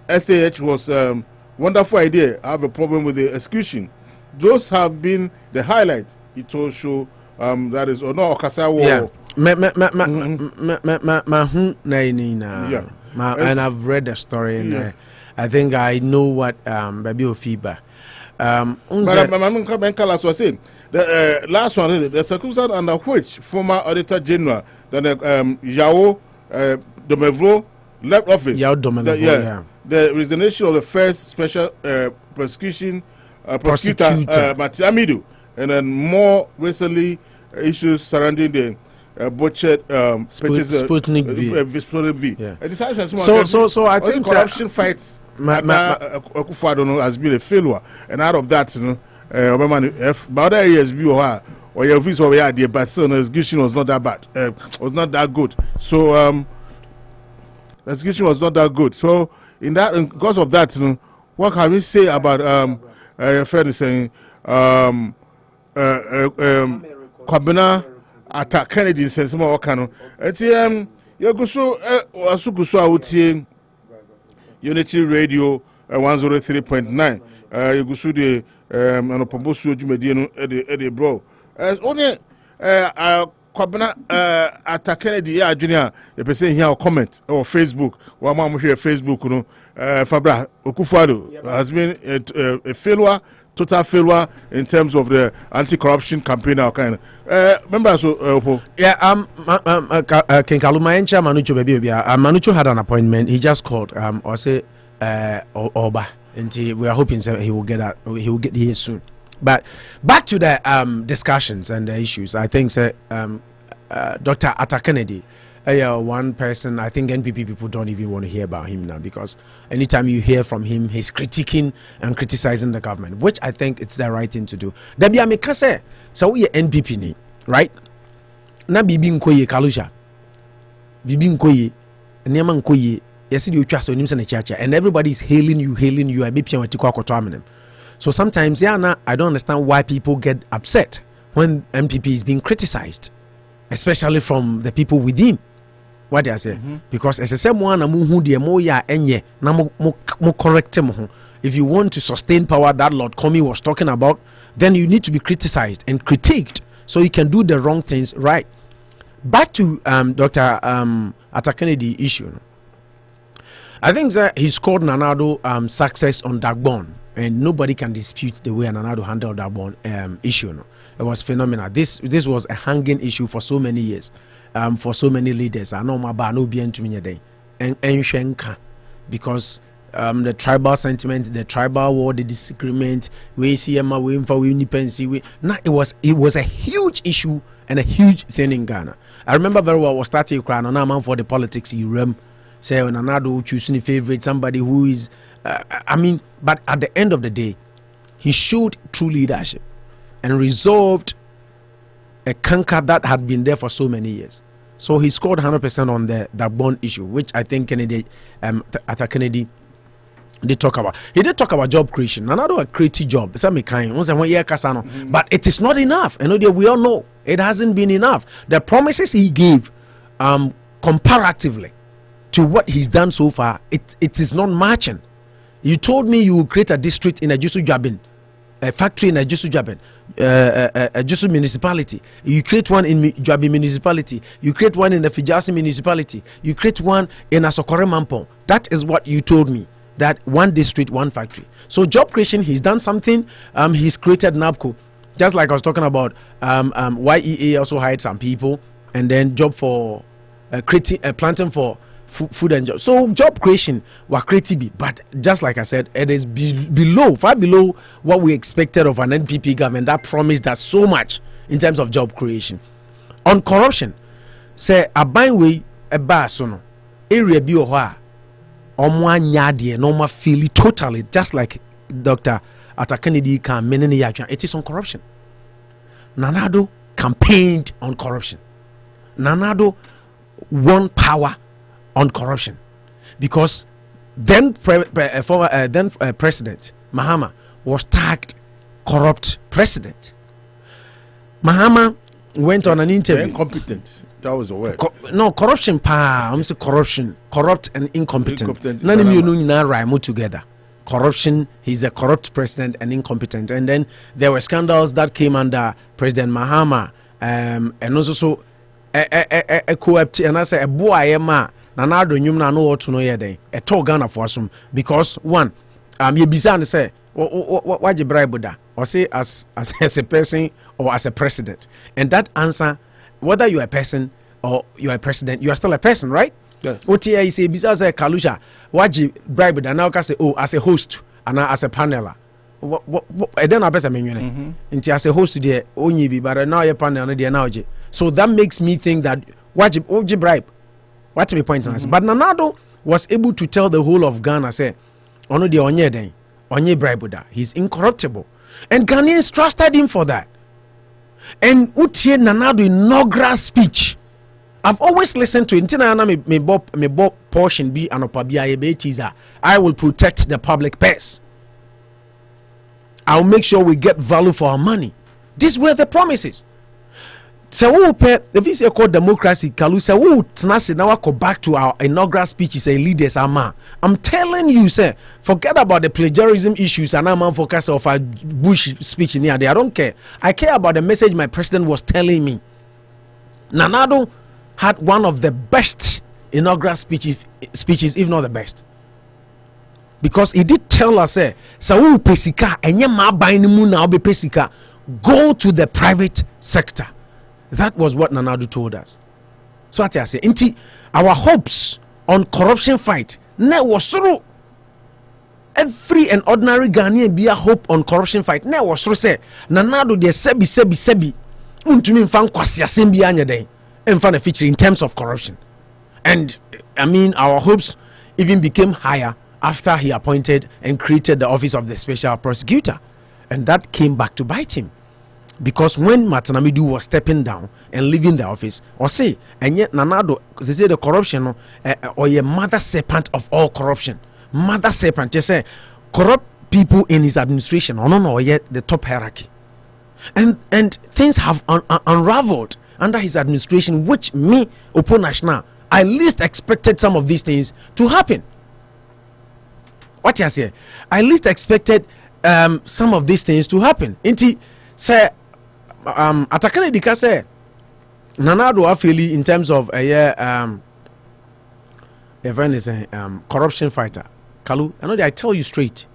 Speaker 11: SAH was a wonderful idea. I have a problem with the execution. Those have been the highlights. It will show that is no Okasawa.
Speaker 2: Yeah. And I've read the story, and I think I know what Baby Ofiba. But
Speaker 11: was saying the last one, the circumstance under which former Auditor General Yao Domevro left office. The resignation of the first special prosecutor Matiamidu, and then more recently issues surrounding the butchered
Speaker 2: Sputnik
Speaker 11: V.
Speaker 2: Yeah. So I think
Speaker 11: corruption fights Akufo-Addo has been a failure, and out of that, but other areas or your views over here, the execution was not that bad, was not that good. So execution was not that good. So because of that, what can we say about your friend is saying Komenda Atta Kennedy says more cano. You go so Asukuso Unity Radio 103.9. You go so the Anopa Bosuo Jumediano Eddie bro. As only Komenda Atta Kennedy Junior, you be saying here comment or Facebook. One mom here Facebook, Fabra Akufo-Addo has been a failure. Total failure in terms of the anti-corruption campaign. Remember,
Speaker 2: King Kalumaencha Manucho baby. Manucho had an appointment. He just called. Or say Oba, and we are hoping he will get that. He will get here soon. But back to the discussions and the issues. I think Dr. Atta Kennedy. One person, I think NPP people don't even want to hear about him now, because anytime you hear from him, he's critiquing and criticizing the government, which I think it's the right thing to do. Debi ameka say, so we NPP ni, right? Na bibi nkoye kalusha, bibi nkoye, niyama nkoye, yesi di uchwa so nimsa na chacha, and everybody is hailing you. I be pian watiko akoto aminem. So sometimes, I don't understand why people get upset when MPP is being criticized, especially from the people within. What do I say? Because as I said, correct him. If you want to sustain power that Lord Comey was talking about, then you need to be criticized and critiqued so you can do the wrong things right. Back to Dr. Atta Kennedy issue. I think that he scored Nanado success on Dagbon, and nobody can dispute the way Nanado handled Dagbon issue. No? It was phenomenal. This was a hanging issue for so many years, for so many leaders. I know my bar no be to me day, and Shenka, because the tribal sentiment, the tribal war, the disagreement, we see Emma, we for independence. It was a huge issue and a huge thing in Ghana. I remember very well. I was starting crying on man for the politics. You remember. Say when Nanado choosing a favorite, somebody who is, but at the end of the day, he showed true leadership and resolved a canker that had been there for so many years. So he scored 100% on that bond issue, which I think Kennedy, Kennedy, did talk about. He did talk about job creation. Nanado a creative job. But it is not enough. And we all know it hasn't been enough. The promises he gave, comparatively to what he's done so far, it is not matching. You told me you will create a district in Ajusu Jabin, a factory in Ajusu Jabin, Ajusu municipality. You create one in Jabi municipality. You create one in the Fijasi municipality. You create one in Asokore Mampong. That is what you told me. That one district, one factory. So job creation, he's done something. He's created NABCO. Just like I was talking about, YEA also hired some people, and then job for creating, planting for food and job. So job creation was creative, but just like I said, it is far below what we expected of an NPP government that promised us so much in terms of job creation. On corruption, say a buying way a basono area bi oha omwanyade no ma feel totally just like Dr. Kennedy can menene yatwa. It is on corruption. Nanado campaigned on corruption. Nanado won power on corruption because then President Mahama was tagged corrupt president. Mahama went on an interview.
Speaker 11: Incompetent. That was the word.
Speaker 2: No, corruption pa. I'm saying corruption, corrupt and incompetent. None of you know rhyme together. Corruption. He's a corrupt president and incompetent. And then there were scandals that came under President Mahama, and also a co-opt. And I say a boy ma. Nanado nyum na no what no yede. A tall Ghana for some because one, you bizarre say what you bribe da or say as a person or as a president, and that answer whether you are a person or you are a president, you are still a person, right?
Speaker 11: Yes.
Speaker 2: What you say bizarre say Kalusha what you bribe da now can say as a host and as a paneler. What I don't know person mean you as a host there only be but now your panel there now. So that makes me think that what you bribe. What to be pointing us? But Nanado was able to tell the whole of Ghana, say, Ono de onye den, onye bribebuda. He's incorruptible. And Ghanaians trusted him for that. And Utie Nanado inaugural speech. I've always listened to it. Me bo portion be Anopa teaser. I will protect the public purse. I'll make sure we get value for our money. These were the promises. So we pay the visa called democracy. Kalu say we tenase now go back to our inaugural speeches and leaders. I'm telling you, sir, forget about the plagiarism issues and I'm focus of a Bush speech in here. I don't care. I care about the message my president was telling me. Nanado had one of the best inaugural speeches, if not the best, because he did tell us, say, so we pesika enye ma ban ni mu na obe pesika, go to the private sector. That was what Nanado told us. So what I say, our hopes on corruption fight ne was through. Every and ordinary Ghanaian be a hope on corruption fight. Ne was through say Nanado de sebi. Untumi mfa kwasi asembi anya den. Mfa na feature in terms of corruption. And I mean our hopes even became higher after he appointed and created the office of the special prosecutor. And that came back to bite him. Because when Matanamidu was stepping down and leaving the office, or say, and yet Nanado, they say the corruption or a mother serpent of all corruption, mother serpent, they say corrupt people in his administration, or yet the top hierarchy, and things have unraveled under his administration, which me, Oponashna, I least expected some of these things to happen. What you say? I least expected some of these things to happen. Inti say. Atakane dika say Nanado afeli in terms of a friend is a corruption fighter. Kalu, I know I tell you straight.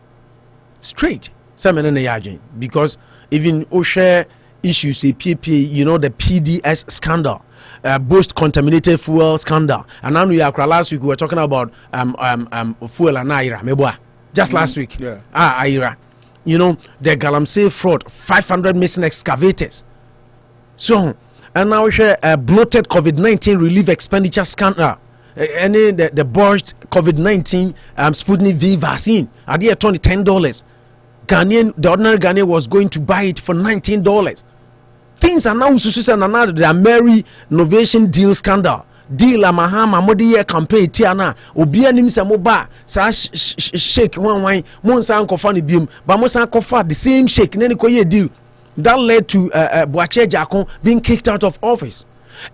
Speaker 2: Because even Osha issues a PP, you know, the PDS scandal, Boost contaminated fuel scandal, and now last week we were talking about fuel and Aira, just last week.
Speaker 11: Yeah.
Speaker 2: Aira, you know, the Galamsey fraud, 500 missing excavators. So, and now we share a bloated COVID-19 relief expenditure scandal. The botched COVID-19 Sputnik V vaccine at the $10. The ordinary Ghanaian was going to buy it for $19. Things are now the Mary Novation deal scandal. Deal Mahama Modi campaign Tiana Obia Nimsa Moba shake one wine Monsan Kofani Beam, but Monsan Kofa the same shake Nenikoye deal that led to Boache Jakon being kicked out of office.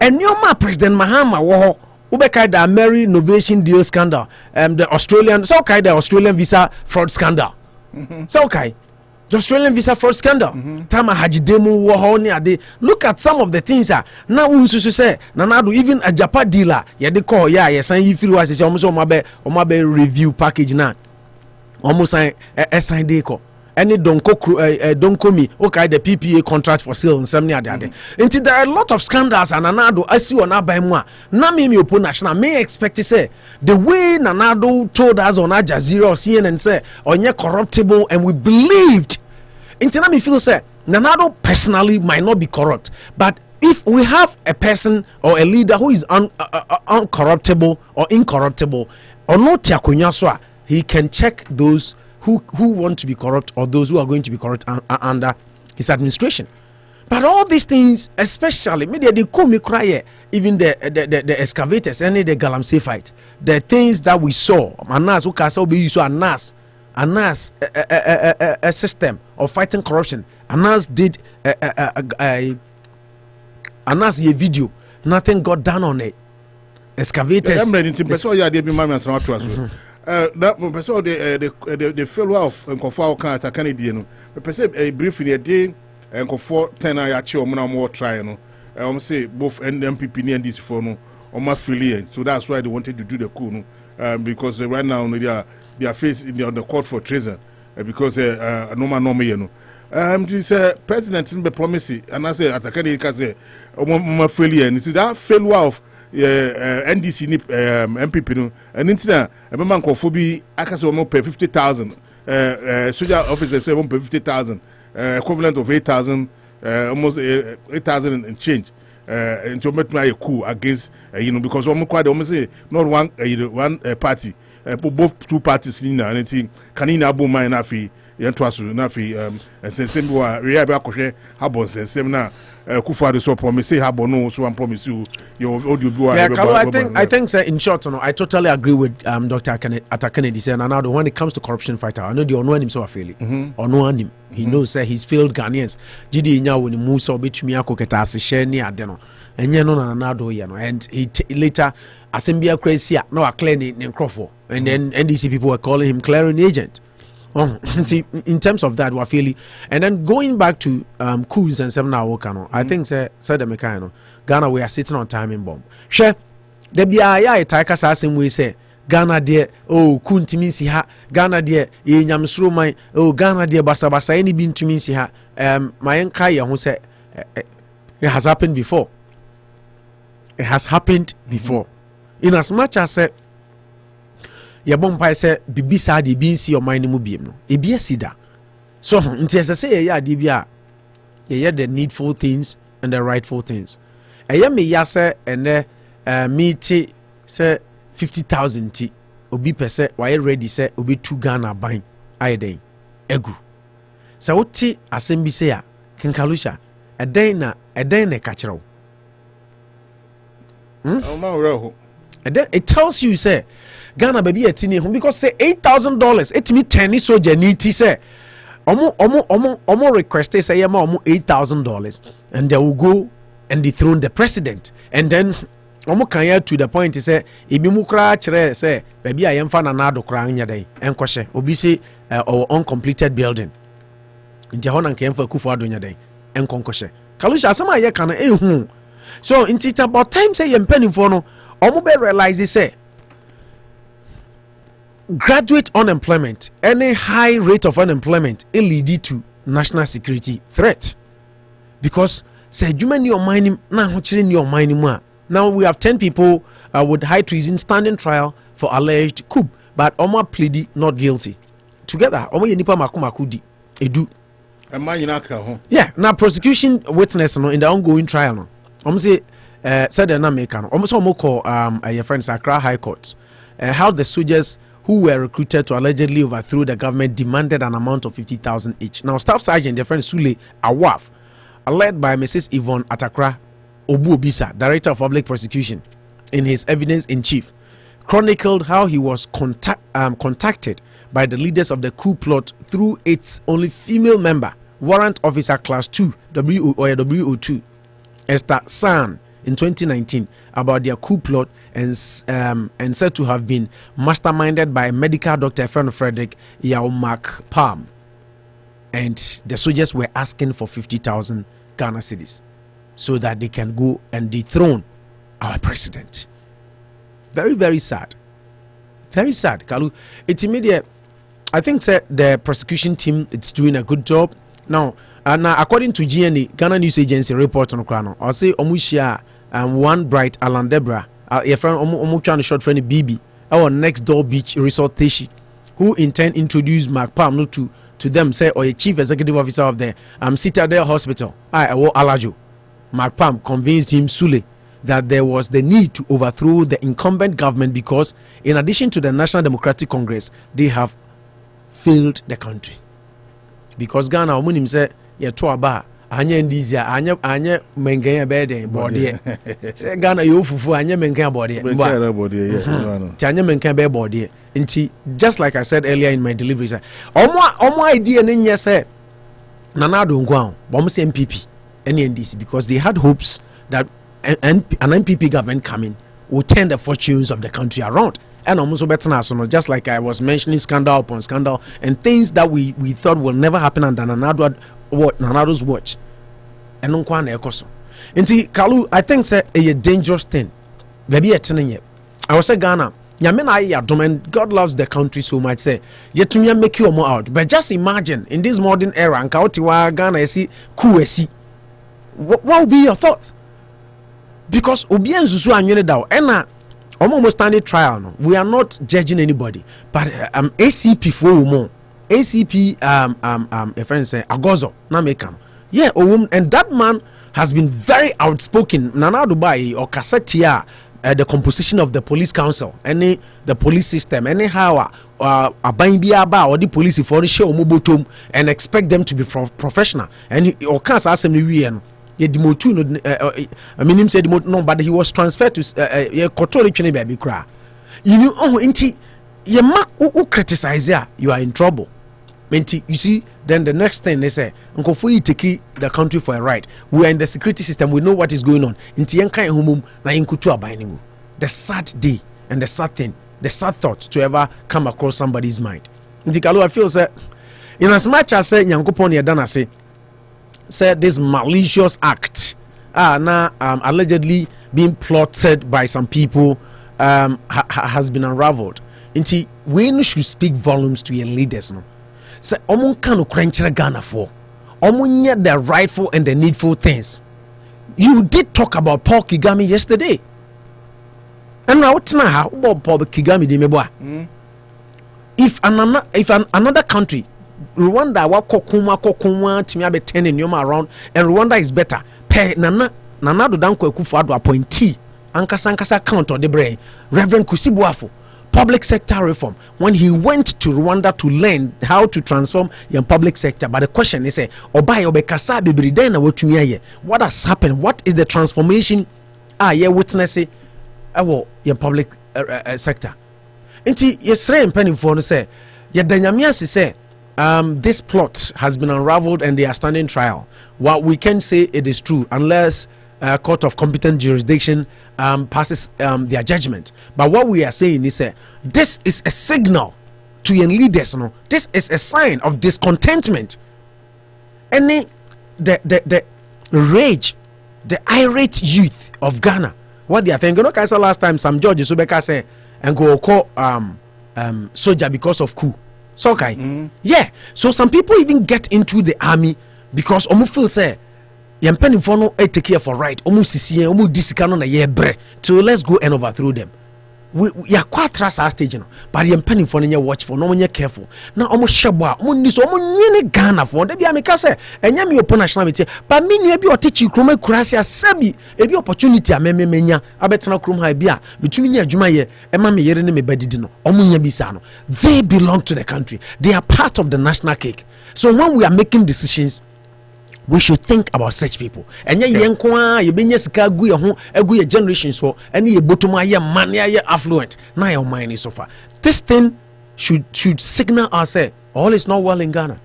Speaker 2: And Nyoma President Mahama War Ubeka the Mary Novation deal scandal, the Australian visa fraud scandal. The Australian visa fraud scandal. Tama Hajidemu Wahoni Ade. Look at some of the things now we say Nanadu even a Japan dealer call yes and if you was almost omabe review package now almost a deco. Any donko me okay the PPA contract for sale and something like that. Until there are a lot of scandals and Nanado I see on Abaimwa. Na me open national may expect to say the way Nanado told us on Al Jazeera or CNN say onye corruptible and we believed. Until me feel say Nanado personally might not be corrupt, but if we have a person or a leader who is uncorruptible or incorruptible or not tiakunyaswa, he can check those who want to be corrupt or those who are going to be corrupt under his administration. But all these things, especially media, they call me cry, even the excavators, any the Galamsey fight, the things that we saw, Anas, who can be used to Anas, a system of fighting corruption. Anas did Anas a video, nothing got done on it. Excavators.
Speaker 11: That person the failure of Nkofo can at Canadian. The person a brief in a day and Nkofo 10 ayachi or more try no. Say both NMPP and this for no or my affiliate. So that's why they wanted to do the coup because right now they are facing on the court for treason because no this president in the promise and I say at a Canadian say my affiliate. It's that failure of NDC MPP no and intina man Nkofo bi akase wo pay 50,000 soldier officers say pay 50,000 equivalent of 8,000 almost 8,000 and change into make my coup against because we quite say not one party both two parties in anything kanina abo man na fi yentwaso na fi sensem wa we aba akohwe Harbour sensem na Akufo-Addo so promise Harbour no so one promise you your audio bi
Speaker 2: I think sir, in short I totally agree with Dr. Kennedy saying and now when it comes to corruption fighter I know the ono him so fairly ono him he knows say he's failed Ghanaians gidi nya woni mu so betumi akoketa ase share ni ade no enye no na na do ye no and he later asembia crazy no a clear ni Nkofo and then NDC people were calling him clearing agent. In terms of that, Wafili, and then going back to Coups and 7 hour cano, I think said the mechano Ghana we are sitting on timing bomb. Share the BIA Taika Sassing we say Ghana dear Coup to me see ha Ghana dear Yamsru my Ghana dear Basa any been to me see ha my Kaya who said it has happened before. It has happened before. In as much as said Yabompa say bibisa de bi nsi o man mu biem no ebi asida so nti say ya de bia ye the needful things and the rightful things me ya say ene meet say 50,000 ti obi pese why ready say obi 2 Ghana ban ayeden egu so woti asem bi say a kenkalusha eden na ka kire wo it tells you say Ghana baby etini home because say $8,000 it me 10 soldier need say omo request say yema omo $8,000 and they will go and dethrone the president and then omo kan ya to the point say ebi mu kra kire say baby ayemfa na nado kra nya den enkohye obi say our uncompleted building nje ho na kan fa Akufo-Addo nya den enkonkoshe kalusha asema ye kana ehu so it's about time say ye mpanimfo no omo be realize say graduate unemployment, any high rate of unemployment, it lead to national security threat. Because say you many your mining now now we have 10 people with high treason standing trial for alleged coup, but Oma pleaded not guilty. Together, Oma yenipa makumakudi edu. Yeah, now prosecution witness in the ongoing trial no. Say said na make no. Almost call your friends Accra High Court. How the soldiers who were recruited to allegedly overthrow the government demanded an amount of 50,000 each. Now, Staff Sergeant, their friend Sule Awaf, led by Mrs. Yvonne Atakra Obuobisa, Director of Public Prosecution, in his evidence in chief, chronicled how he was contacted by the leaders of the coup plot through its only female member, Warrant Officer Class 2, WO2, Esther San, in 2019 about their coup plot and said to have been masterminded by medical doctor Frederick Yaumak Palm. And the soldiers were asking for 50,000 Ghana cedis so that they can go and dethrone our president. Very, very sad. Very sad, Kalu. It's immediate. I think the prosecution team is doing a good job. Now, according to GNA, Ghana News Agency report on Krano, I'll say Omushia one bright Alan Debra, your friend Omuchan short friend BB, our next door beach resort Teshi, who intend introduce Mark Palm to them, say, or a chief executive officer of the Citadel Hospital, Alajo. Mark Palm convinced him Sule that there was the need to overthrow the incumbent government because, in addition to the National Democratic Congress, they have failed the country. Because Ghana, Omunim said, "Yeah, to aba, anya ndizia, anya mengenya bede body." Say Ghana, you fufu anya mengenya body. Mengenya body, yeah. Anya mengenya be body. Inti, just like I said earlier in my delivery, say, omo idea ninya say, nanado ngwao, bomu say MPP, NDC, because they had hopes that an MPP government coming will turn the fortunes of the country around. And almost better, just like I was mentioning, scandal upon scandal and things that we thought will never happen under Nanado's watch. And no one else. Inti Kalu, I think it's a dangerous thing. Maybe a telling I was saying Ghana. And God loves the country so much. Say, yet to make you more out. But just imagine in this modern era, and Kautiwa Ghana see Coup. What will be your thoughts? Because Obian Zuzu and Ena. Almost standing trial. No? We are not judging anybody, but ACP for more. ACP a friend say Agozo na mekam. Yeah, and that man has been very outspoken. Nana Dubai or Kassetia, the composition of the police council, the police system, anyhow, a Biaba or the police for the show Mubutum and expect them to be professional. And or can't ask him I mean, him said no, but he was transferred to Kotoli baby cry. You know, inti you mark who criticize ya, you are in trouble. Menti, you see, then the next thing they say, Uncle Fui take the country for a ride. We are in the security system, we know what is going on. Inti yanka humum na inkutu abainingu. The sad day and the sad thing, the sad thought to ever come across somebody's mind. Inti Kalu, I feel say, in as much as say Yankupon Yadana say, said this malicious act now allegedly being plotted by some people has been unraveled. Inti we should speak volumes to your leaders. No, say omun kanu krenchira Ghana for omun the rightful and the needful things. You did talk about Paul Kagame yesterday, and now what's now about Paul Kagame de meboa? If another country, Rwanda wakokuma timi abe 10 in yoma around, and Rwanda is better. Pe nana do danko Akufo-Addo appointee ankasa count or the brain Reverend Kusibuafo, public sector reform, when he went to Rwanda to learn how to transform your public sector. But the question is what has happened? What is the transformation witnessing your public sector? Inti yesre mpeni mfo say yedanyamia say this plot has been unraveled and they are standing trial. What we can say it is true unless a court of competent jurisdiction passes their judgment. But what we are saying is this is a signal to your leaders. No, this is a sign of discontentment. The rage, the irate youth of Ghana, what they are thinking. You know, last time some judges Ubeka say and go call soldier because of coup. So okay. Yeah. So some people even get into the army because omu feel say yempeni for no take care for right. Omu sisi omu disika no na ye bre. So let's go and overthrow them. We are quite trust our stage, but you're penning for any watch for no one you're careful. Now almost shabwa, munis, almost Ghana for the Biamicasa, and Yami upon nationality. But me, maybe or teach you Chroma Crasia Sabi, a be opportunity, a menia, a better no Chroma Bia, between ya Jumaye, and Mammy Yerene Bedino, Omunya Bisano. They belong to the country, they are part of the national cake. So when we are making decisions, we should think about such people. And ye yankwa, ye benye sika gu ye ho, egu ye generation so, and ye bottom ye man ye affluent. Now your mind is so far. This thing should signal us say all is not well in Ghana.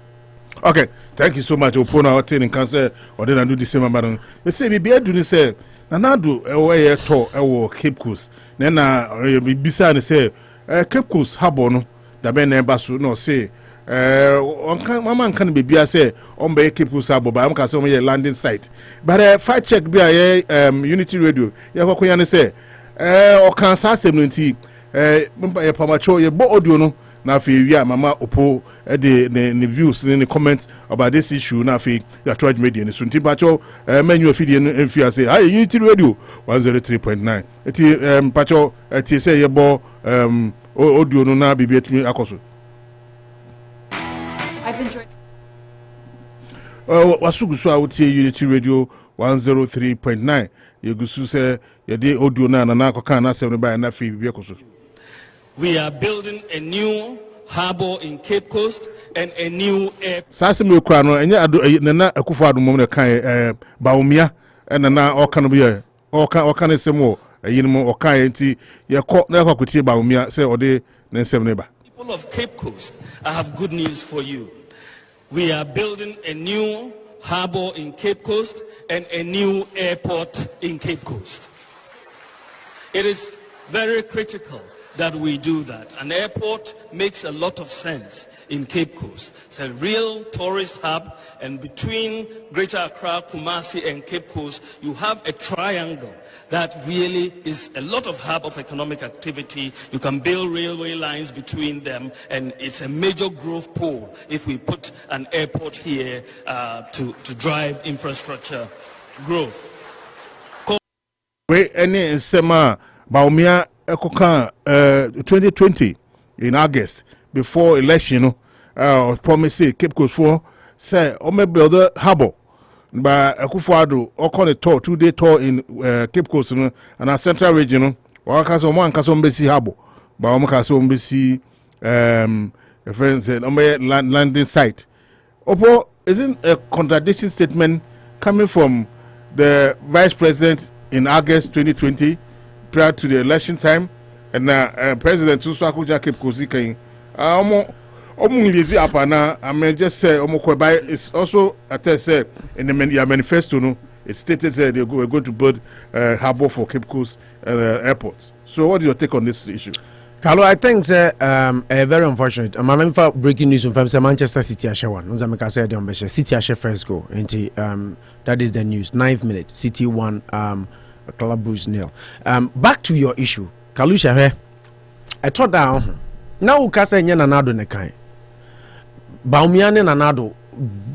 Speaker 11: Okay, thank you so much. Upon our training cancer or then I do the same man. They say we be doing say nanado away to Cape Coast. Then bisa say Cape Coast Harbour no da ben embassy no say mama can be say on be Cape Coast Harbour but am ka say on landing site. But fact check be Unity Radio. Ya ko yan say o kan sa 70 pamacho ye bo audio no na fe wi mama opo the views in the comments about this issue na fe ya try media ni so nti pacho menu afidie no enfia say hi Unity Radio 103.9 eti pacho eti say ye bo audio no na bibia tumi akoso.
Speaker 13: I've enjoyed
Speaker 11: wasugusu a wotie Unity Radio 103.9 yegusu say ye de audio na akoka na se no ba na fe bibia akoso.
Speaker 14: We are building a new harbour in Cape Coast and a new airport.
Speaker 11: Sasa me kura no enye nana Akufo-Addo mom na kan Bawumia nana oka no be oka ne semo yinimo oka enti ye ko na kwakutie Bawumia say ode ne nsem ne ba.
Speaker 14: People of Cape Coast, I have good news for you. We are building a new harbour in Cape Coast and a new airport in Cape Coast. It is very critical that we do that. An airport makes a lot of sense in Cape Coast. It's a real tourist hub, and between Greater Accra, Kumasi, and Cape Coast, you have a triangle that really is a lot of hub of economic activity. You can build railway lines between them, and it's a major growth pole if we put an airport here to drive infrastructure growth.
Speaker 11: Any sema Bawumia Ekoka 2020 in August before election, promise Cape Coast for say o me build a harbour. But Akufo-Addo okon a tour 2-day tour in Cape Coast and our central region. Or kaso mo ankaso mbesi harbour. But o mo kaso mbesi friends landing site. Opo isn't a contradiction statement coming from the Vice President in August 2020 prior to the election time, and President Susakuja Cape Coast kan lazy apana. I mean just say it's also attest say in the manifesto no it stated that we're going to build harbour for Cape Coast airports. So what is your take on this issue?
Speaker 2: Carlo, I think very unfortunate. I'm having for breaking news from Manchester City Ashe one. Nzameka said on City Ashe first goal. That is the news. 9th minute. City 1 Club Bruce 0. Back to your issue. Kalusha, I thought down. Now Ukasa and Yanado Nekai. Bawumia and Nanado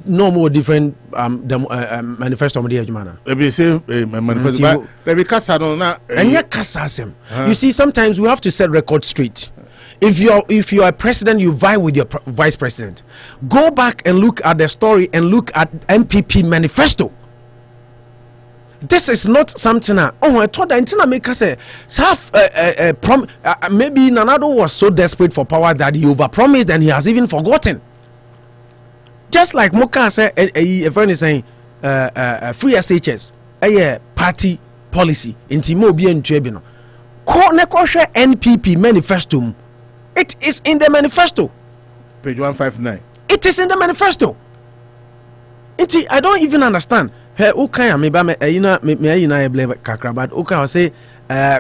Speaker 2: no more different manifesto of the Jumana.
Speaker 11: Let me say manifesto. Let me Casa na
Speaker 2: and ya Casasem. You see, sometimes we have to set record straight. If you are president, you vie with your vice president. Go back and look at the story and look at MPP manifesto. This is not something. I thought that make us say maybe Nanado was so desperate for power that he overpromised and he has even forgotten. Just like Moka said, a friend is saying, free SHS, a party policy in Timobi and Tribunal. Nekosha NPP manifesto. It is in the manifesto.
Speaker 11: Page 159.
Speaker 2: It is in the manifesto. I don't even understand. Say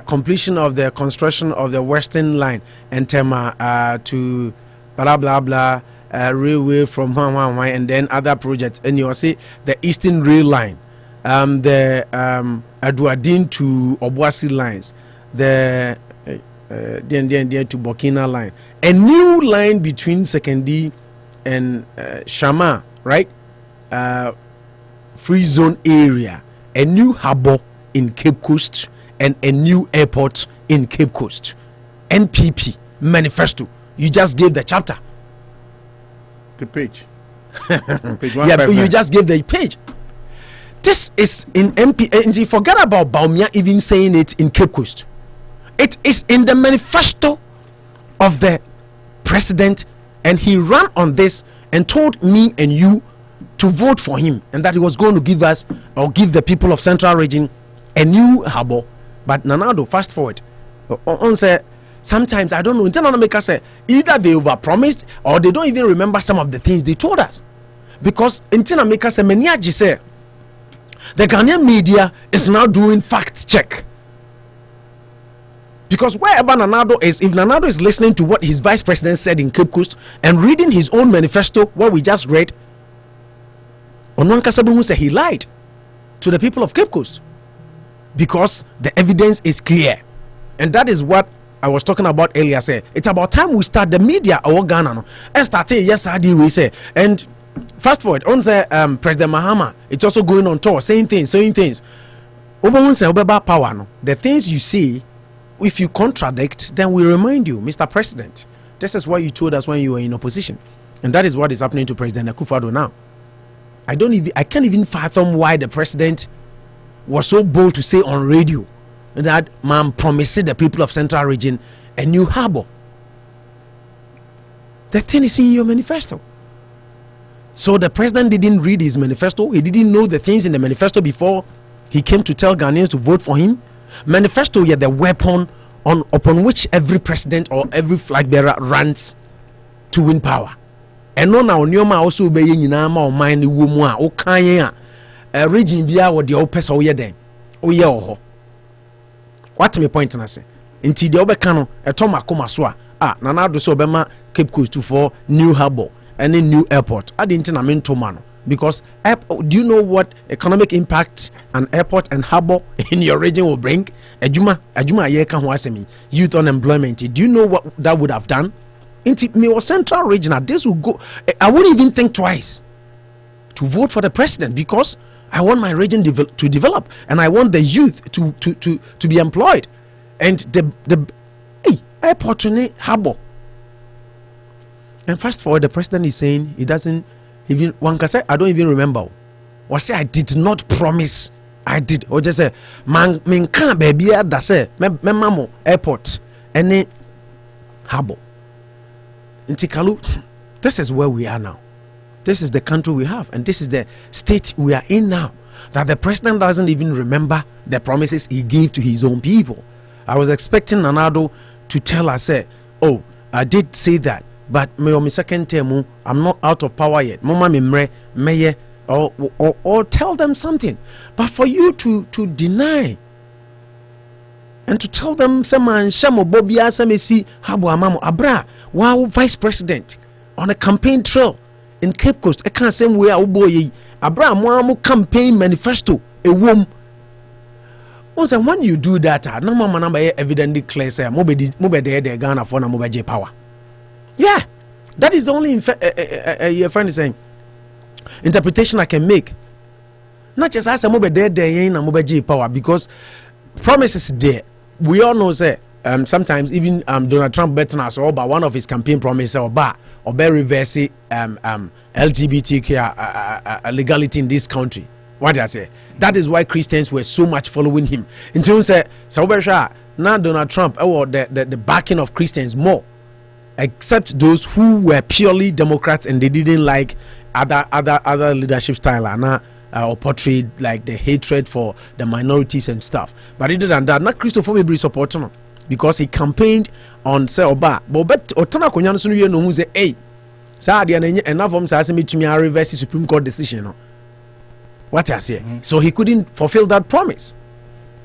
Speaker 2: completion of the construction of the Western Line and Tema to blah blah blah railway from and then other projects, and you see the Eastern Rail Line, the Aduadin to Obuasi lines, the then to Burkina line. A new line between Sekendi and Shama, right? Free zone area. A new harbour in Cape Coast and a new airport in Cape Coast. NPP manifesto. You just gave the chapter.
Speaker 11: The page.
Speaker 2: Page 159. Yeah, you just gave the page. This is in MP. And forget about Bawumia even saying it in Cape Coast. It is in the manifesto of the president, and he ran on this and told me and you to vote for him, and that he was going to give us or give the people of Central Region a new harbour. But Nanado, fast forward, on say sometimes I don't know. Until Nanameka say either they overpromised or they don't even remember some of the things they told us, because until Nanameka say Meniaji say the Ghanaian media is now doing fact check. Because wherever Nanado is, if Nanado is listening to what his vice president said in Cape Coast and reading his own manifesto, what we just read, Onwanka Sabumu said he lied to the people of Cape Coast because the evidence is clear. And that is what I was talking about earlier. Say it's about time we start the media or Ghana no. And start yes I do we say. And fast forward on say President Mahama, it's also going on tour saying things. Power no. The things you see, if you contradict, then we remind you, Mr. President, this is what you told us when you were in opposition. And that is what is happening to President Akufo-Addo now. I can't even fathom why the president was so bold to say on radio that man promised the people of Central Region a new harbour. The thing is in your manifesto. So the president didn't read his manifesto. He didn't know the things in the manifesto before he came to tell Ghanaians to vote for him. Manifesto is the weapon upon which every president or every flag bearer runs to win power. And no now nyoma also be nyina ma o man ni wo mu a o kan a region bia wo de o pesa o ye den o ye o ho. What me point na say nti de obeka no eto makoma so a nana do so obema Cape Coast for new harbour and a new airport. I didn't na mentoma no because do you know what economic impact an airport and harbour in your region will bring? Ajuma ye kan ho asemi youth unemployment. Do you know what that would have done? Into me or Central Region, this will go. I wouldn't even think twice to vote for the president because I want my region to develop and I want the youth to be employed. And the airport in harbour. And fast forward, the president is saying he doesn't even one can say I don't even remember. Or say I did not promise. I did. Or just say man can't baby that say me mamo airport any harbour. In Tikalu, this is where we are now. This is the country we have, and this is the state we are in now. That the president doesn't even remember the promises he gave to his own people. I was expecting Nanado to tell us, oh, I did say that, but me on my second term, I'm not out of power yet. Mama mimre meye or tell them something. But for you to deny and to tell them Sama and Shamo Bobia Samesi Habu Amamo Abra. Wow, vice president on a campaign trail in Cape Coast. I can't say where I boy Abraham Wamu campaign manifesto a womb. Also, when you do that, no man number evidently clear say mobile de Ghana for na mobile power. Yeah, that is the only your friend is saying interpretation I can make. Not just as a mobile de na mobile power because promises there. We all know say. Sometimes even Donald Trump betting us or by one of his campaign promises or reverse LGBTQ legality in this country. What did I say? That is why Christians were so much following him. In terms of now Donald Trump or the backing of Christians more, except those who were purely Democrats and they didn't like other leadership style or portrayed like the hatred for the minorities and stuff. But other than that, not Christopher Mabry supporting. Because he campaigned on say oba but otana konya no so no no hu say hey sa ade na enough of say me to me reverse Supreme Court decision no what I say so he couldn't fulfill that promise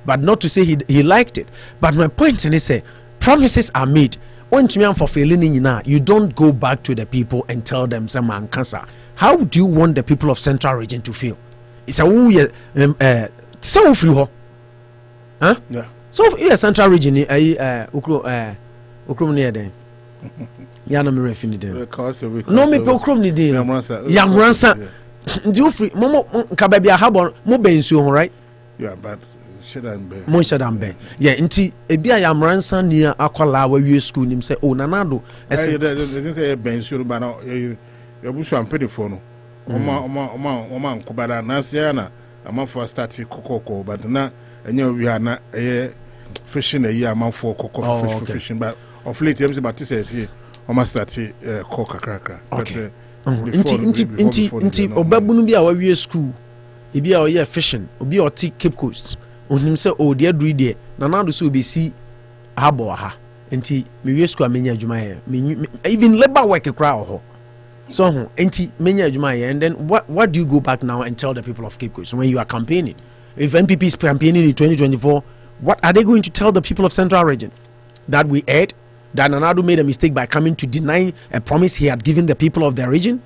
Speaker 2: but not to say he liked it but my point is say promises are made when to me fulfilling you don't go back to the people and tell them some man cancer. How do you want the people of Central Region to feel? It's a so free ho huh yeah So here central region ukrom near there. Ya no me refini there. No me pe ukrom ni dey. Yamransa. Do free momo nka ba bia Harbour mo bensu ho right?
Speaker 11: Yeah, but shouldn't
Speaker 2: mo shouldn't be. Yeah, nti e bia yamransa ni akwala wa wie school nim say oh nanado.
Speaker 11: They didn't say bensu ba no you busu am pedi for no. Oma nkobada na sia na amanfo start kokoko but na enye wi ana fishing a year amanfo kokoko fishing but of late them about say oma start coca cracker but
Speaker 2: inti obabunu bi a wawie school e bi a oye fishing obi a oti Cape Coast onim say o de aduru de na na do so be si Harbour ha inti me wie school amenya adwuma ye even labor work kra ho so inti menya adwuma ye and then what do you go back now and tell the people of Cape Coast when you are campaigning? If NPP is campaigning in 2024, what are they going to tell the people of Central Region? That we heard that Nanado made a mistake by coming to deny a promise he had given the people of their region?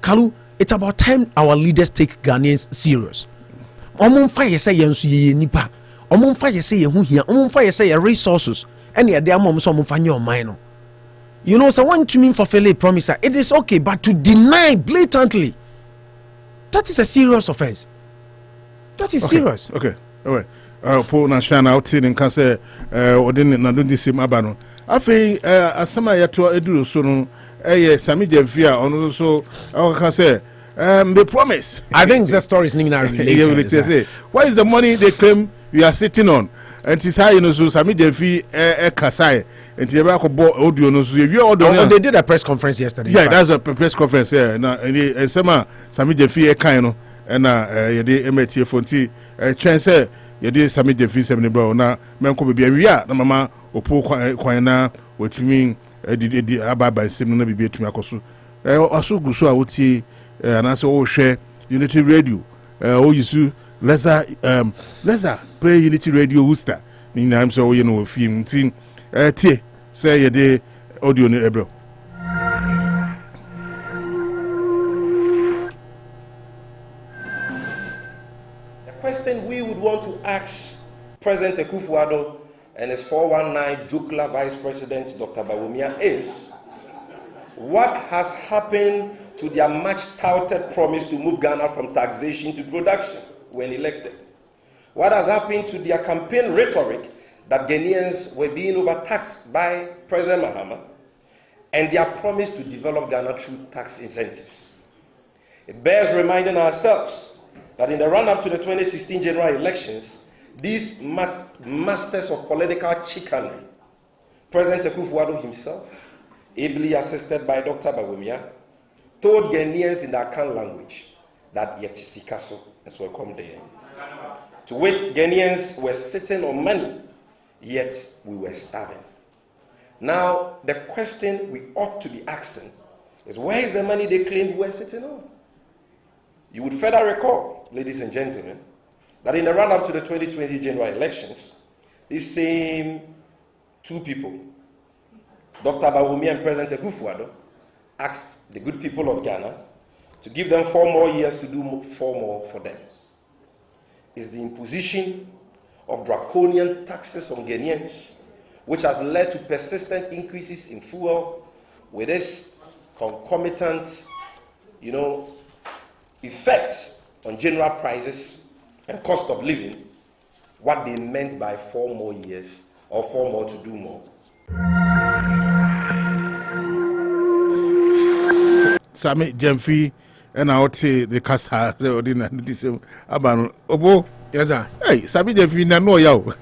Speaker 2: Kalu, it's about time our leaders take Ghanaians serious. Omon fire say yensu ye nipa. Omon fire say ye hu hia. Omon fire say ye resources. And ye dey mom so omon fanya o mind. You know, so one to mean for failure promise, it is okay, but to deny blatantly, that is a serious offense. That is serious.
Speaker 11: Okay. All right. Paul na shana out in can say odin na do this abano. Afi asama yato eduro so no Sami Jemfia on so I can say they promise.
Speaker 2: I think the story is not related.
Speaker 11: What is the money they claim we are sitting on? And it's how you know so Sami Jemfi Kasai and Tiabaco audio no so you audio.
Speaker 2: They did a press conference yesterday.
Speaker 11: Yeah, that's a press conference. Yeah, na and sama Sami Jemfi kind and yede emetie fonti twen say yede Sami Jemfi semne bro na menko bibia wi na mama opo kwan na watumi di ababa sem na bibia tumi akoso aso guso a wotie anase wo hwe Unity Radio o yisu lesa play Unity Radio Worcester ni na am so wo ye no film tin tie say yede audio no ebro.
Speaker 13: Question we would want to ask President Akufo-Addo and his 419 Jukla Vice President Dr. Bawumia is, what has happened to their much-touted promise to move Ghana from taxation to production when elected? What has happened to their campaign rhetoric that Ghanaians were being overtaxed by President Mahama and their promise to develop Ghana through tax incentives? It bears reminding ourselves that in the run-up to the 2016 general elections, these masters of political chicanery, President Akufo-Addo himself, ably assisted by Dr. Bawumia, told Ghanaians in the Akan language that Yetisikaso is welcome there. To which Ghanaians were sitting on money, yet we were starving. Now, the question we ought to be asking is, where is the money they claimed we were sitting on? You would further recall, ladies and gentlemen, that in the run-up to the 2020 general elections, these same two people, Dr. Bawumia and President Akufo-Addo, asked the good people of Ghana to give them 4 more years to do 4 more for them. It's the imposition of draconian taxes on Ghanaians, which has led to persistent increases in fuel, with this concomitant, effects on general prices and cost of living, what they meant by 4 more years or 4 more to do more.
Speaker 11: Sami Jemfi and I would say the Casa, the ordinary Abano. Obo,
Speaker 2: yes, sir.
Speaker 11: Hey, Sami Jemfi, no, yo.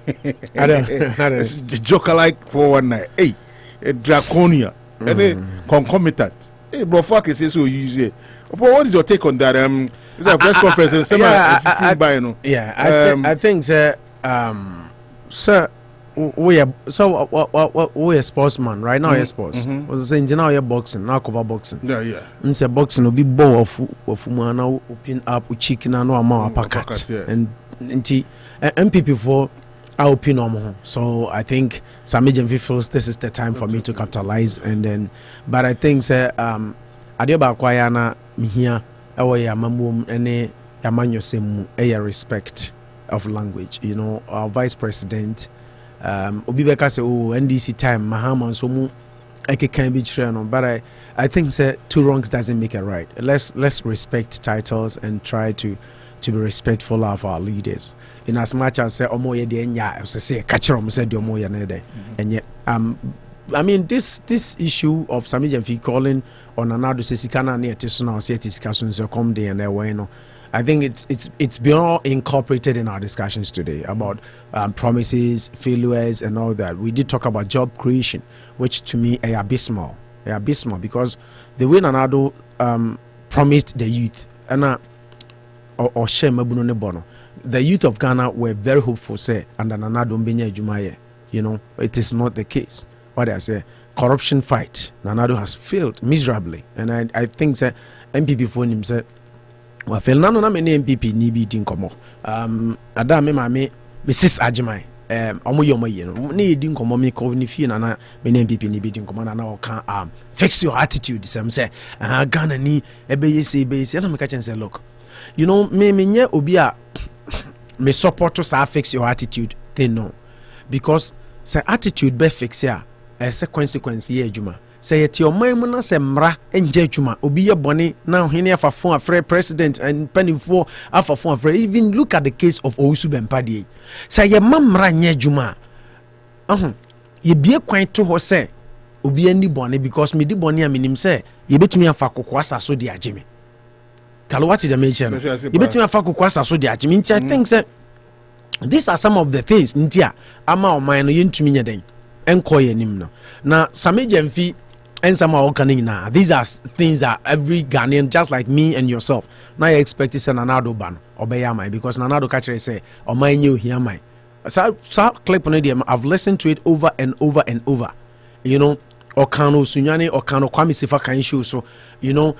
Speaker 11: I don't joke like 419. Hey, a draconia, and a concomitant. Hey, bro, fuck is so you say. What is your take on that? Is that a press conference and
Speaker 2: I think, sir, we are sportsman right now. We're sports. Was saying now you're boxing, now cover boxing.
Speaker 11: Yeah.
Speaker 2: And say boxing will be ball of man now open up with chicken and no amount of packet and MPP for our opinion. So I think Sami Jemfi feels this is the time for me to capitalize, and then, but I think say Adeba Kwayana Mihia Awa Yamamum ene Yamanyo Semu Eya respect of language. You know, our vice president, Obibeka say, oh, NDC time, Mahama and Somu, I can be true, but I think say two wrongs doesn't make it right. Let's respect titles and try to be respectful of our leaders. In as much as say omo ye de nya say catch am say de omo ye na de. And yet I mean this issue of Sami Jemfi calling on another sesikana near tisuna or say discussions so come there and there way no. I think it's been incorporated in our discussions today about promises, failures, and all that. We did talk about job creation, which to me are abysmal. They're abysmal because the way Nanado promised the youth and or the youth of Ghana were very hopeful. Say and Nanado Mbenya Jumaye, you know, it is not the case. What I say, corruption fight. Nanado has failed miserably, and I think that MPP for him said. Well, Fernando na many MPP ni bi din komo. Ada me ma me Mrs. Ajimai. Omo yomo ye no. Na din komo me ko ni fie na na many MPP ni bi din komo na o kan fix your attitude some say. Ghana ni ebe yesi na me ka chen say look. You know me nye obi a me support to say fix your attitude thing no. Because say attitude be fix ya a consequence ye adwuma. Say yet your mind na se mra enje adwuma obi ye bone na hene afafon afre president and penifo afafon afre. Even look at the case of Owusu Bempade. Say ye mamra nye adwuma ye bie kwan to ho say obi ani bone because me di bone a menim say ye betumi afa kokwa asaso de ageme kalowati de mention ye betumi afa kokwa asaso de ageme. I think say these are some of the things ntia ama o man no ye ntumi nya den enko ye nim no na Sami Jemfi and some are now. These are things that every Ghanaian, just like me and yourself, now you expect to say Nanado ban obey Yamai because Nanado catcher say or my new Yamai. So clip on it. I've listened to it over and over and over. You know, or Kano Sunyani or Kano Kwame Sifa Kanshu. So you know,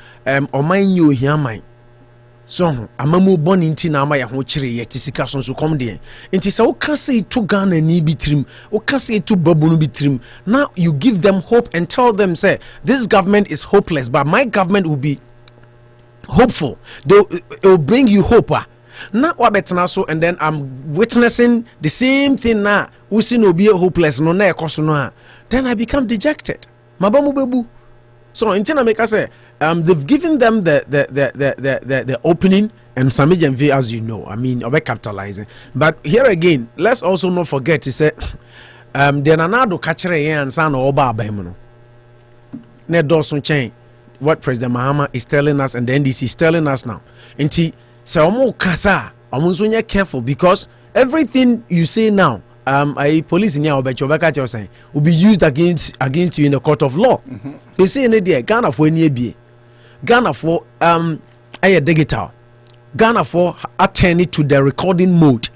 Speaker 2: or my new Yamai. So amamu born inti na ama ya ho kire ye tisika so so come there inti say o ka say to Ghana ni bitrim o ka say to babunu bitrim. Now you give them hope and tell them say this government is hopeless but my government will be hopeful. It will bring you hope. Now what better so and then I'm witnessing the same thing now. We see no be hopeless no na ekoso no. Then I become dejected. Mabamu bebu. So in America say they've given them the opening and Sami Jemfi, as you know, I mean, over capitalizing. But here again, let's also not forget to say the Nanado catcher and son or Oba Bemono. Ne Dawson chain what President Mahama is telling us and the NDC is telling us now. Inti say omo kasa, omo careful because everything you say now. A police in your saying will be used against you in the court of law. They say in the Ghana for any Ghana for a digital Ghana for attending to the recording mode,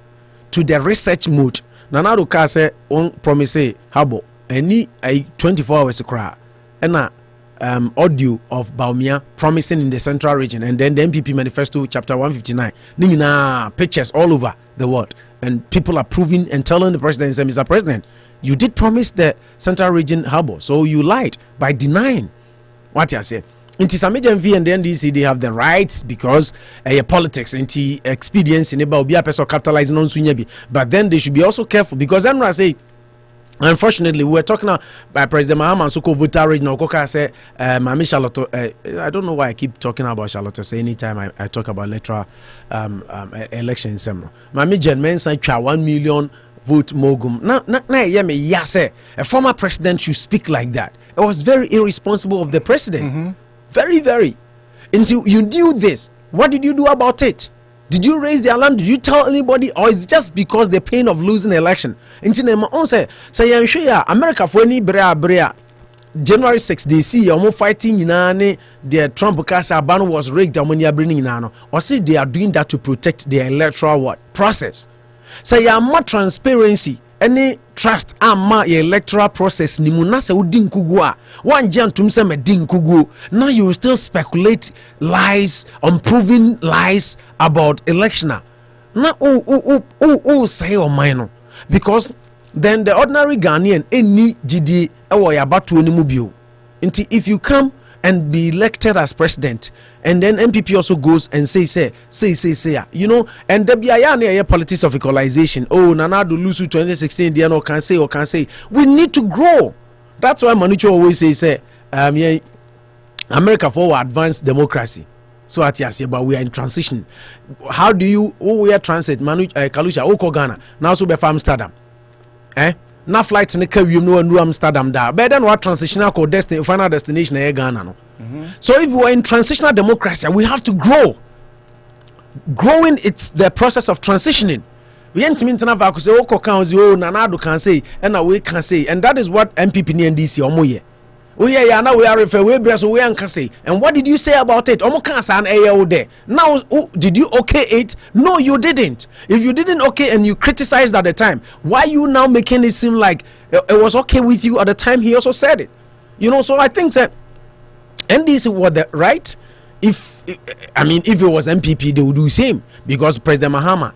Speaker 2: to the research mode. Nanado ka say on promise Harbour any a 24 hours cry and audio of Bawumia promising in the central region and then the MPP manifesto chapter 159 ningina pictures all over the world and people are proving and telling the president, Mr. President, you did promise the central region Harbour, so you lied by denying what you said. Inti Sami Jemfi and the NDC they have the rights because politics inti experience in about be a person capitalizing on sunyabi, but then they should be also careful because then I say unfortunately, we were talking by President Mahama Soko voter rate. No, Koka say, Mami Charlotte. I don't know why I keep talking about Charlotte. Say anytime I talk about electoral election seminar. Mami Jen mentioned 1 million vote mogum. A former president should speak like that. It was very irresponsible of the president. Very, very. Until you knew this, what did you do about it? Did you raise the alarm? Did you tell anybody? Or is it just because the pain of losing the election? Say America for any brea January 6th they see almost fighting the Trump because ban was rigged or say they are doing that to protect their electoral process. Say more transparency, any trust ama electoral process ni munase udin kugua one jantum se medin kugu. Now you still speculate lies, unproven lies about electioner. Now say or minor because then the ordinary Ghanaian any GD ewo ya batu ni mubio. If you come and be elected as president, and then MPP also goes and say, you know, and there be a politics of equalization. Oh, Nana do lose 2016, they no can say. We need to grow. That's why Manucho always say, America for advanced democracy. So at yes, but we are in transition. How do you? We are transit. Kalusha, Oko Ghana. Now so be Amsterdam. Now flights in the Caribbean, no Amsterdam da. But then what transitional called final destination Ghana no. So if we are in transitional democracy, we have to grow. Growing, it's the process of transitioning. We ain't mean to have say Oko can say, oh Nanado can say, and we can say, and that is what MPP and DC omoye. Oh yeah, now we are refer we breast we can say. And what did you say about it? Omo can say an there. Now, did you okay it? No, you didn't. If you didn't okay and you criticized at the time, why you now making it seem like it was okay with you at the time he also said it? You know, so I think that NDC was the right. If it was MPP, they would do the same because President Mahama,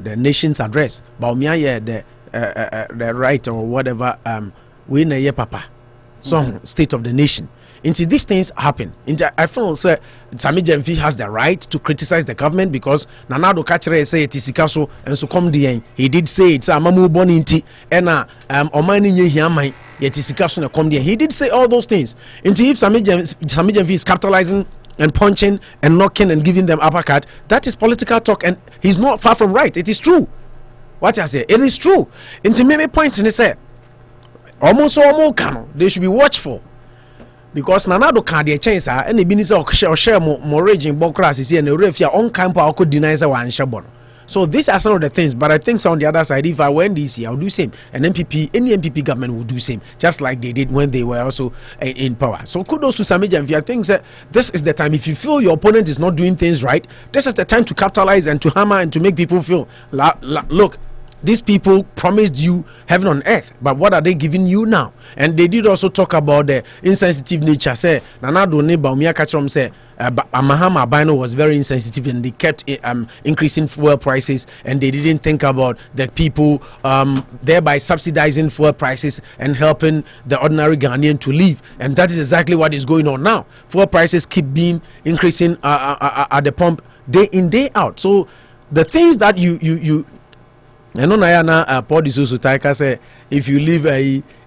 Speaker 2: the nation's address, Bawumia, the right or whatever, we na ye papa, some state of the nation. Into these things happen. I feel Sami Jemfi has the right to criticize the government because Nanado Kachere say it is Sikaso and so come the he did say it's a mamu boninti and omani nye hiamai yet is Sikaso come the he did say all those things. Into if Sami Jemfi is capitalizing and punching and knocking and giving them uppercut, that is political talk and he's not far from right. It is true. What I say, it is true. Into me point in say almost they should be watchful because Nanado can't be a chance and the business or share more raging class is here and the refia on campo could deny one shabon. So these are some of the things, but I think so on the other side, if I were in DC, I'll do same. And any MPP government will do same, just like they did when they were also in power. So kudos to Sami Jemfi. I think that this is the time. If you feel your opponent is not doing things right, this is the time to capitalize and to hammer and to make people feel, look, these people promised you heaven on earth, but what are they giving you now? And they did also talk about the insensitive nature. Say, Nanado ne Bawumia Kachrom say, Mahama Biney was very insensitive and they kept increasing fuel prices and they didn't think about the people, thereby subsidizing fuel prices and helping the ordinary Ghanaian to live. And that is exactly what is going on now. Fuel prices keep being increasing at the pump day in, day out. So the things that you and on Ayana Podisu Taika say if you live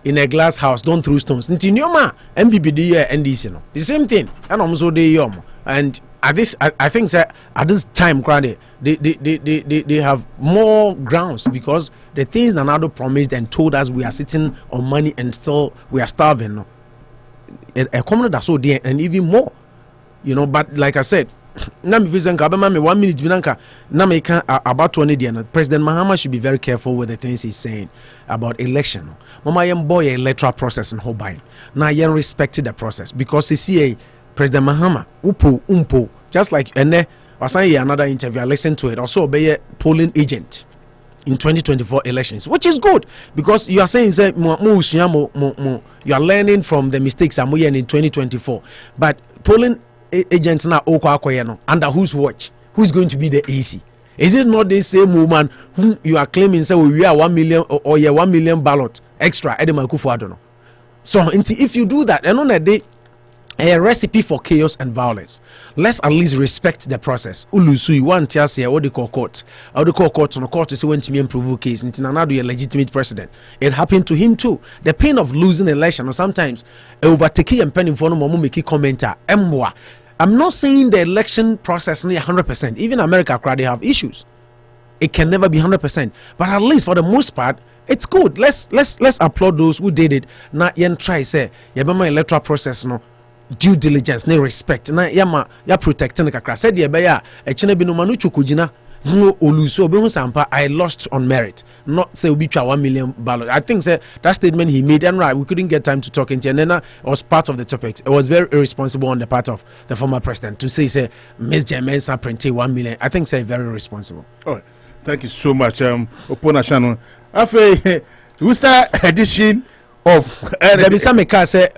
Speaker 2: in a glass house, don't throw stones. Ntinyoma MPPD NDC no. The same thing. And also and at this I think that at this time they have more grounds because the things Nanado promised and told us we are sitting on money and still we are starving. No. A common that's so dear and even more. You know, but like I said, na me vision ka 1 minute binanka na me can about 20 day. President Mahama should be very careful with the things he's saying about election. Mama yem boy electoral process and whole buying. Now yem respected the process because CCA President Mahama umpo just like ene was saying another interview I listened to it also be a polling agent in 2024 elections, which is good because you are saying that you are learning from the mistakes I'm in 2024, but polling agents now under whose watch? Who is going to be the AC? Is it not the same woman whom you are claiming say we are 1 million or 1 million ballot extra at the Akufo-Addo? So if you do that, and on a day a recipe for chaos and violence. Let's at least respect the process. Ulusui one tells here what they call court. How they call court on a court is when to me improve case. Into Nanado a legitimate president. It happened to him too. The pain of losing election or sometimes overtaking and penning for no more make commenter. I'm not saying the election process near 100%. Even America they have issues. It can never be 100%. But at least for the most part, it's good. Let's applaud those who did it. Now yen try say yabama electoral process no. Due diligence, no respect. Na ya protecting the kakra. Said ye beya e chine bi no manu chukujina no oluso obi hu sampa I lost on merit. Not say obi twa 1 million ballot. I think say that statement he made and right we couldn't get time to talk into and then was part of the topic. It was very irresponsible on the part of the former president to say Miss Jemensa printed 1 million. I think say very responsible.
Speaker 11: All right. Thank you so much. Opona Shannon. Afe Worcester edition of
Speaker 2: there be some car say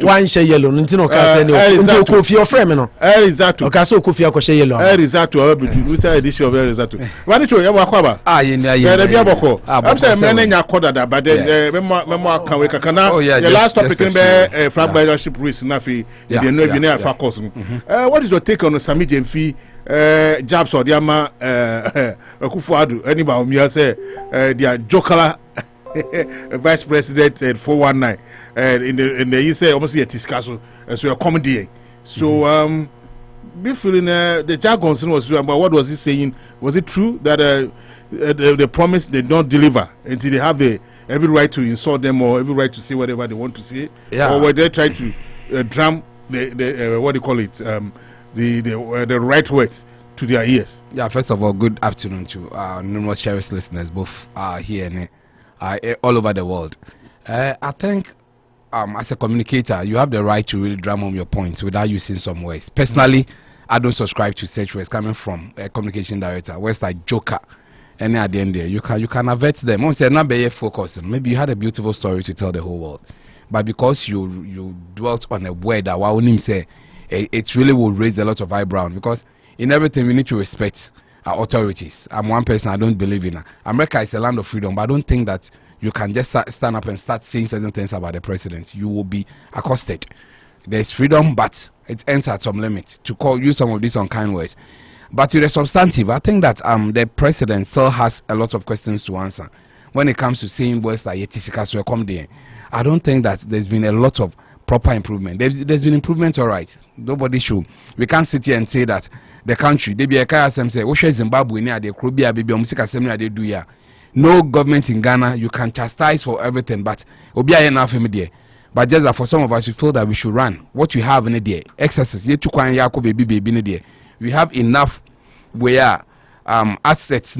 Speaker 2: one share yellow ntino car say no Kofi your friend no
Speaker 11: exactly
Speaker 2: okay so Kofi akọ share yellow
Speaker 11: exactly we say edition of exactly wani cho yabo akwaba
Speaker 15: ye ni
Speaker 11: there be aboko am say men nya koda da but then memo akan we kakana the last topic in be flag leadership race na fi dey no bi na focus what is your take on Sami Jemfi jobs or diama Akufo-Addo any Bawumia say their joker vice president at 419 in the you say almost a discussion so a comedy so be feeling the jargon was true, but what was he saying? Was it true that the promise they don't deliver until they have the every right to insult them or every right to say whatever they want to say?
Speaker 15: Yeah.
Speaker 11: Or were they trying to drum the what do you call it the right words to their ears?
Speaker 15: Yeah, first of all, good afternoon to numerous cherished listeners, both here and all over the world. I think as a communicator, you have the right to really drum home your points without using some words. Personally, I don't subscribe to such words coming from a communication director. Words like joker, and at the end there, you can avert them. Once you're not very focused, maybe you had a beautiful story to tell the whole world, but because you dwelt on a word that Wahala say, it really will raise a lot of eyebrow. Because in everything we need to respect our authorities. I'm one person, I don't believe in. America is a land of freedom, but I don't think that you can just stand up and start saying certain things about the president. You will be accosted. There's freedom, but it ends at some limit to call you some of these unkind words. But to the substantive, I think that the president still has a lot of questions to answer when it comes to saying words like "yetisika so come there." I don't think that there's been a lot of proper improvement. There's been improvement, all right. Nobody should. We can't sit here and say that the country. They be a kaya say, "Oshe Zimbabwe near the Krobia baby omusika semina they do ya." No government in Ghana, you can chastise for everything, but Obia enough in there. But just that for some of us, we feel that we should run what we have in the day. Excesses, yet to kwan yako baby in the day. We have enough where assets,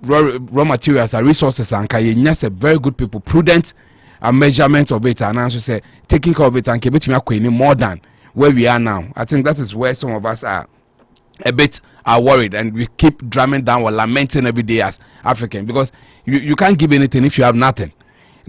Speaker 15: raw materials and resources, and yes, a very good people, prudent measurement of it, and also say taking care of it and keep it more than where we are now. I think that is where some of us are a bit worried, and we keep drumming down or lamenting every day as African, because you can't give anything if you have nothing.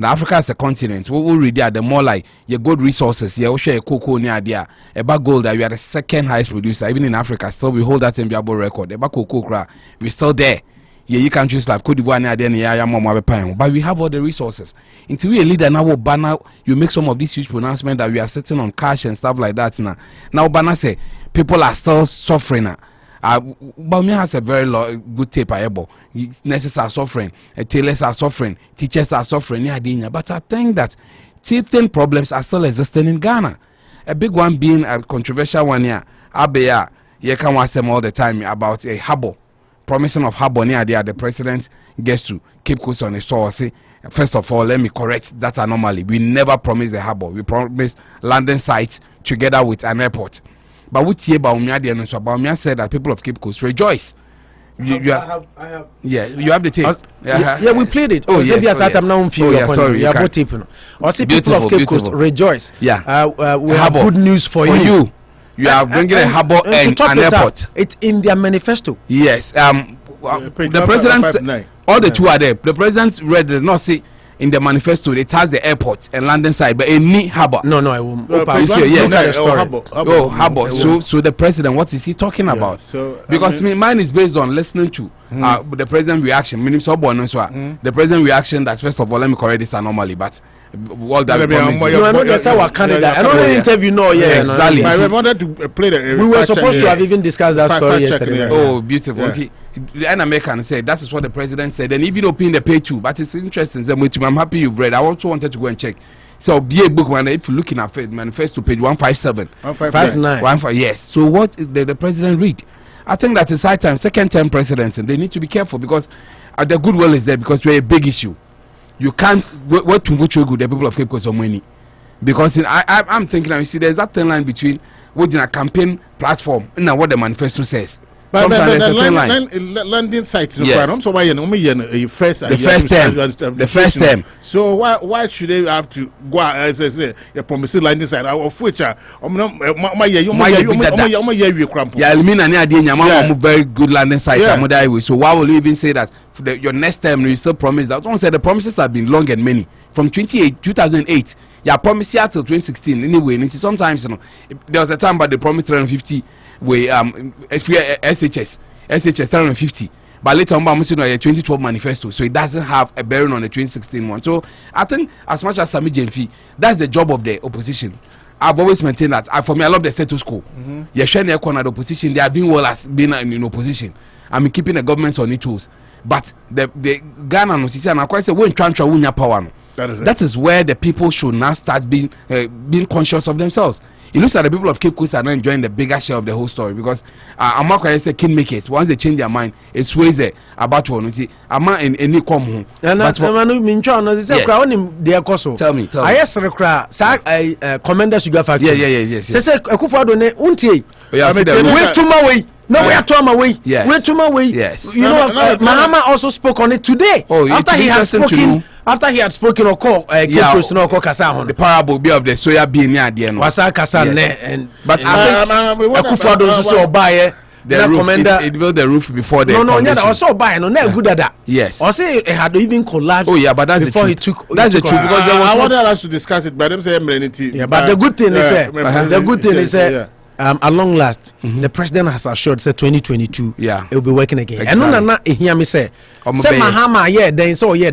Speaker 15: Now Africa as a continent, we will read there the more like your gold resources. Yeah, we share cocoa near there. About gold that we are the second highest producer, even in Africa. Still we hold that enviable record. About cocoa, we're still there. Yeah, you countries like Cote d'Ivoire near there, but we have all the resources. Until we a leader now, banner you make some of these huge pronouncements that we are sitting on cash and stuff like that. Now banner say people are still suffering. Bawumia has a very good tape. Nurses are suffering, tailors are suffering, teachers are suffering. But I think that teething problems are still existing in Ghana. A big one being a controversial one here. Abeya, you can watch them all the time about a Harbour. Promising of Harbour near there, the president gets to keep Coast on the store. Say, first of all, let me correct that anomaly. We never promised the Harbour. We promised landing sites together with an airport. But with Bawumia said that people of Cape Coast rejoice. I have. Yeah, you have the tape.
Speaker 2: Yeah, we played it.
Speaker 15: Oh, yes.
Speaker 2: Sorry. You have what tape? I see people of Cape Coast rejoice.
Speaker 15: Yeah.
Speaker 2: We have good news for you.
Speaker 15: You are bringing a Harbour and an airport.
Speaker 2: It's in their manifesto.
Speaker 15: Yes. The president, all the two are there. The president read the not see in the manifesto it has the airport and landing side, but it need Harbour.
Speaker 2: No, I won't.
Speaker 15: Harbour. So the president, what is he talking about? So because mine is based on listening to the president reaction. Meaning the president reaction that first of all, let me correct this anomaly, but all that
Speaker 2: I know that's our candidate. I don't interview
Speaker 15: exactly.
Speaker 11: I wanted to play the.
Speaker 2: We were supposed to have even discussed that story yesterday.
Speaker 15: Oh, beautiful. An American said that is what the president said, and even opening the page too. But it's interesting. I'm happy you've read. I also wanted to go and check. So be a book one. If you're looking at it, manifesto page 157,
Speaker 2: 159.
Speaker 15: Yes. So what the president read? I think that is high time. Second term presidents, and they need to be careful because the goodwill is there because we're a big issue. You can't what to vote good the people of Cape Coast or money, because I'm thinking now. You see, there's that thin line between what in a campaign platform and what the manifesto says.
Speaker 11: But landing sites, yes. So why the first term. So why should they have to go as I say a promising landing site of which very good landing sites? So why will you even say that
Speaker 15: your next term, you still promise that. One said the promises have been long and many. From 2008, you promised here till 2016. Anyway, and sometimes there was a time, but they promised 350 with SHS 350. But later on, a 2012 manifesto, so it doesn't have a bearing on the 2016 one. So I think, as much as Sami Jemfi, that's the job of the opposition. I've always maintained that. For me, I love the status quo. You're sharing the opposition. They are doing well as being in opposition. I mean, keeping the governments on its toes. But the Ghana and I quite say when trying to win your power. That is where the people should now start being conscious of themselves. It looks like the people of Cape Coast are not enjoying the bigger share of the whole story because I'm not quite say kingmakers. Once they change their mind, it's ways about one. I'm not in any come home.
Speaker 2: And that's what tell me. I asked the crowd, Komenda Sugar Factory.
Speaker 15: Yes.
Speaker 2: Say Akufo-Addo ne unti.
Speaker 15: Wait
Speaker 2: to my way. No, we are to my way.
Speaker 15: Yes.
Speaker 2: Wait to my way.
Speaker 15: Yes.
Speaker 2: You know, Mahama also spoke on it today. After he had spoken. After he had spoken or call
Speaker 15: the parable of the soya bean near the end.
Speaker 2: Wasa Kasa and
Speaker 15: but I think
Speaker 2: Akufo-Addo also buy
Speaker 15: the roof. It built the roof before the
Speaker 2: foundation. No, also buy no good at that.
Speaker 15: Yes.
Speaker 2: Or say it had even collapsed.
Speaker 15: Oh yeah, but that's
Speaker 2: before
Speaker 15: the truth. That's the truth because
Speaker 11: I wanted us to discuss it, but them say
Speaker 2: yeah, but the good thing is at long last, the president has assured say 2022 it will be working again.
Speaker 15: Exactly.
Speaker 2: And no hear me say Mahama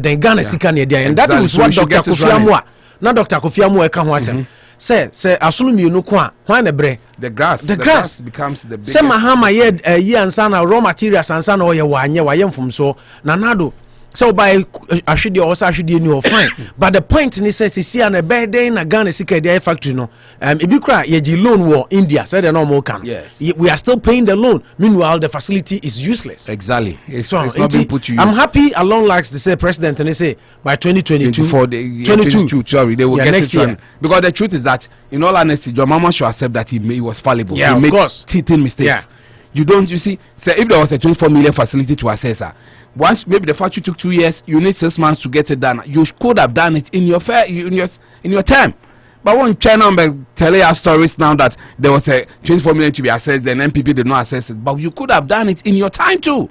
Speaker 2: then Ghana sika ne dia and that is what Dr. Kofi-Addo na Dr. Kofi-Addo ka ho asem say asunu mienu ko a hwan na bre
Speaker 15: the grass becomes the biggest.
Speaker 2: Say Mahama ye ansa na raw materials ansa na oye wanye mfumso na nado so by ashidi or ashidi new fine but the point ni say sisi an ebe dey na Ghana sika dey factory no ebi kra ye ji loan war India said no more can.
Speaker 15: Yes.
Speaker 2: We are still paying the loan, meanwhile the facility is useless.
Speaker 15: Exactly. It's not being put to use.
Speaker 2: I'm happy along likes to say president and they say by 2022
Speaker 15: sorry, they will get
Speaker 2: next
Speaker 15: it
Speaker 2: year.
Speaker 15: because the truth is that in all honesty your mama should accept that he was fallible.
Speaker 2: Yeah,
Speaker 15: he
Speaker 2: of
Speaker 15: made
Speaker 2: course.
Speaker 15: teething mistakes. You see say if there was a 24 million facility to assess her, once maybe the factory took 2 years, you need 6 months to get it done. You could have done it in your time. But when China tell us stories now that there was a 24 million to be assessed, then MPP did not assess it. But you could have done it in your time too.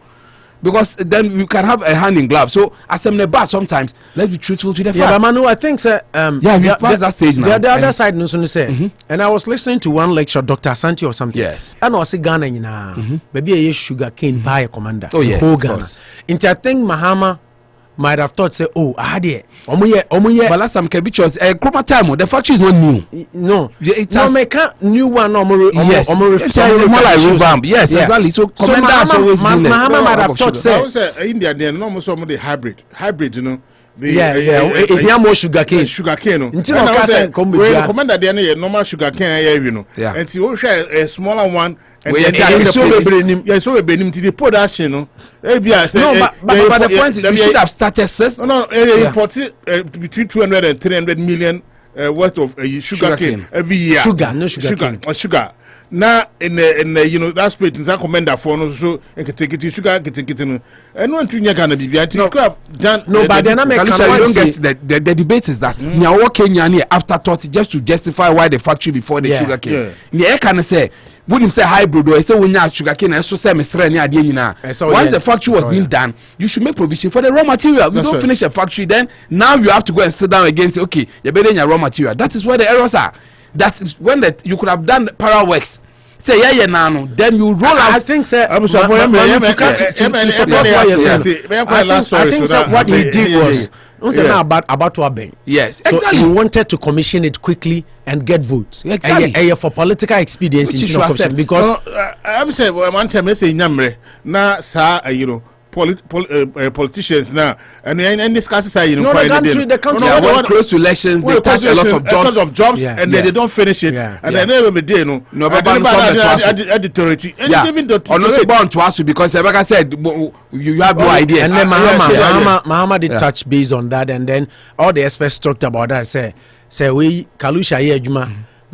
Speaker 15: Because then you can have a hand in glove. So as a sometimes let's be truthful to the facts.
Speaker 2: Yeah, but Manu, I think sir,
Speaker 15: we passed that stage now.
Speaker 2: The other side no say. And I was listening to one lecture, Dr. Asante or something.
Speaker 15: Yes.
Speaker 2: And I was Ghana maybe a sugar cane pie commander.
Speaker 15: Oh yes,
Speaker 2: whole
Speaker 15: of
Speaker 2: Ghana.
Speaker 15: course.
Speaker 2: Into I think Mahama might have thought say, oh, I had it. Omuye.
Speaker 15: But last time Kebichos, chroma time, the factory is not new.
Speaker 2: No,
Speaker 15: it has
Speaker 2: make a new one.
Speaker 15: Yes, more like revamp. Yes, exactly. So Komenda has always been there.
Speaker 2: Mahama might have thought say,
Speaker 11: I was India they no some of the hybrid, you know.
Speaker 2: It's more sugar cane.
Speaker 11: Until Komenda there normal sugar cane, you know. And see we share a smaller one. And so we benim to the production, no. But
Speaker 15: the point is, we should have started
Speaker 11: between 200 and 300 million worth of sugar cane every year. Sugar. Now in you know that's put in Komenda for no so take it sugar getting and one thing you can be I think have done
Speaker 2: but then I make
Speaker 15: you don't get the debate is that now what Kenya after thought just to justify why the factory before the sugar cane. Yeah, can say wouldn't say hybrid or say when you sugar cane so say once the factory was being done you should make provision for the raw material. We don't finish a factory then now you have to go and sit down again and say okay you're better in your raw material. That is where the errors are. That is when you could have done para works. Say then you roll out.
Speaker 2: I think sir
Speaker 11: I think
Speaker 2: what he did was about to happen.
Speaker 15: Yes,
Speaker 2: so
Speaker 15: exactly.
Speaker 2: he wanted to commission it quickly and get votes.
Speaker 15: Exactly.
Speaker 2: For political expedience because
Speaker 11: I'm saying one time I say nyamre na sa you know politicians now and discuss you know
Speaker 2: the country
Speaker 15: when close to elections they touch a lot of jobs
Speaker 11: and then they don't finish it and then never day no editorial even the
Speaker 15: honestly born to us because like I said you have no ideas
Speaker 2: and then Mahama did touch base on that and then all the experts talked about that say we Kalusha here Juma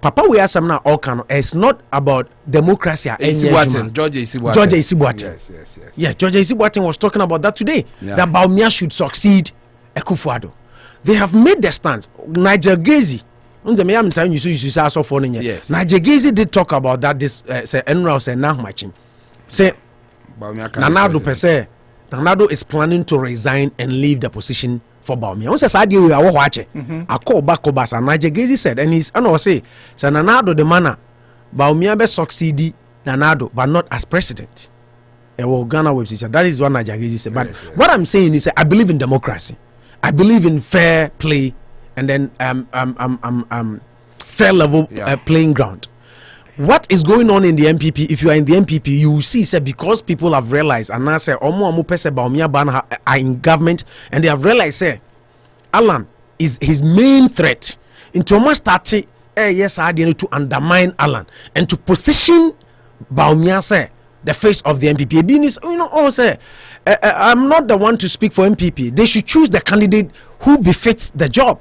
Speaker 2: Papa we have some now all can. It's not about democracy.
Speaker 15: George Isibuatin. Yes.
Speaker 2: Yeah, George Isibuatin was talking about that today. That Bawumia should succeed Akufo-Addo. They have made the stance. Nigel Gezi. Yes. Nigel Gezi did talk about that. This say Enra say now matching. Say Nanado per se. Nanado is planning to resign and leave the position for Bawumia. Once I said we are watching, I call back Obasa. Nigel Gezi said, and he's say Nanado the manner Bawumia be succeed Nanado, but not as president. Ghana website. That is what Nigel Gezi said. But what I'm saying is, I believe in democracy. I believe in fair play and then fair level playing ground. What is going on in the MPP? If you are in the MPP, you will see, say, because people have realized, and now say, Bawumia Ban are in government, and they have realized, say, Alan is his main threat. Into almost 30 years, I need to undermine Alan and to position Bawumia, say, the face of the MPP. I'm not the one to speak for MPP. They should choose the candidate who befits the job,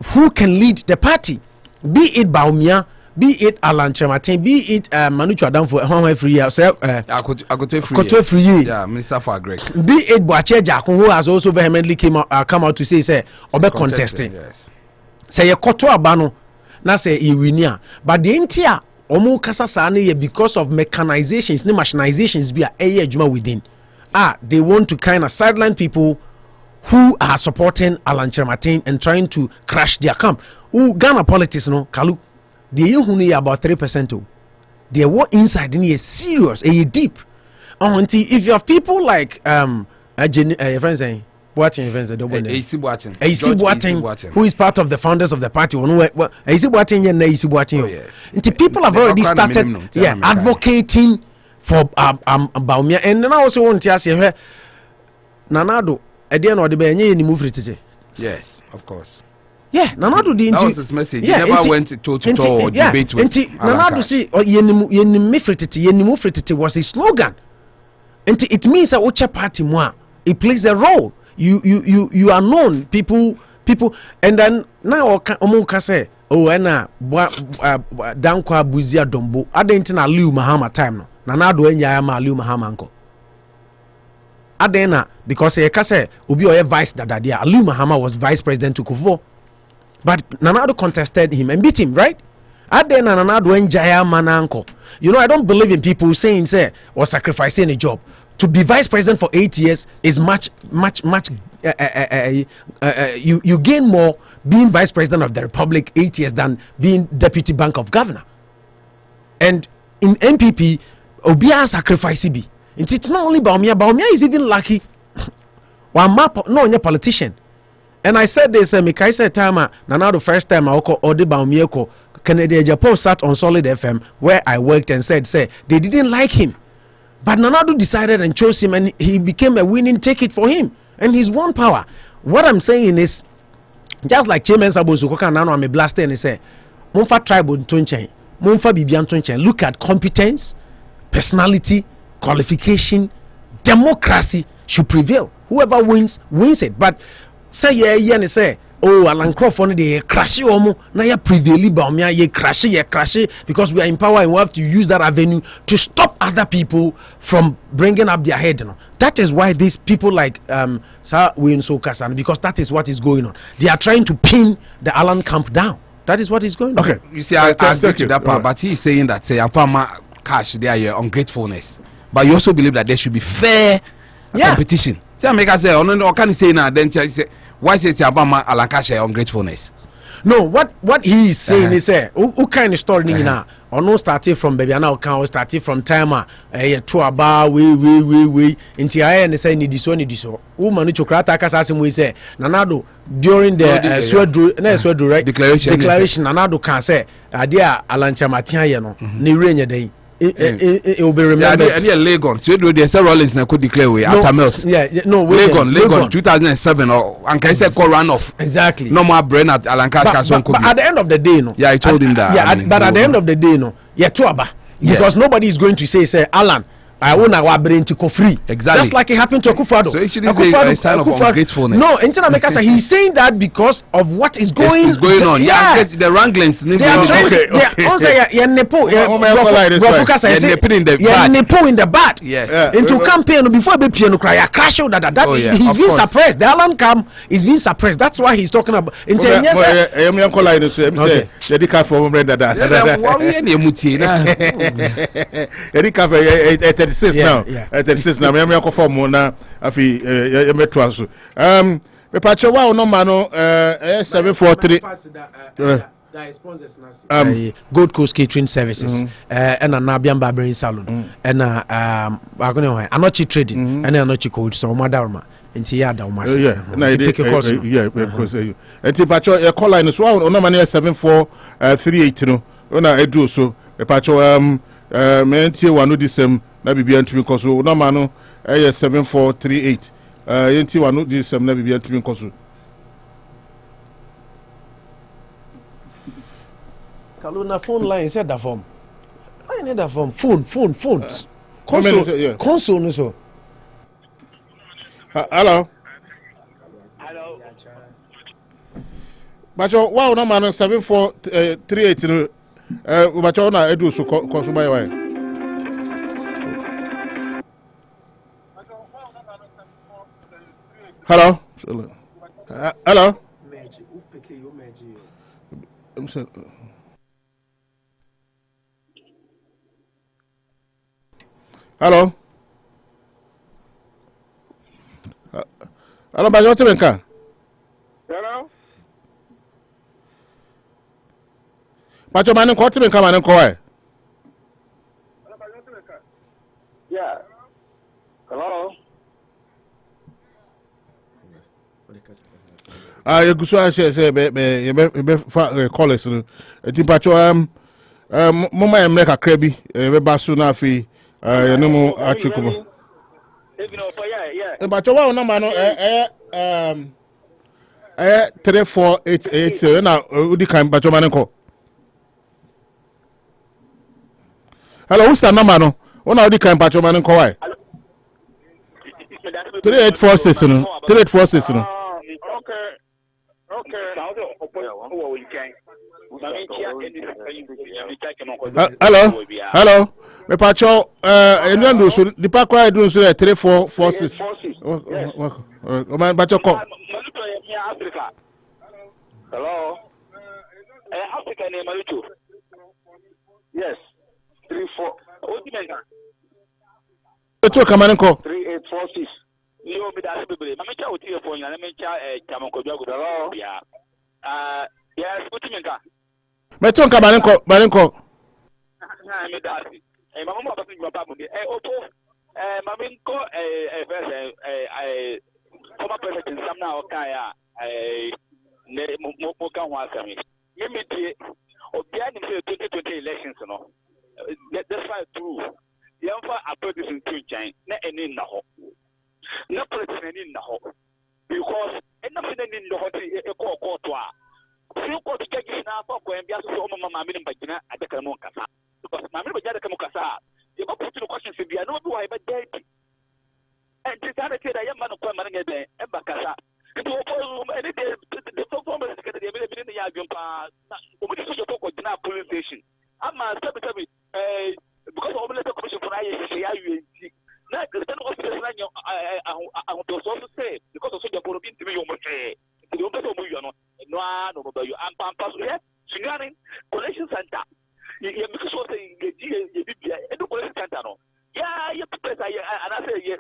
Speaker 2: who can lead the party, be it Bawumia, be it Alan Chematin, be it Manu Chwadam for free year,
Speaker 15: Minister for Agri,
Speaker 2: be it Boache Jakun, who has also vehemently come out to say Obe contesting. Say a Koto Abano, na say Iwinia, but the entire Omo kasa sane because of mechanizations, ne machinizations be a juma within. They want to kind of sideline people who are supporting Alan Chematin and trying to crash their camp. Ghana politics, no, Kalu, they about 3%. They were inside in a serious, a deep. Until if you have people like friends saying who is part of the founders of the party. People have already started advocating for Bawumia. And then I also want to ask you, Nanado,
Speaker 15: yes, of course.
Speaker 2: Yeah, Nanado didn't.
Speaker 15: That was his message. He never went to or debate with
Speaker 2: Nanado see yenimufrititi was his slogan. And it means that Ocha party moi, it plays a role. You are known, people, and then now Omuka say, oh, ena dankwa buzia dombo. Adentina Liu Mahama time no. Nanado enyama Liu Mahama anko. Adena because he kase obi oye vice dadadia. Liu Mahama was vice president to Akufo, but Nanado contested him and beat him, right? Adena Nanado enjaya mananko. You know, I don't believe in people saying say or sacrificing a job. To be vice president for 8 years is much. You gain more being vice president of the Republic 8 years than being deputy bank of governor. And in MPP, Obia sacrifice be. It's not only Bawumia. Bawumia is even lucky. No, politician. And I said this. I said time. Now the first time I call Odi Bawumia ko Kennedy Japan sat on Solid FM where I worked and said say they didn't like him. But Nanado decided and chose him, and he became a winning ticket for him, and he's won power. What I'm saying is, just like Chairman Sabosukoka Nano, I'm a blaster, and he said, "Monfa tribal tunchen, monfa bibian tunchen." Look at competence, personality, qualification, democracy should prevail. Whoever wins it. But say and say, oh, Alan Crawford they crash you na ya prevail Bawumia ye crash because we are in power and we have to use that avenue to stop other people from bringing up their head. You know? That is why these people like Sir Wayne Sokasan, because that is what is going on. They are trying to pin the Alan camp down. That is what is going on.
Speaker 15: Okay, you see, I agree to that part, but he is saying that say farmer cash there your ungratefulness, but you also believe that there should be fair competition. See, I make us say, or can you say now? Then say. Why is it about Alankasha ungratefulness?
Speaker 2: No, what he is saying is who kind of story now? Or no started from baby now can started from timer to about we into I and say need this woman to krata kasasem we say Nanado during the Swedru right declaration Nanado can say dear Alancha Matia no ni renya day. It will be remembered.
Speaker 15: Yeah, Legon. So they say Rollins na could declare we after Mills. Legon 2007 or Anka said call run off.
Speaker 2: Exactly.
Speaker 15: No more brain at Alankasha.
Speaker 2: But at the end of the day, no.
Speaker 15: Yeah, I told him that.
Speaker 2: Yeah, but at the end of the day, no. Yeah, Tuaba. Because nobody is going to say Alan, I won't have brain to go free.
Speaker 15: Exactly.
Speaker 2: Just like it happened to Akufo-Addo.
Speaker 15: So it should be a sign of ungratefulness.
Speaker 2: No, he's saying that because of what is going
Speaker 15: on. Yeah, the wranglings.
Speaker 2: They are trying to nepo in the bat.
Speaker 15: Yes.
Speaker 2: Into campaign before the piano cry crash out that he's being suppressed. The alarm cam is being suppressed. That's why he's talking about
Speaker 11: now. 36 now. Me ko form na afi ye metwa so. Me pacho wa no ma no 743
Speaker 2: Gold Coast Catering Services and Anabian Barbering Salon and Anochi Trading and Anochi Cold Store Madarma into Yada
Speaker 11: because and pacho e call line so no ma 7438 no na edu so me pacho me ntie wanu disem na bibia ntimi koso na ma no 7438 yenti wanu disem na bibia ntimi koso
Speaker 2: Kaluna phone line said that form. I need that form. Phone. Console no so.
Speaker 11: Hello. Bacho wow na ma no 7438 no bacho na edu so koso mai wai. Hello. Hello. Hello. Hello, Bajo Timenka.
Speaker 16: Hello.
Speaker 11: Bajo Manin Kotimenka Manin Koi.
Speaker 16: Yeah. Hello.
Speaker 11: You go so say be callers no. Ti Bajo mama em make akra bi be baso na afi no mu atwekumo. Bajo wa no ma no 34880 na udi kan Bajo Manin ko. Hello, who's the number no? Una udi kan Bajo Manin ko why? 3846 no. 3846 no. Hello. Me pacho enu so di pa kwa edu so 3446. O man pacho ko.
Speaker 16: Hello. Africa name Malucho. Yes. 34. What do you mean?
Speaker 11: Ocho kamanin ko.
Speaker 16: 3846. Yo me da bebe. Mama cha oti phone na me cha chamonko bia go. Yeah. Yes, what do you mean?
Speaker 11: Meton kamanin ko.
Speaker 16: Na me da. Mama mo ba tin baba mo. Opo. Mama nko first former president Sam na Okaya ne mo kan ho asami. Me die obia ni say 2020 elections no. That's why true. Yamfa approach in Tunchan na eni na ho. Na president eni na ho. Because enough in the hot e court to a. Few court judges na for ko mbia so mama me mbagina adaka no kasa. Because mama me bajada kamo kasa. You go put the questions in bia no do I but dead. And this other kid I am man ko man ngebe e bakasa. It will follow any day the performance get the ability in ya jumpa. Obi so to ko dina police station. Ama sabi because of the commission for IAC na the officer na I want to also say because of the problem to me you must say the officer mu you no you am pass here signaling collection center you make sure say you bibia e do collection center no yeah you prepare and I say you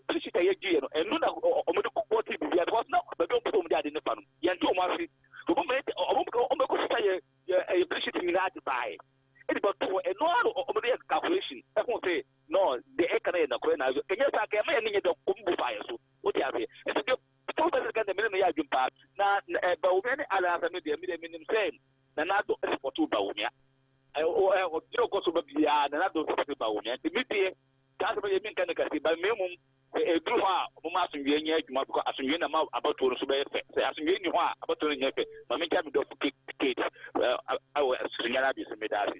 Speaker 16: push it you no and no na o me ko ko ti bibia because now be don put o me dey no fa no you nto o ma fi o me ko say you push it in that buy it but to no calculation I won't say no the economy na ko na kenya sa ka me ni do kumbu fire so o ti ave and the first can the me ya jumpa na Bawumia ni ala sa me de minim say na do export Bawumia o tiro ko so ba bia na do export Bawumia the media ka so be min kan ka si ba memum dru ha mo ma so wie nya adwuma ko asonwie na ma abato no so be fe asonwie ni ho a abato no nya fe ma me ka me do ticket I was sunyara bi so me dasi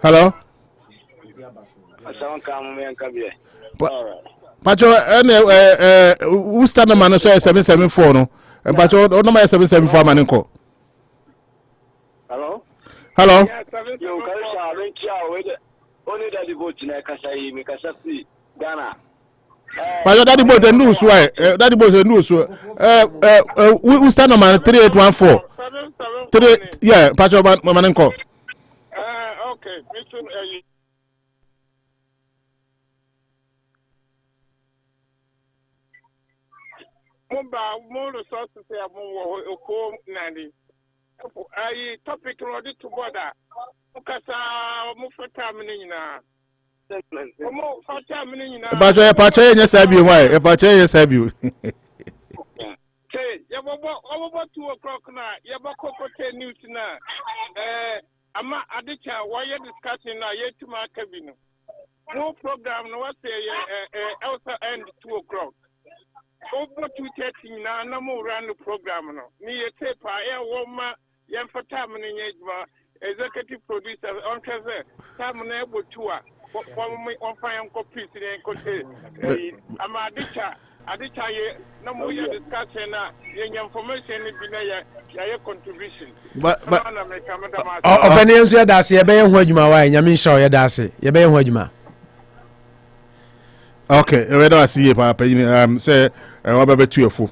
Speaker 11: Hello. Pacho, who stand man so 774 no? And Pacho, no number 774 man ko.
Speaker 16: Hello.
Speaker 11: Hello.
Speaker 16: Yo, Karisha, only that you go to Nakasai, Mikasasi, Ghana.
Speaker 11: Pacho, daddy boy the news why? Daddy boy the news. Who stand man 3814? 3 yeah, Pacho man ko.
Speaker 17: Okay, more resources here, more Nani. I topic ready to border. Because move for terminating now.
Speaker 11: Pacho, yes, I be why? Pacho, yes, I be.
Speaker 17: Say, you about 2 o'clock now. You about 10 news now. I'm Adicha, why you discussing now? Yet to my cabin. No program, no, what say, also end 2 o'clock. Over 2:30 now, no more run the program. No, me a tape, I woman, young for terminating executive producer on Treasure, terminable tour. One fine copy and could I'm Adicha, no more discussion, information in contribution.
Speaker 2: But opinions here that's your bay when you my Yamin show your that's it. Your bay when you
Speaker 11: okay, where do I see Papa? Say, what about 2 or 4?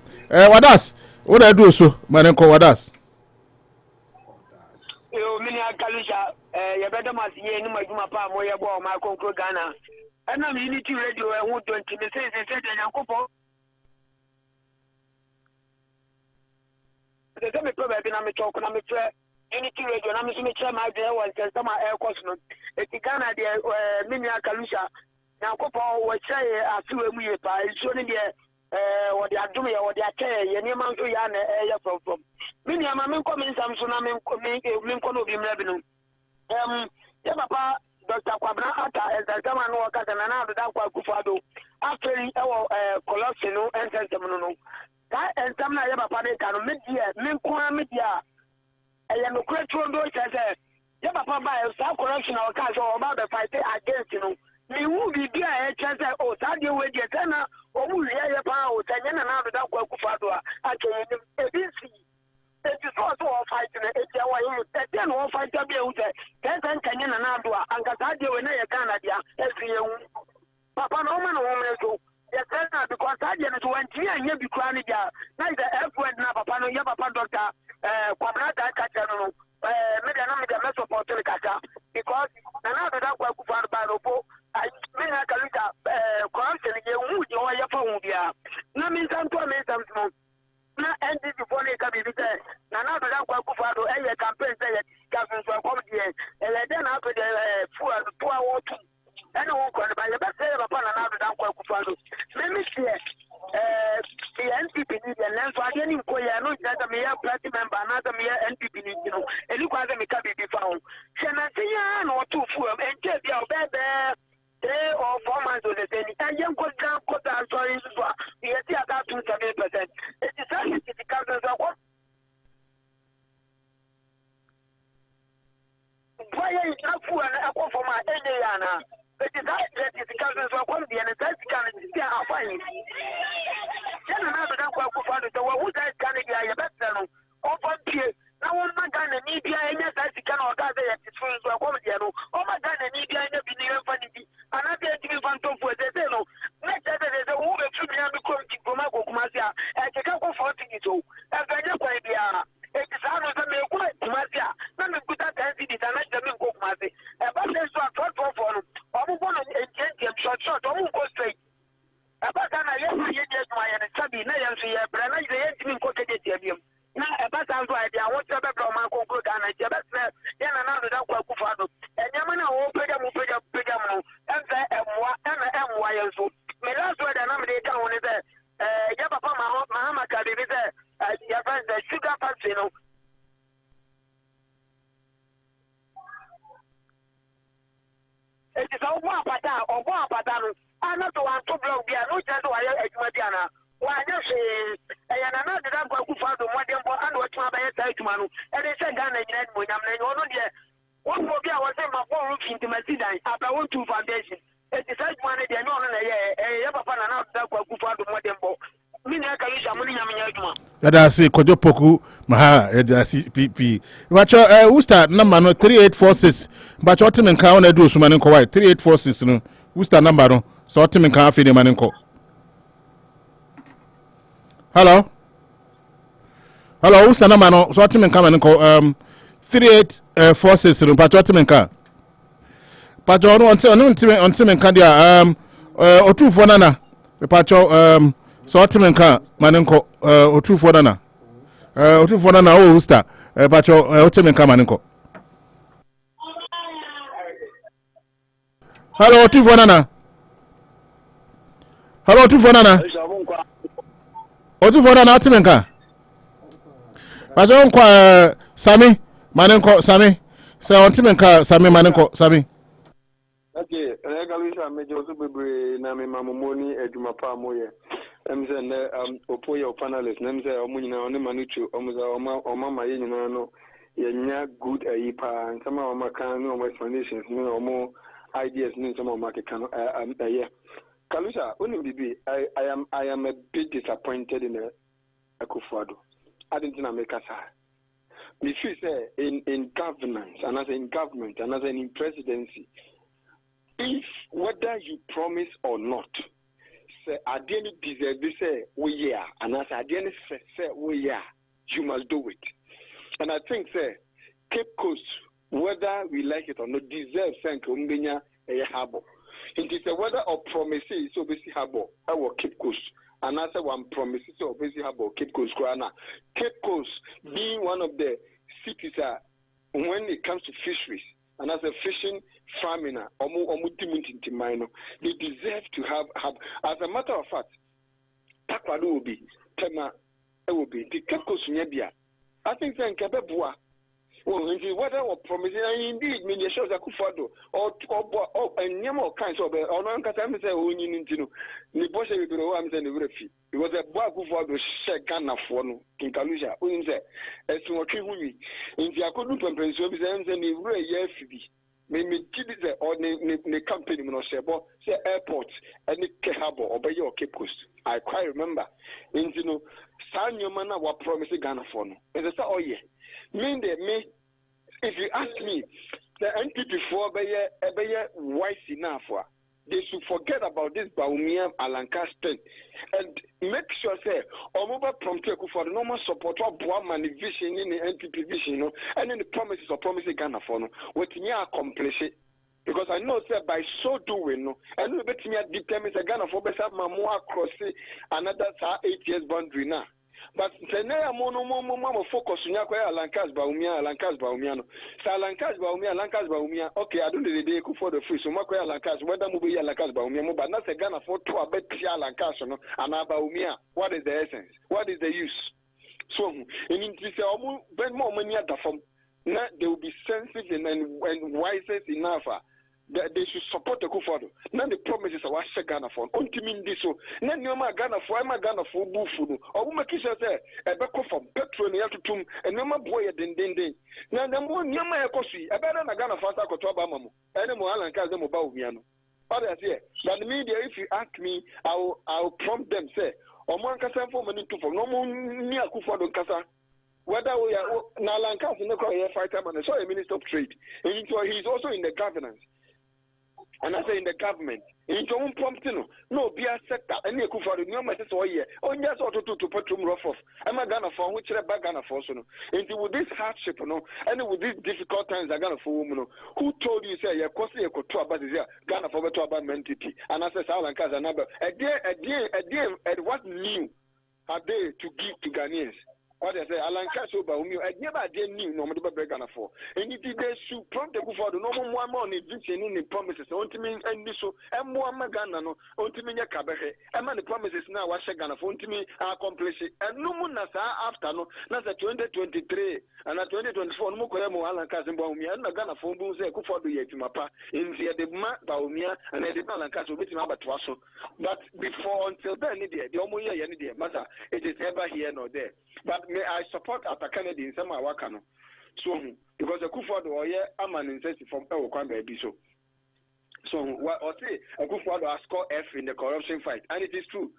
Speaker 11: What does? What I do so, man, what does?
Speaker 16: You mean Kalisha, you better must hear no my palm where you go, my Congo Ghana. And I'm Unity Radio, and who don't say, and Uncle. The same problem I'm talking, I'm Unity Radio, and I'm going my dear one, and some air cosmos. It's Ghana, the Mini Kalisha. Now, Copo, what say, I feel we are showing the what they are doing, what they are saying, and you man to Yan air from. Many of my comments, I'm so named Lincoln of him revenue. Papa, Dr. Kwabna Ata, as the German workers and another Akufo-Addo, after our colossal and Sentamino. That and some Papa, they can media, media, and the great one says, Papa, by a self correction or cast about the fight against you. Me who be there, oh, Sadio with your tenor, or who hear your power, and another Akufo-Addo. I can it is also a fight in the then all fight to be out there. Then Kenyan and Adwa, and Casadio and Canada, every year. Papa Norman woman, yes, because I didn't want to hear you be crying. Neither F word now, Papa, no, Papa Doctor, Quadrata Catano, Medanamica Mesopolitan Cata, because another that was found by Ropo. I mean, I can look at corruption, you would know your phone. No means I'm to make some smoke. Na ended before they can be there. Now that Akufo-Addo and your campaign said Captain for comedy, and then after the full 2 hours, and no one can buy the best upon another Akufo-Addo. Let me see the NPP and then for getting Koya, no, that a mere party member, another mere NPP, you know, and you can't make a be found. Shanatian or 2 full and get your bed there. 3 or 4 months of the day, and young could down put our stories for the 7%. It is only the councils of what? Why are you not for an apple for my Indiana? It is that the councils of what the NSS can see our fine. Then another Akufo-Addo, so what would I can be a better open peer? Now, one man can need the NSS can organize it for a comedy. Oh, my God, and need the NSS funny. Another thing for the no. Next day, there's a woman to be on the committee from Magomasia, and the couple for it. As I know, it is out of the Magomasia. None of good identities and let them go, Mazi. About this one, for one and short, don't go straight. About that, I am my and study, but I like the engine quoted. Now, about that, I want to have a Marco and I just said, then another Akufo-Addo. And Yamana will pay them, and MY. So, my last word, and I'm the account is there. Yabapa Mahama Kadi is there. The Sugar Factory, it is a war pattern or war pattern. I'm not the one to block the no chance to Madiana. Why, you say, and another Akufo-Addo, what they want to and they said, Ghana, when I'm one will be our same, my 4 rooms
Speaker 18: intimidation about 2 foundation. It is such money they know a papa and out that Akufo-Addo more than Bo. Mina Kalisha money Yamma.
Speaker 11: Yada say Kojo Poku Maha Yada CPP. But who start number no 3846. But your team in Kawan do Sumanin Kawai 3846 no. Who start number no? So team in Kawan Fini Maninko. Hello? Hello, who start number no? So team in Kawan 3846 no. But your team in Kawan. But you on team in Kandia Otu Fonana. But your so Otimenka Maninko Otu Fonana. Otu Fonana o Usta. But your Otimenka Maninko. Hello Otu Fonana. Hello Otu Fonana. Otu Fonana Otimenka. But you Sami Maninko Sami. So Otimenka Sami Maninko Sami.
Speaker 19: Okay, Regalusha Major Superbury Nami Mamoni Edumapa Moye. Emsen Opoya panelist, Nemse Omuna on the Manuchu, Omama Yenano, Yenya good a yipa, and some of my can no explanations, no more ideas, no some of my can a year. Kalusha, only be I am a bit disappointed in Akufo-Addo. I didn't make us high. If you say in governance, and as in government, and as in presidency, if whether you promise or not, say I didn't deserve this, say we are, and as I didn't say we are, you must do it. And I think, say Cape Coast, whether we like it or not, deserves Kumbenya a Harbour. It is a whether or promises so busy Harbour, our Cape Coast. And as one promises so busy Harbour, Cape Coast, Cape Coast being one of the cities when it comes to fisheries. And as a fishing farming, they deserve to have. As a matter of fact, Takwado will be, Tema, it will be the Cape Coast Nyebia. I think then Kabebua. Well, whether or promising, indeed, mean the shows Akufo-Addo or and Yamo kinds of or non Catam say, oh, you need to know. Nibosha will be the one and the refi. It was a Akufo-Addo Shekana for King Kalusha, who is as to what you in the Akudu Pension, and the Ray Yefi. Maybe Kiddy or the company, Monosebo, say airport, and the Harbour or by your Cape Coast. I quite remember. In San Yomana were promising Ghana for no. And they say, oh, yeah. Mean they may, if you ask me, the NPP for wise enough, they should forget about this Bawumia Lancaster and make sure say Omoba prompt for the normal support of Bawumia vision in the NPP vision, and then the promises of promising Ghana for no, what me accomplish it. Because I know that by so doing, and we bet me determine the Ghana for better more across another 8 years boundary now. But Senea mono focus on Lankas Bawumia. So Lankas Bawumia. Okay, I don't need the day for the free. So Makoya Lankas, whether Mubi Lankas Bawumia, but not a Ghana for 2 a bet Lankas and Bawumia. What is the essence? What is the use? So, in Intisha, Ben more money at the form. They will be sensitive and wiser enough. They should support the Akufo-Addo. Now the promises are what Ghana for. Ultimately, this so. Now you are Ghana for. I'm Ghana for Bufu. Or we make sure say a back from petrol you have to tum and no more boy den. Now the more you may kosi. A better than Ghana for that koto abamamu. Any more Alan Kaze mo Bawumia. What I say? But the media, if you ask me, I'll prompt them say. Or more kasa for money to for no more near Akufo-Addo kasa. Whether we are now Lankas in the fighter man, so a minister of trade. And he's also in the governance. And I say in the government, in your own prompting, no, be a sector, and you could for the new message or year, or just auto to put room rough off. I'm a Ghana for which they're back Ghana for so. And with this hardship, and with these difficult times, I Ghana for woman, who told you, say, you're costly a couture, but is Ghana for better about mentity. And I say, Alan Kaza number, a day, and what new are they to give to Ghanaians? What I say, Alan Kaso Bawumia, I never did new no matter what Ghana for. And it is to prompt the Akufo-Addo no more money, vision in promises, ultimately, and this so, and more Magana, ultimately, Kabehe, and the promises now, what Ghana for, ultimately, accomplish it. And no one after, no, not 2023, and at 2024, no more Alan Kaso Bawumia, and Ghana for Akufo-Addo Yajumapa, in the Bawumia, and I did not Alan Kaso, which number to us. But before, until then, the Omoya Yanidi, matter, it is ever here nor there. But may I support Ata Kennedy in some Wakano. So because Akufo-Addo or I'm an incentive from baby so what or say Akufo-Addo has scored F in the corruption fight, and it is true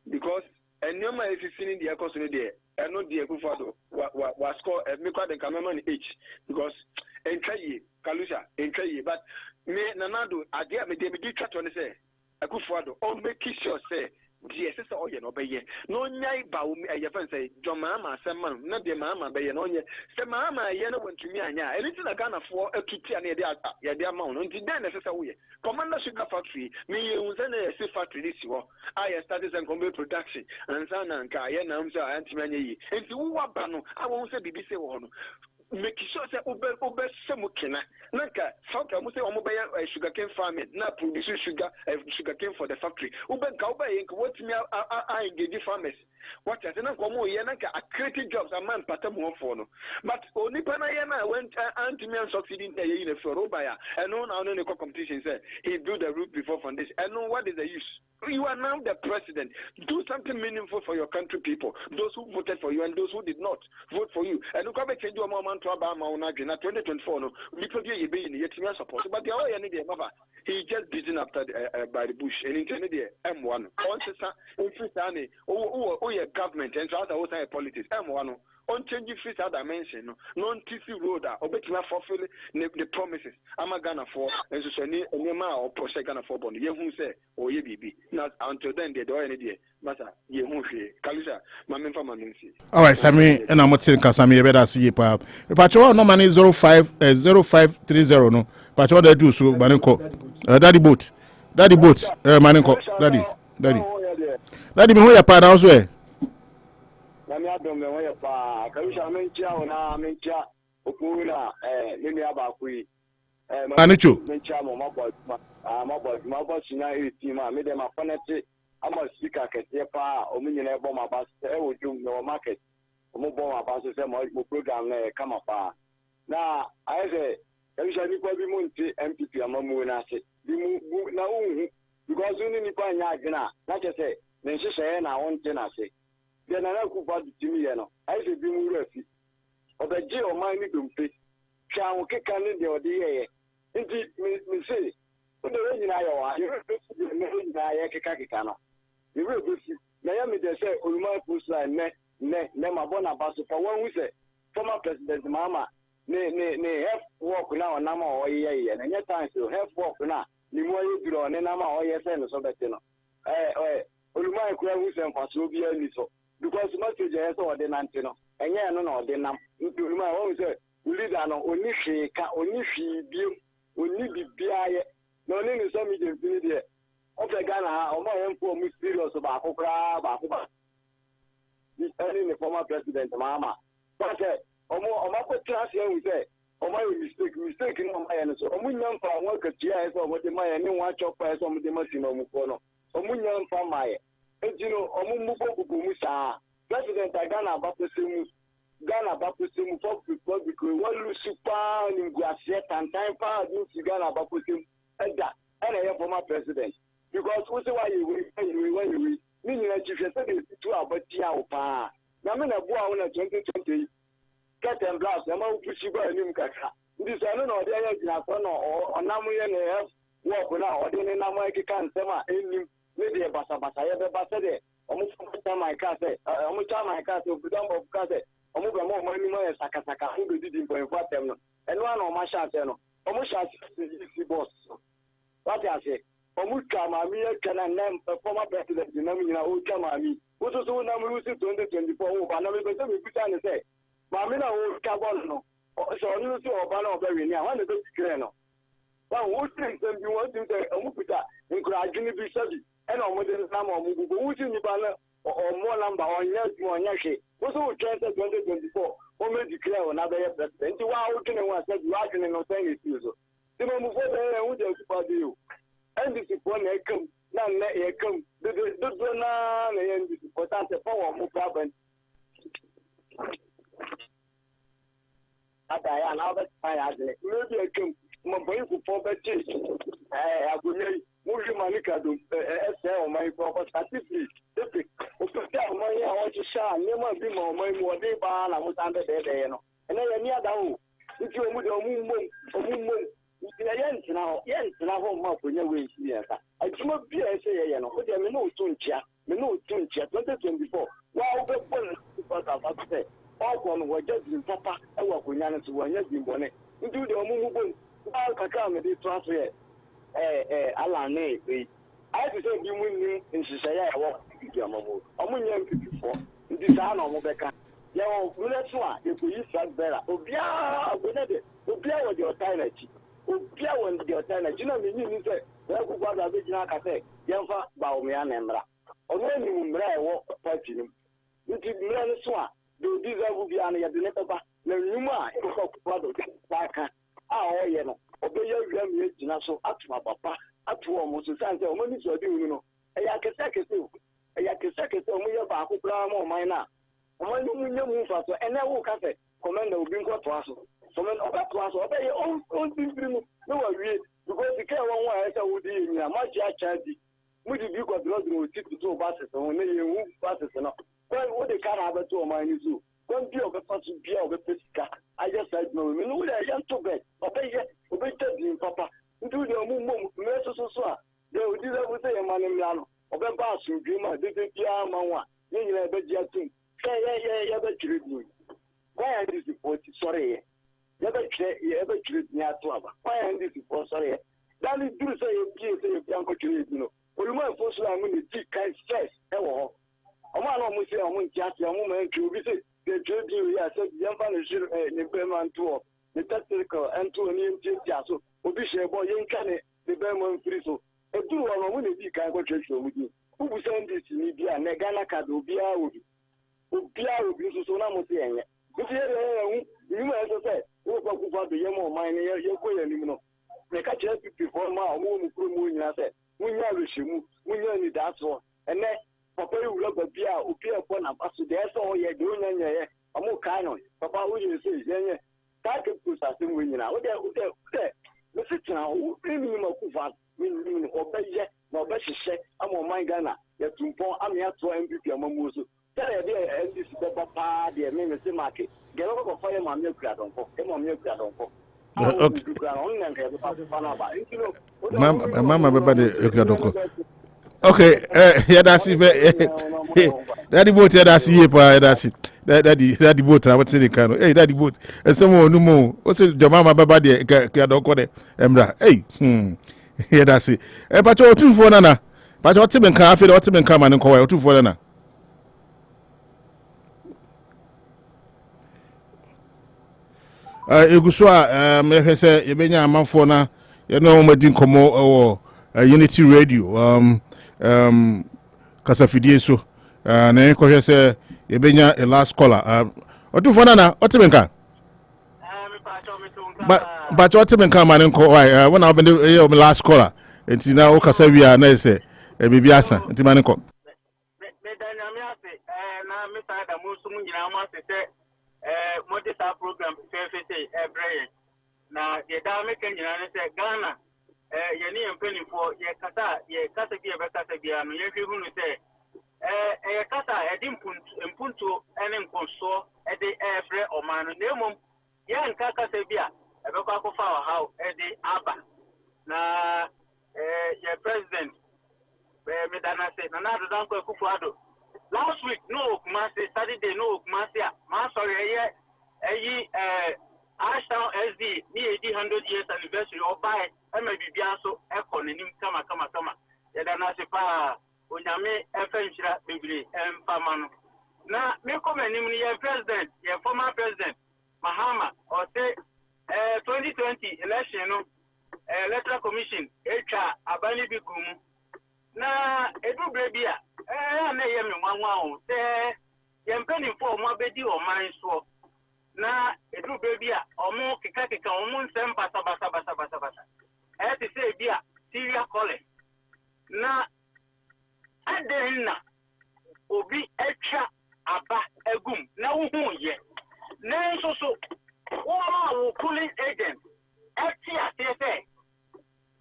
Speaker 19: because and no man is seen in the economy there. And not the Akufo-Addo was score me quite the Cameroon H because in Kalusha in but me Nanado I dare me they try to say Akufo-Addo or make sure say yes or you know by ye no nyai Bawumia your friend say John Mama Saman not the Mama by no ye say Mama yena went to me anya anything I can afford to tea near the amount until then necessary Komenda Sugar Factory me use a factory this year I started and complete production and son and Kayana anti-many and who are bano I won't say BBC one make sure say obe semukina nanka founder mo say omo be sugarcane farming na produce sugarcane for the factory obe ka obe yen what me I engage farmers what I say na komo ye nanka creative jobs a man patam ho for no but oni pa na ye na went anti me succeeding ye in for obaya and no na no competition say he built the roof before foundation and no what is the use you are now the president do something meaningful for your country people those who voted for you and those who did not vote for you and come back change your moment to about Mauna 2024 no because you be in yet support but the other any he just beaten after by the bush and intermediate M1 on Sisani oh your government and so other politics M1 on changing face other dimension no TC road or bet me fulfill the promises I'm a Ghana for and so any or project Ghana for bond ye who say oh ye be not until then they do any day masa ye who she Kalisa mamen fa mamen si
Speaker 11: all right Sami and I'm saying Kasami better see pa pacho no money 0530 no pacho dey do so manenko daddy boat manenko daddy me who ya pa now so e
Speaker 20: Nami adom me woye pa Kalisa mentia ona mentia okuna nemi abakui
Speaker 11: Manicho
Speaker 20: mentia mo mabo sina team me dem aponete ama speaker kete pa omunyina ebo mabas e wodum no market omo bo mabas se mo program na kama pa na ayese Kalisa ni kwa bi monti MPP amamu na se bi mu na unhu because uni ni kwa nya agina na chese na nhihye na wonte na se de na Akufo-Addo timi ye no ayese bi mu rafi obeje o man ni dompe twa wo keka ni de ode ye nti mi se o de nyina yo wa yo na ye keka no mi we gosi na ya mi de se oluma post line ne mabona baso for one we say former president mama ne help work na ona ma o ye na nya time so help work na ni mo ye biro ne na ma o ye se no so beti no oluma ekura hu se mfaso bi ani so because message e so ode nante no enye no na ode nam nti oluma o se leader no oni hweka oni hwi bi oni bibia ye na oni ni so mi je fini de o fe Ghana ha o mo ye mpo mu serious ba akokra ba this any former president mama but omo ko class here we say omo mistake no ma ye so omo nyam fa won ka tia e so omo de ma ye ni wa chop e so omo de ma si no mu ko no omo nyam fa ma ye ejino omo mu ko mu sa president Ghana ba ko se mu for because one lose super in Guasia and time pa do Ghana ba ko se mu eda and a former president because we say why you me ni na chief say dey to abati a pa na me na boa na 2020 cat and blast na ma pushi ba ni mkaka ndi so no ode ya gina so no onam ye na work na ode ni na ma kika nsema enim me dey basa ye be basa de omo futa my car say omo cha my car say obudan of car say omo gba mo ni mo saka hu be didi for fatem no eno na o ma sha say no omo sha si boss what I say omo kama mi e kana nem former president na mi na o kama mi wo so na mi 2024 o ba na me be say me puta ne say ma mi na o ka ball no so ni so o ba na o be wi ni a wan be clear no wa wo tin say bi wo tin say omo puta encourage ni bi sabi e na omo de na ma omo gugu wo tin ni ba na o mo number onya hwe wo so o try say 2024 o me declare na be president wa o tin wa say wa tin no say is so ti mo mu fo be e wo de super deal NDC for na ekam na ekam do na NDC for that for mo problem ada ya na ba ya de maybe ekam mo boy ku for be chi agunye mo ri manika do ese o mai for statistics o so ta mo ya o chi sha ni mo bi mo mai mo de ba na mo tan de no ɛnɛ yɛ ni ada o nti ɔmu de ɔmu mmom nti na yɛntena hɔ ma akonya wei nsi yɛn sa adwuma bi a ɛsɛ yɛyɛ no wodeɛ me ne wo to nkyea 2024 wa wobɛbɔ no because afa sɛ ɔkɔ no wɔgya din papa ɛwɔ akonya no so wɔanya din bɔne nti wodeɛ ɔmu mu bom wa kakra mede toa so yɛ ala ne ɛyi ayɛ te sɛ bi mu nnim nhyehyɛeɛ a ɛwɔ biamamo ɔmo nyɛ mpipifoɔ nti saa na ɔmo bɛka yɛwɔ mmerɛ so a yɛkɔyi flag bearer obiara akonya de obiara wɔ deɛ ɔtae n'akyi obiara wɔ deɛ ɔtae n'akyi na menyi ni sɛ Akufo-Addo abɛgyina aka sɛ yɛmfa Bawumia na mmra ɔno anim mmerɛ a ɛwɔ party no mu nti mmerɛ no so a de odi zavu biara no yɛde ne bɛba na nnwuma a ɛkɔkɔ Akufo-Addo aka a ɔyɛ no ɔbɛyɛ awia mmea gyina so ato abapa ato wɔn so sane sɛ ɔmo ani so ɔde wunu no ɛyɛ akɛsɛ o ɛyɛ akɛsɛ ɔmo yɛ baako koraa ma ɔman no a ɔman no mu nyɛ mu mfa so ɛnɛ wo ka sɛ Komenda obi nkɔtoa so Komenda ɔbɛtoa so ɔbɛyɛ ɔntimpiri mu ne wawie because the care one why I said would be much charity. Would you got the other to buses on the buses and all? Well, what they can have a two of mine is you. Don't be of a person be of a pesca. I just said no, we know that I am too bad. Obey in Papa. Do the mum, Messosa. They would do that with a man in Milano. Obey Bass, you dream, I didn't hear Mawa. You know, I bet you think. Yeah, bet you. Why are this report? Sorry. Never treat me at all. Why am this for sorry? That is do say you can't continue, you know. Or you might force I'm going to take kind stress. Hello. A man almost say I'm going to ask a woman to visit the judge. I said, young man is in the Berman tour, the tactical and to an EMT. So, Obisha boy, young can the Berman free. So, a two on a winning big kind of church with you. Who will send this in India? Negana Kado, Bia would be so now. If you as I said, who Akufo-Addo yemo mine ye go anymore. They catch before ma omo mu kuro mu nyina say, munya rehemu, munya ni that so. And then papa you love bia obi e for na baso dey so ye de onya nyeye. Omo kai no. Papa wo you say yenye. Ka ke processing we nyina. Wo dey. Me sit na wo emi ma Akufo-Addo. Me obeye na obehye amo man Ghana. Ye tumpon am ya to MPP amamu so. Tell you this papa the me say market. Get over for fire man make grad on for. Emo me grad on for.
Speaker 11: Mama baba de ekadoko. Okay, yeah that's it. Daddy boat yeah that's it pa that's it. Daddy boat na what say kan. Hey daddy boat. E someone no more. O say your mama baba de ekadoko de emra. Hey, yeah that's it. E pa cho 24 nana. Pa cho timen kan afi de timen kan man nko wa 24 nana. Eguswa mehwese yebenya amanfo na ye no madi nkomo Unity Radio kasafidie so na enkohwese yebenya a last caller otufo na otimenka but otimenka man nko why when I been the last caller enti na o kasawia na ese bibi asa enti man nko
Speaker 21: modesta program FFC every na ye da make nyina say Ghana ye ni empeni for ye kasa bi e be kasa bi anu ye hwe hunu say ye kasa e di mpuntu ene nkonso e de efre omanu na emom ye nka kasa bi a e be kwa kofa how e de aba na ye president me dana say na na do dan ko Akufo-Addo last week no Kumasi Saturday no Kumasi ma sorry Ashtown SD ni 100 years anniversary or buy bibia so economy kama ya dana se pa onyame efenhira bebre empama no na me komani mu ye president ye former president Mahama or say 2020 election no electoral commission echa abani bigumu na edubre bia na ye me nwanwa o say ye mpeni for mo abedi o man so na edubre bia omo kika omo nsem basa ti say bia Syria calling na adenna obi echa aba egum na wo hu ye na nso so wo polling agent say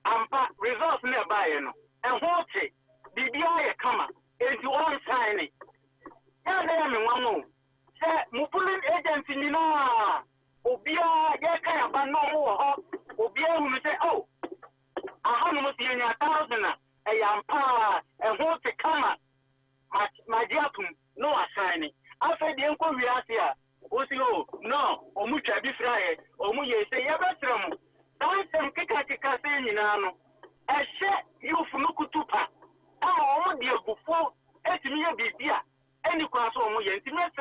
Speaker 21: ampa results na bae no ehoche bibia ye kama enti on sign ya na me nwanwo say mu polling agent ni na Obia, Yaka, Bano, Obia, who say, oh, I have almost 1,000, a young power, and what's the camera, my dear, no assigning. After the uncle Riasia, no, or much I be fry, or Muye say, Yabatram, dance some Kika saying, a share you for Nukutupa. Oh, dear, before, it's me a bibia, any class or Muye, intimate,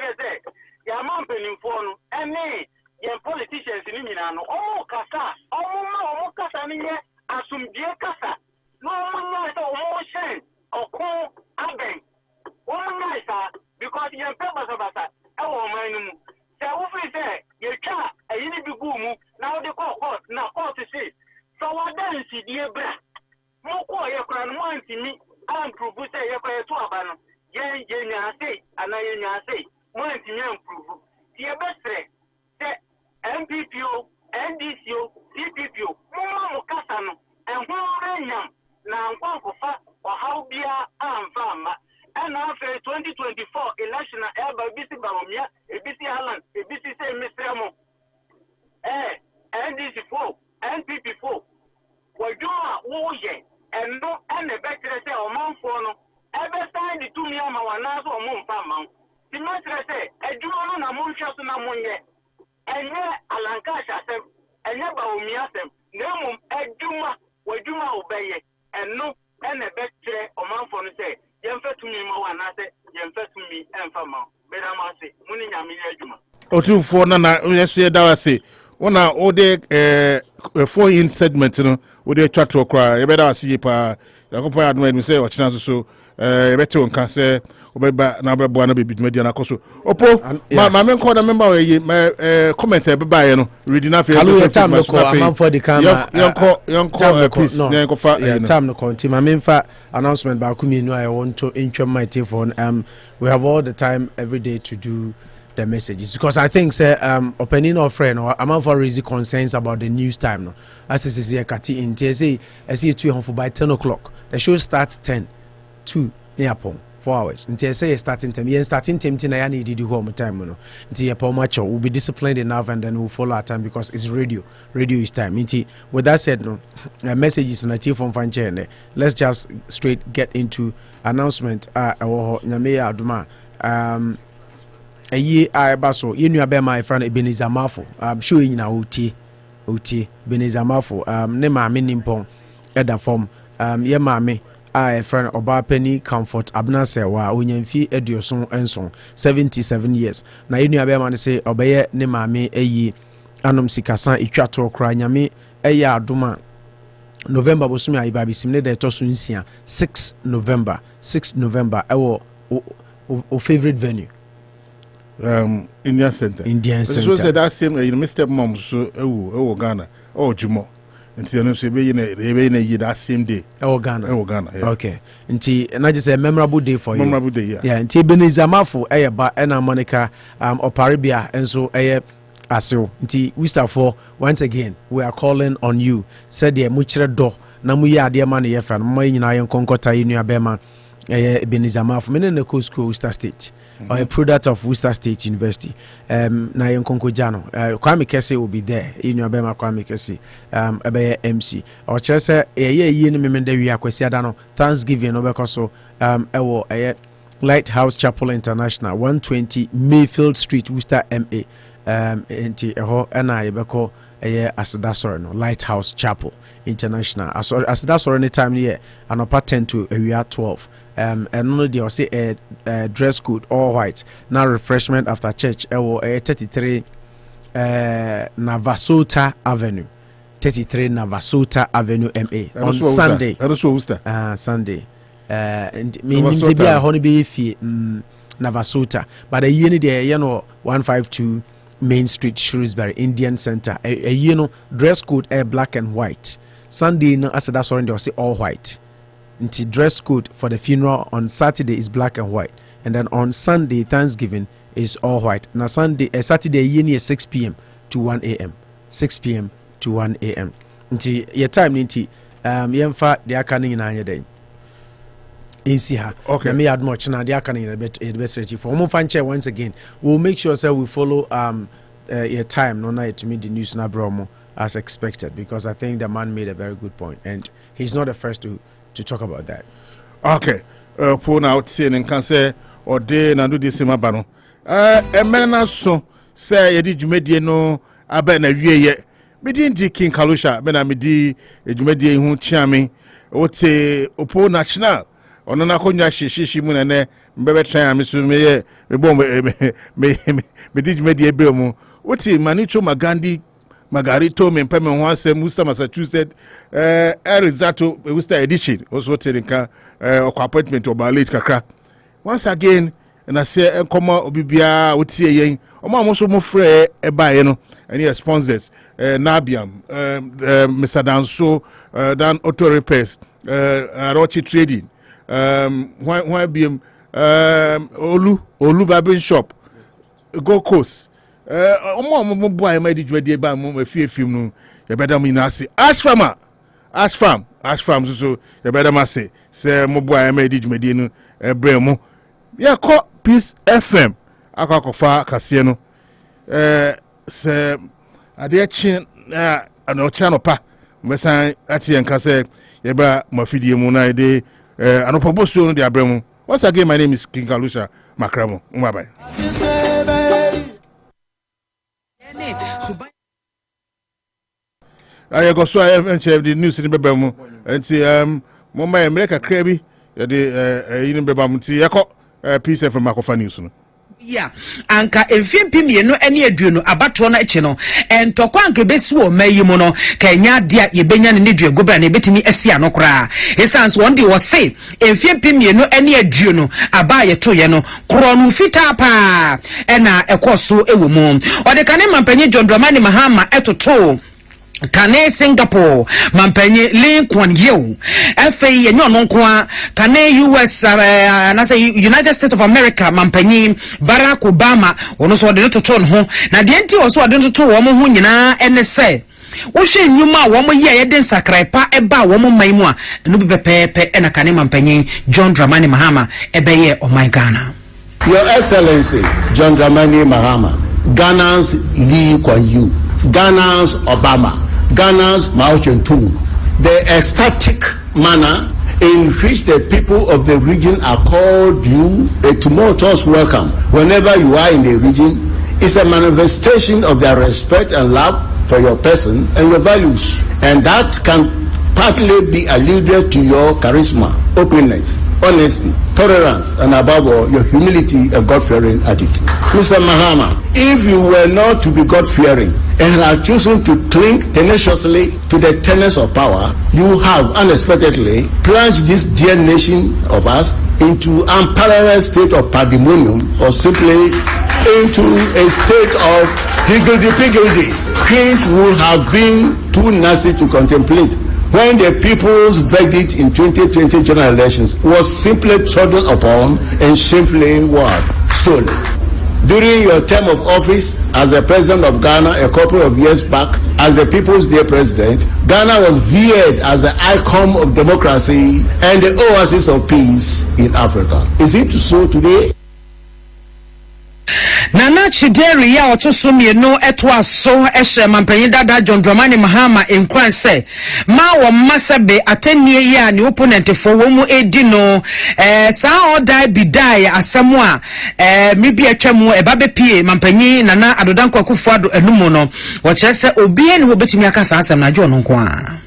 Speaker 21: Yaman Benin phone, and nay, young politicians in Minano, oh, Casa, oh, Casa, assume dear Casa, no one knows all shame, or call Aben. One night, because young purpose of us, our man, so we say, your car, a little bit boom, now they call court, now court to say. So what then, see, dear bra? No call your crown one to me, I'm proof, say, your prayer to Abano. Yen, say, and I say, one to me, proof. Dear best friend, say, MPPO, NDCO, CPPO, Mama Casano, and who ran now, Uncle or how be farmer. And after 2024 election, BC Bawumia, BC Alan, BC say Mr. Amo, NDC4, NPP4, what you are, and no, and the better say, or man for no, every time the 2 million Mawanas or Moon Farm. The master say, a Juno Namun Shasuna Munye, and yet Alankasha them, and yet Bawumia them, no, a Juma, where Juma obey, and no, and the better or man for say.
Speaker 11: Otu for na yes ye da say wona o de 4-in segment no o de twa to kra ye be da say pa Akufo-Addo me say o china so ye bete onka say o be ba na be bo na be bidmedia na koso opo ma me call the member ye comment e be ba ye no reading na fe
Speaker 2: time no call am for the camera
Speaker 11: yon please na ko fa
Speaker 2: time no call team ma me fa announcement ba ku mi no I want to intro my telephone. We have all the time every day to do the messages because I think say opening our friend or I'm for raising concerns about the news time no as is here kati in say I see 2 for by 10 o'clock. The show starts 10 to near 4 hours until say starting time na ya need do home time no until your match will be disciplined enough and then we'll follow our time because it's radio is time until with that said no messages na telephone fan chair. Let's just straight get into announcement nyame aduma ayi abaso yenu abe my friend Ebenezer Mafo show yin na oti Ebenezer Mafo ne maame nimpon eda form ye maame a friend oba penny comfort abnasewa onyamfi eduoson enson 77 years na yenu abe ma ne say obeye ne maame ayi anom sikasan etwa to kra nyame eya aduma November bosumi ayiba bisim ne de to so nsia 6 November ewo o favorite venue
Speaker 11: Indian Center. So say that same Mr. Mom so Ghana Jumo. Until you say be that same day. Ghana. Yeah.
Speaker 2: Okay. Until and I just say memorable day for you.
Speaker 11: Memorable day, yeah.
Speaker 2: Yeah, until Ebenezer Mafo ba ena Monica Oparibia and so aso. Until we start for once again we are calling on you. Said the muchre do na mu ya ade ma ne ye fa no mo nyina ye konkota yenu abema Ebenezer Mafo me ne ko school Worcester State or a product of Worcester State University na ye konko jano Kwame Kese will be there yenu abema Kwame Kese ebe MC or chere se ye ne memenda wi akwasi ada no Thanksgiving no be so ewo Lighthouse Chapel International 120 Mayfield Street Worcester MA enti eho na ye beko Asidasoro no Lighthouse Chapel International Asidasoro any time here Anopa 10 to area 12 and no dey say dress code all white now refreshment after church 33 Navasota Avenue 33 Navasota Avenue MA on Sunday Sunday and meaning to be a honey be fee Navasota but a year dey 152 Main Street, Shrewsbury, Indian Center. Dress code black and white. Sunday, no, as that's already say all white. Until dress code for the funeral on Saturday is black and white, and then on Sunday, Thanksgiving is all white. Now Saturday, 6 p.m. to 1 a.m. 6 p.m. to 1 a.m. Until your time, ninti yemfa the akaning in anya day. Okay. Me add much now. They are coming in a bit for home fan chair once again. We'll make sure that we follow your time no na to meet the news na bromo as expected, because I think the man made a very good point, and he's not the first to talk about that.
Speaker 11: Okay, for now saying can say or day na do this ma ba no emena so say yedi dwumadie no aba na wie ye me di King Kalusha be na me di dwumadie hu chiame wote opo national ono na konya hyehyehye mu ne mbebe tran ame so me ye me bom me di dwumadie be mu wote Manicho Magandi Margarito me peme ho asem Worcester Massachusetts Arizato Worcester edition also telinka appointment of late kakra once again and I say nkoma obibia wotie yen omo amoso mo frɛ ebae no any sponsors Nabiam Mr. Danso Dan Auto Repairs Rochi Trading why biem Olu Barbering Shop Go Coast omo boy ma di dwade ba mo afie film no ye beda mo ina se Ash Farm so ye beda ma se mo boy ma di dwade no ebre mo ye ko Peace FM akakofa kase no se ade chi ano channel pa mesan atie nka se ye ba mafidie mu na de Anopa Bosuo no de abre mo. Once again, my name is King Kalusha Makramo. Bye bye. I go so I have the news in the Bebemu and Mama America Krabi, in Bebamuti, Peace from Makofa News.
Speaker 1: Yeah, anka emfimpim no ene aduonu abato na eche no entokwa anka besuo mayimu no kanya dia yebenya ne duago bra na betimi asia no kra essence one day was say emfimpim no ene aduonu aba yeto ye no kro no fita pa ena ekoso ewo mu ode kane mampanyi John Dramani Mahama etoto Kane Singapore mampenye Lincoln Yu FA yenyo nonkwa Kane US na say United States of America mampenye Barack Obama ono so de to ton ho na de enti o so de to wo mo ho nyina ene se wo hwe nyuma wo mo ye de sakrai pa eba wo mo man mu a no bi pepepe ena Kane mampenye John Dramani Mahama ebeye o my Ghana.
Speaker 22: Your Excellency John Dramani Mahama, Ghana's Lee Kuan Yew, Ghana's Obama, Ghana's Mao Zedong, the ecstatic manner in which the people of the region are called you a tumultuous welcome whenever you are in the region is a manifestation of their respect and love for your person and your values, and that can partly be alluded to your charisma, openness, honesty, tolerance, and above all, your humility and God-fearing attitude. Mr. Mahama, if you were not to be God-fearing and had chosen to cling tenaciously to the tenets of power, you have unexpectedly plunged this dear nation of us into unparalleled state of pandemonium, or simply into a state of higgledy-piggledy, which would have been too nasty to contemplate when the people's verdict in 2020 general elections was simply trodden upon and shamefully stolen. During your term of office as the president of Ghana a couple of years back, as the people's dear president, Ghana was viewed as the icon of democracy and the oasis of peace in Africa. Is it so today?
Speaker 1: Nana Chideri ya otusumi no etwa so eshe mampenyi dada John Dramani Mahama enkwan se ma wo masabe atenie ya ni opponent fo wo mu edi no sa odai bidai asemu a mibi atwamu eba bepie mampenyi Nana Adodankwa Akufo-Addo enumu no wo chese obi eni wo betimi aka sa asem na jo no nko a.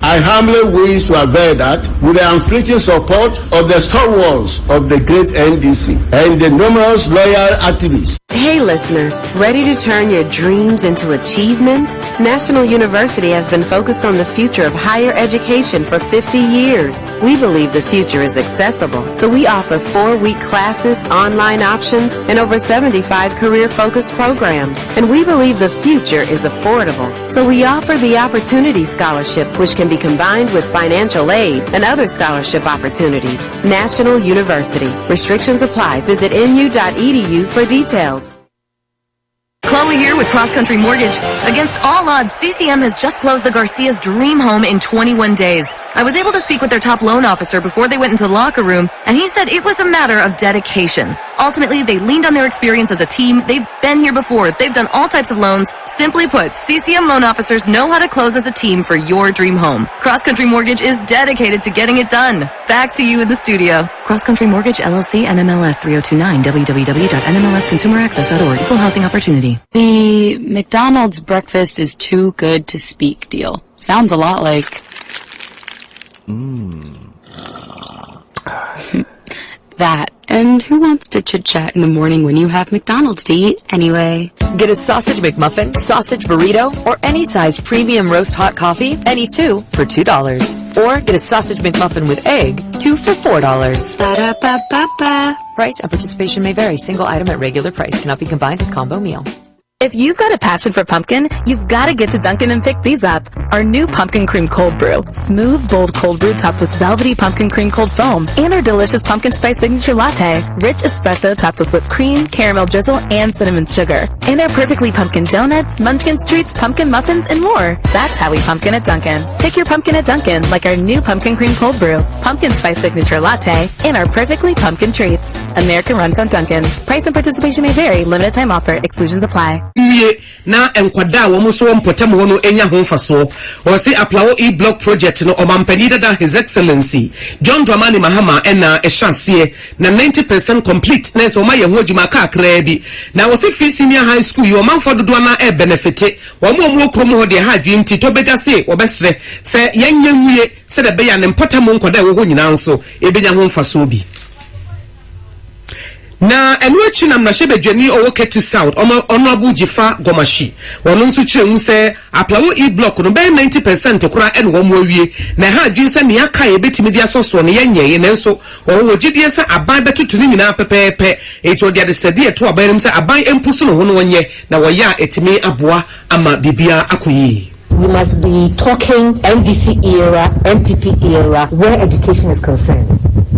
Speaker 22: I humbly wish to aver that with the unflinching support of the stalwarts of the great NDC and the numerous loyal activists.
Speaker 23: Hey listeners, ready to turn your dreams into achievements? National University has been focused on the future of higher education for 50 years. We believe the future is accessible, so we offer 4-week classes, online options, and over 75 career-focused programs. And we believe the future is affordable, so we offer the Opportunity Scholarship, which can be combined with financial aid and other scholarship opportunities. National University. Restrictions apply. Visit nu.edu for details.
Speaker 24: Chloe here with Cross Country Mortgage. Against all odds, CCM has just closed the Garcia's dream home in 21 days. I was able to speak with their top loan officer before they went into the locker room, and he said it was a matter of dedication. Ultimately, they leaned on their experience as a team. They've been here before. They've done all types of loans. Simply put, CCM loan officers know how to close as a team for your dream home. Cross Country Mortgage is dedicated to getting it done. Back to you in the studio. Cross Country Mortgage, LLC, NMLS 3029, www.nmlsconsumeraccess.org. Equal housing opportunity.
Speaker 3: The McDonald's breakfast is too good to speak deal. Sounds a lot like... that. And who wants to chit-chat in the morning when you have McDonald's to eat anyway?
Speaker 4: Get a sausage McMuffin, sausage burrito, or any size premium roast hot coffee, any two for $2. Or get a sausage McMuffin with egg, 2 for $4.
Speaker 3: Ba-da-ba-ba-ba.
Speaker 4: Price and participation may vary. Single item at regular price cannot be combined with combo meal.
Speaker 5: If you've got a passion for pumpkin, you've got to get to Dunkin' and pick these up. Our new pumpkin cream cold brew. Smooth, bold cold brew topped with velvety pumpkin cream cold foam. And our delicious pumpkin spice signature latte. Rich espresso topped with whipped cream, caramel drizzle, and cinnamon sugar. And our perfectly pumpkin donuts, munchkins treats, pumpkin muffins, and more. That's how we pumpkin at Dunkin'. Pick your pumpkin at Dunkin', like our new pumpkin cream cold brew, pumpkin spice signature latte, and our perfectly pumpkin treats. American runs on Dunkin'. Price and participation may vary. Limited time offer. Exclusions apply.
Speaker 1: Na enkwada wo muso mpotam wo no enya ho faso wo ti aplawo e-block project no omampani dada His Excellency John Dramani Mahama na ehyanse na 90% complete na so ma ye ho adwuma ka akra bi na wo ti free senior high school yo manfo dodo na e benefit wo mo okrom ho de ha adwen ti to bega se wo besre se yenya nwuye se de be ya ne mpotam nkoda wo ho nyina nso e benya ho faso bi na enuachi na mnashebedwani owo Ketu South honorable Jifa Gomashi wono nso kyeremu se aplawo e-block no be 90% kura ene wo mwawie na ha dwin se ne aka ye betimi dia soso ne yenye ne nso wo gidie se aban betutu ni nyina pepepe eto dia de sede eto aban se aban empusu no hono wonye na wo ya etimi aboa ama bibia akoyi.
Speaker 6: We must be talking NDC era, MPP era, where education is concerned.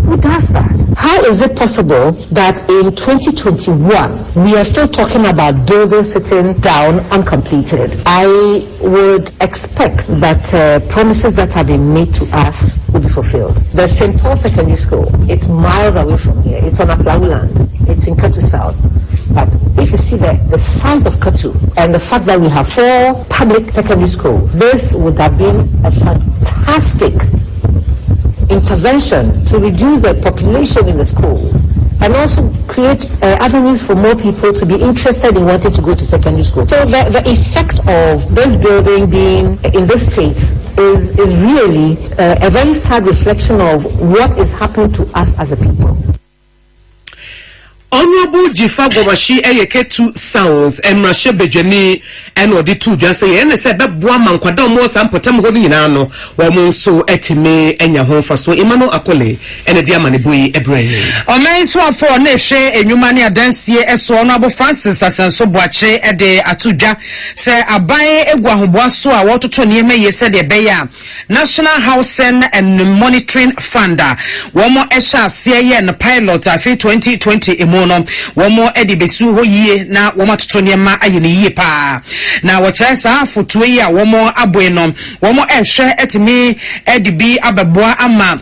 Speaker 6: Who does that? How is it possible that in 2021, we are still talking about buildings sitting down uncompleted? I would expect that promises that have been made to us will be fulfilled. The St. Paul Secondary School, it's miles away from here. It's on Aplawu land. It's in Ketu South. But if you see the size of Ketu and the fact that we have 4 public secondary schools, this would have been a fantastic intervention to reduce the population in the schools and also create avenues for more people to be interested in wanting to go to secondary school. So the effect of this building being in this state is really a very sad reflection of what is happening to us as a people.
Speaker 1: Honorable Jifa Gomashi Ketu South and Rashe Bejani and Oditu just say and said that Buama Quadamo Sampotam Hodinano, Wamonso Etime and Yahon Faso Imano Akole and a Diamanibui Ebre. On May Swa for Neshe and Humania Dancie as Honorable Francis as and so Boache at the Atuja say Abaye Eguahuaso, I want to turn ye said the Beya National Housing and Monitoring Funda. One more Esha CIA and pilot I feel 2020 womo edi besu ho yie na womo totonia ma aye ne yie pa na wo kyeresa foto yi a womo aboenom womo ehwe etimi edi bi abeboa ama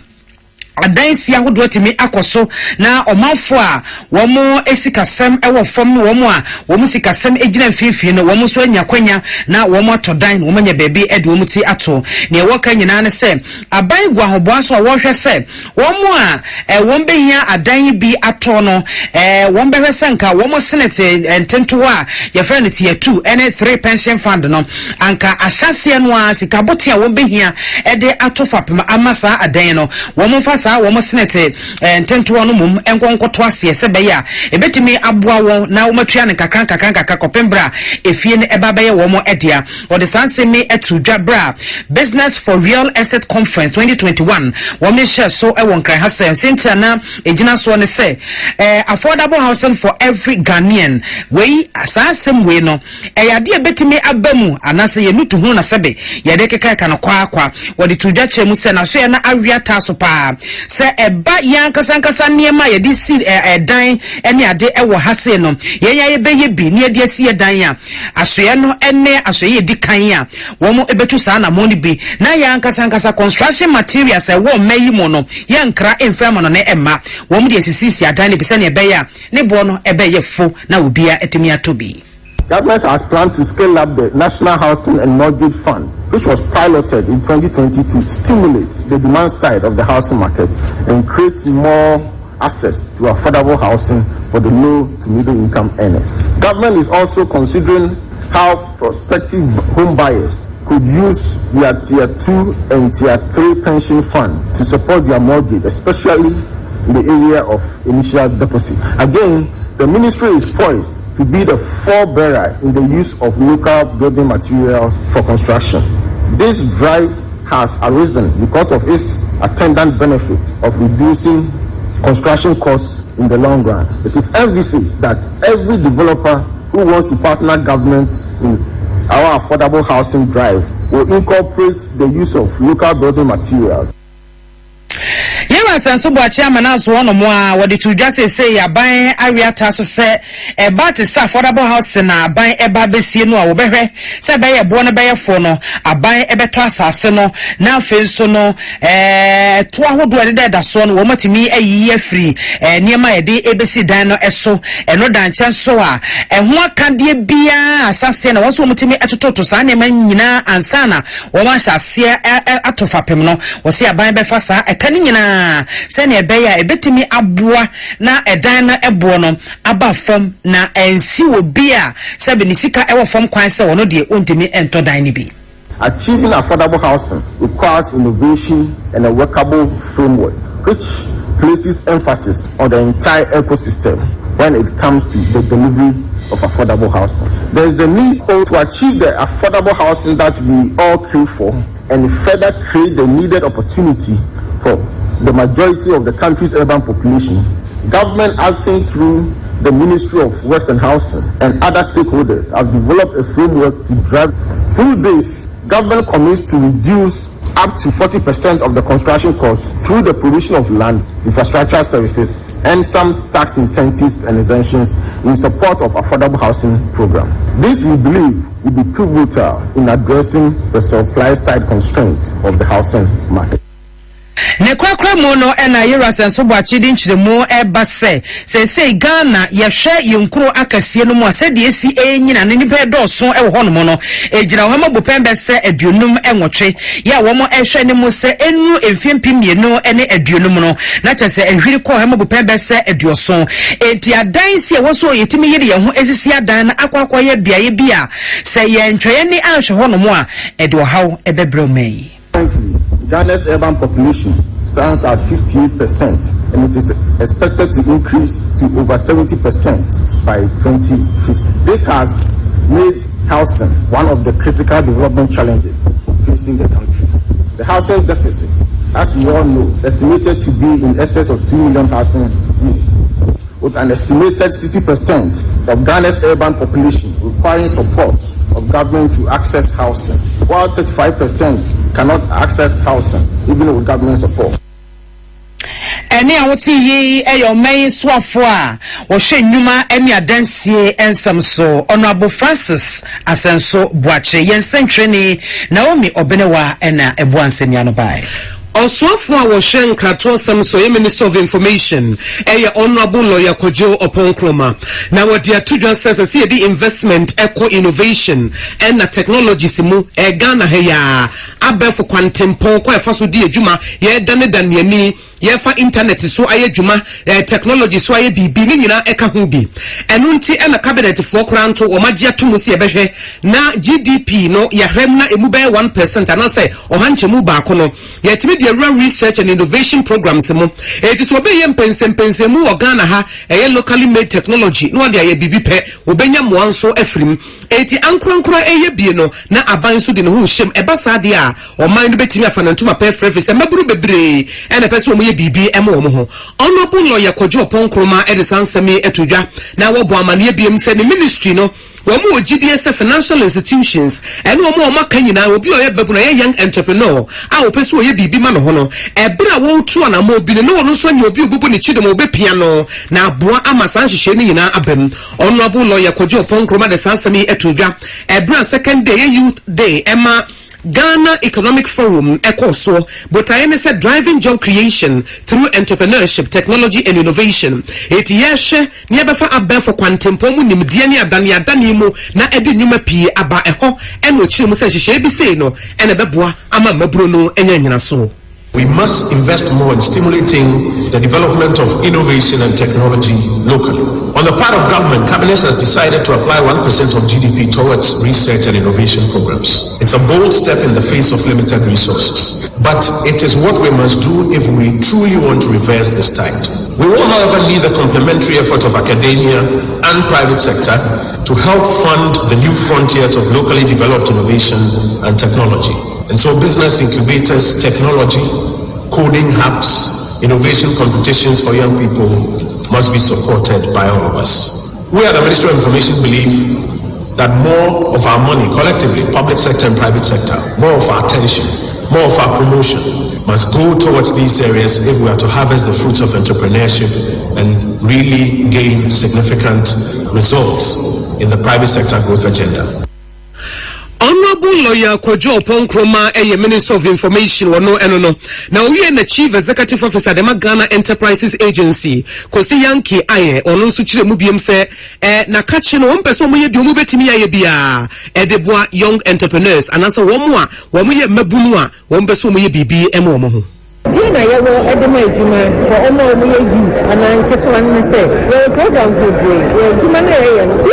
Speaker 1: adansi ahodo atimi akoso na omanfo a womo esikasem ewo fam no womo a womo sikasem egina mfimfini no womo so anya kwanya na womo atodan womo nya bebi edi womo ti ato ne woka nyina ne se aban gu ahoboa so a wo hwe se womo a wombe hia adan bi ato no wombe hwe se nka womo senate entento a ye friend tie 2 ene 3 pension fund no anka ahyase no a sikabote a wombe hia ede ato fapema amasa adan no womo fa womo senate ntento no mum enkonkoto ase sebe ya ebetimi aboa wo na womatua ne kakran kopembra efie ne ebabaye womo edia or the sansemi etu dwabra business for real estate conference 2021 womo share so ewon kran hasem sentia na ejina so ne se affordable housing for every Ghanaian we asasem we no eyade ebetimi abamu anase ye nutu hu na sebe ye de keka no kwa wo de tudwa chemu se na so ye na awia taso pa se eba yan kasankasa niema ye di si dan ene ade ewo hase no yenya ye beye bi ne de si dan a asoye no ene asoye di kan a wo mo ebetu sa na mo ni bi na yan kasankasa construction materials e wo mayi mo no ye nkra enfra mo no ne emma wo mo de sisi adan ne bi se ne ebe ya ne bo no ebe ye fo na obia etimi atobi.
Speaker 22: Government has planned to scale up the National Housing and Mortgage Fund, which was piloted in 2020 to stimulate the demand side of the housing market and create more access to affordable housing for the low to middle income earners. Government is also considering how prospective home buyers could use their Tier 2 and Tier 3 pension fund to support their mortgage, especially in the area of initial deposit. Again, the ministry is poised to be the forebearer in the use of local building materials for construction. This drive has arisen because of its attendant benefit of reducing construction costs in the long run. It is envisaged that every developer who wants to partner government in our affordable housing drive will incorporate the use of local building materials.
Speaker 1: Yewa sanso bo chairman aso ono mo a wode to dwa say aban awiata so se e ba te sa affordable house na aban e ba besie no a wo behwe se be ye bo no be ye fo no aban e beto asase no na afen so no to ahodo e de da so no wo matimi ayi afri niema ye de ebesi dan no eso eno dan chen so a ho akade bia asase na wo so matimi etototo sa niema nyina ansana wo ma hyase atofa pem no wo se aban be fa sa ekani nyina sene ebeya ebetimi aboa na edan na ebo no aba fam na ensi obi a sebe ni sika ewo fam kwan se wono de ontimi ento dan ni bi.
Speaker 22: Achieving affordable housing requires innovation and a workable framework which places emphasis on the entire ecosystem when it comes to the delivery of affordable housing. There is the need to achieve the affordable housing that we all crave for and further create the needed opportunity for the majority of the country's urban population. Government acting through the Ministry of Works and Housing and other stakeholders have developed a framework to drive. Through this, government commits to reduce up to 40% of the construction costs through the provision of land, infrastructure services, and some tax incentives and exemptions in support of affordable housing program. This, we believe, will be pivotal in addressing the supply side constraint of the housing market.
Speaker 1: Ne kwakra mo no na yera senso bo achidi nchiremu eba se Ghana yehwe yenkuro akasie no mu asede esi enyina ne nipa edoso ewo ho no mo no ejira ho ma bopembe se aduonum enwotwe ya wo mo ehwe ne mu se enu emfiempim yenu ene aduonum no na chese ehwiri ko ho ma bopembe se aduoso enti adan si ewo so yetimi yiri ye ho esisi adan na akwakwa ye biaye bia se ye ntwe ni ahwe ho no mo a ede wo haw ebebremai.
Speaker 22: Ghana's urban population stands at 58% and it is expected to increase to over 70% by 2050. This has made housing one of the critical development challenges facing the country. The housing deficit, as we all know, estimated to be in excess of 2 million housing units, with an estimated 60% of Ghana's urban population requiring support of government to access housing, while 35% cannot access housing even with government support.
Speaker 1: Eni awoti yi eyo main swafo a wo hwe nnuma eni adansie ensam so Honorable Francis Asenso Boache yensentwene Naomi Obenewa ena ebuansemi anobai.
Speaker 7: Oswafo a wo hwe nkrato sam so ye Minister of Information Honorable Lawyer Kojo Oponkroma na wodi atudwan sense se di investment eco innovation and technology simu Ghana heya abefo kwantempo kwa efa so di adwuma ye dan yani ye fa internet so aye dwuma technology so aye bibi ni nyina eka ho bi enu nti na cabinet fo kranto o magia tumu se ebehwe na GDP no ya hwem na emu be 1% ana say ohanche mu ba ko no ye timi the research and innovation programs mo it is obe ye mpense mu o Ghana ha locally made technology no de aye bibi pe obenya mo anso afrim eti ankronkro eye bie no na aban so de no ho hyem ebasa de a o man no betimi afanantuma pe frefese maburu bebre ena pese o ye bibi ema o mo ho Honorable Lawyer Kojo Ponkroma edisansemi etudwa na wo bo amane biem se ne ministry no wɔn GDS financial institutions ɛne wɔn maka nyinaa obi ɔyɛ babu na yɛ young entrepreneur a wɔpɛ so ɔyɛ biribi ma no ho no ɛbere a wɔtu anamo obi no wɔn nso nyɛ obi obubu ne kyidom obepia no na aboa ama saa nhyehyɛ ne nyinaa abam honorable lawyer Kojo Ponkroma de sansami etudwa ɛbere second day youth day Emma Ghana Economic Forum ECOSO, but I said driving job creation through entrepreneurship, technology and innovation. It yeshe niabefa abe for kwantempomu nimdiani adani mu na edi nyuma pie aba eho eno chiri mu se hyehyɛ bi sei no ene beboa ama maburo no enya nyina so.
Speaker 8: We must invest more in stimulating the development of innovation and technology locally. On the part of government, Cabinet has decided to apply 1% of GDP towards research and innovation programs. It's a bold step in the face of limited resources, but it is what we must do if we truly want to reverse this tide. We will, however, need the complementary effort of academia and private sector to help fund the new frontiers of locally developed innovation and technology. And so business incubators, technology, coding hubs, innovation competitions for young people must be supported by all of us. We at the Ministry of Information believe that more of our money, collectively, public sector and private sector, more of our attention, more of our promotion must go towards these areas if we are to harvest the fruits of entrepreneurship and really gain significant results in the private sector growth agenda.
Speaker 7: Honorable lawyer Kojo Ponkroma Minister of Information no now we are Chief Executive Officer the Ghana Enterprises Agency Kosi Yankee aye ono nso kire mu biem se na ka che no mpeso mo ye bi mo betimi aye bia edeboa young entrepreneurs anasa wo mo a wo mo ye mabunu a wo mpeso mo ye bibi emo mo ho
Speaker 6: Dina yawo edema ejuma for omo you and I just want to say well program for great ejuma na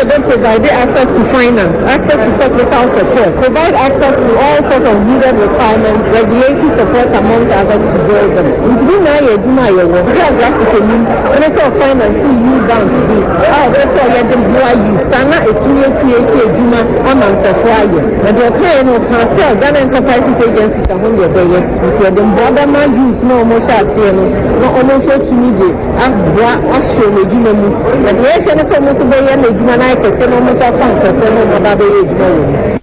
Speaker 6: they provide access to finance, access to technical support, provide access to all sorts of needed requirements, regulatory support amongst others to build them. Into na ejuma yawo geographically Minister of Finance you down to be that's all you you sana etumi create ejuma amankofo aye and the kind no can sell Ghana Enterprises Agency can hold your bay into the border man no more shall see no almost to me actual legitimate but where can so much be a legitimate can say almost a fun for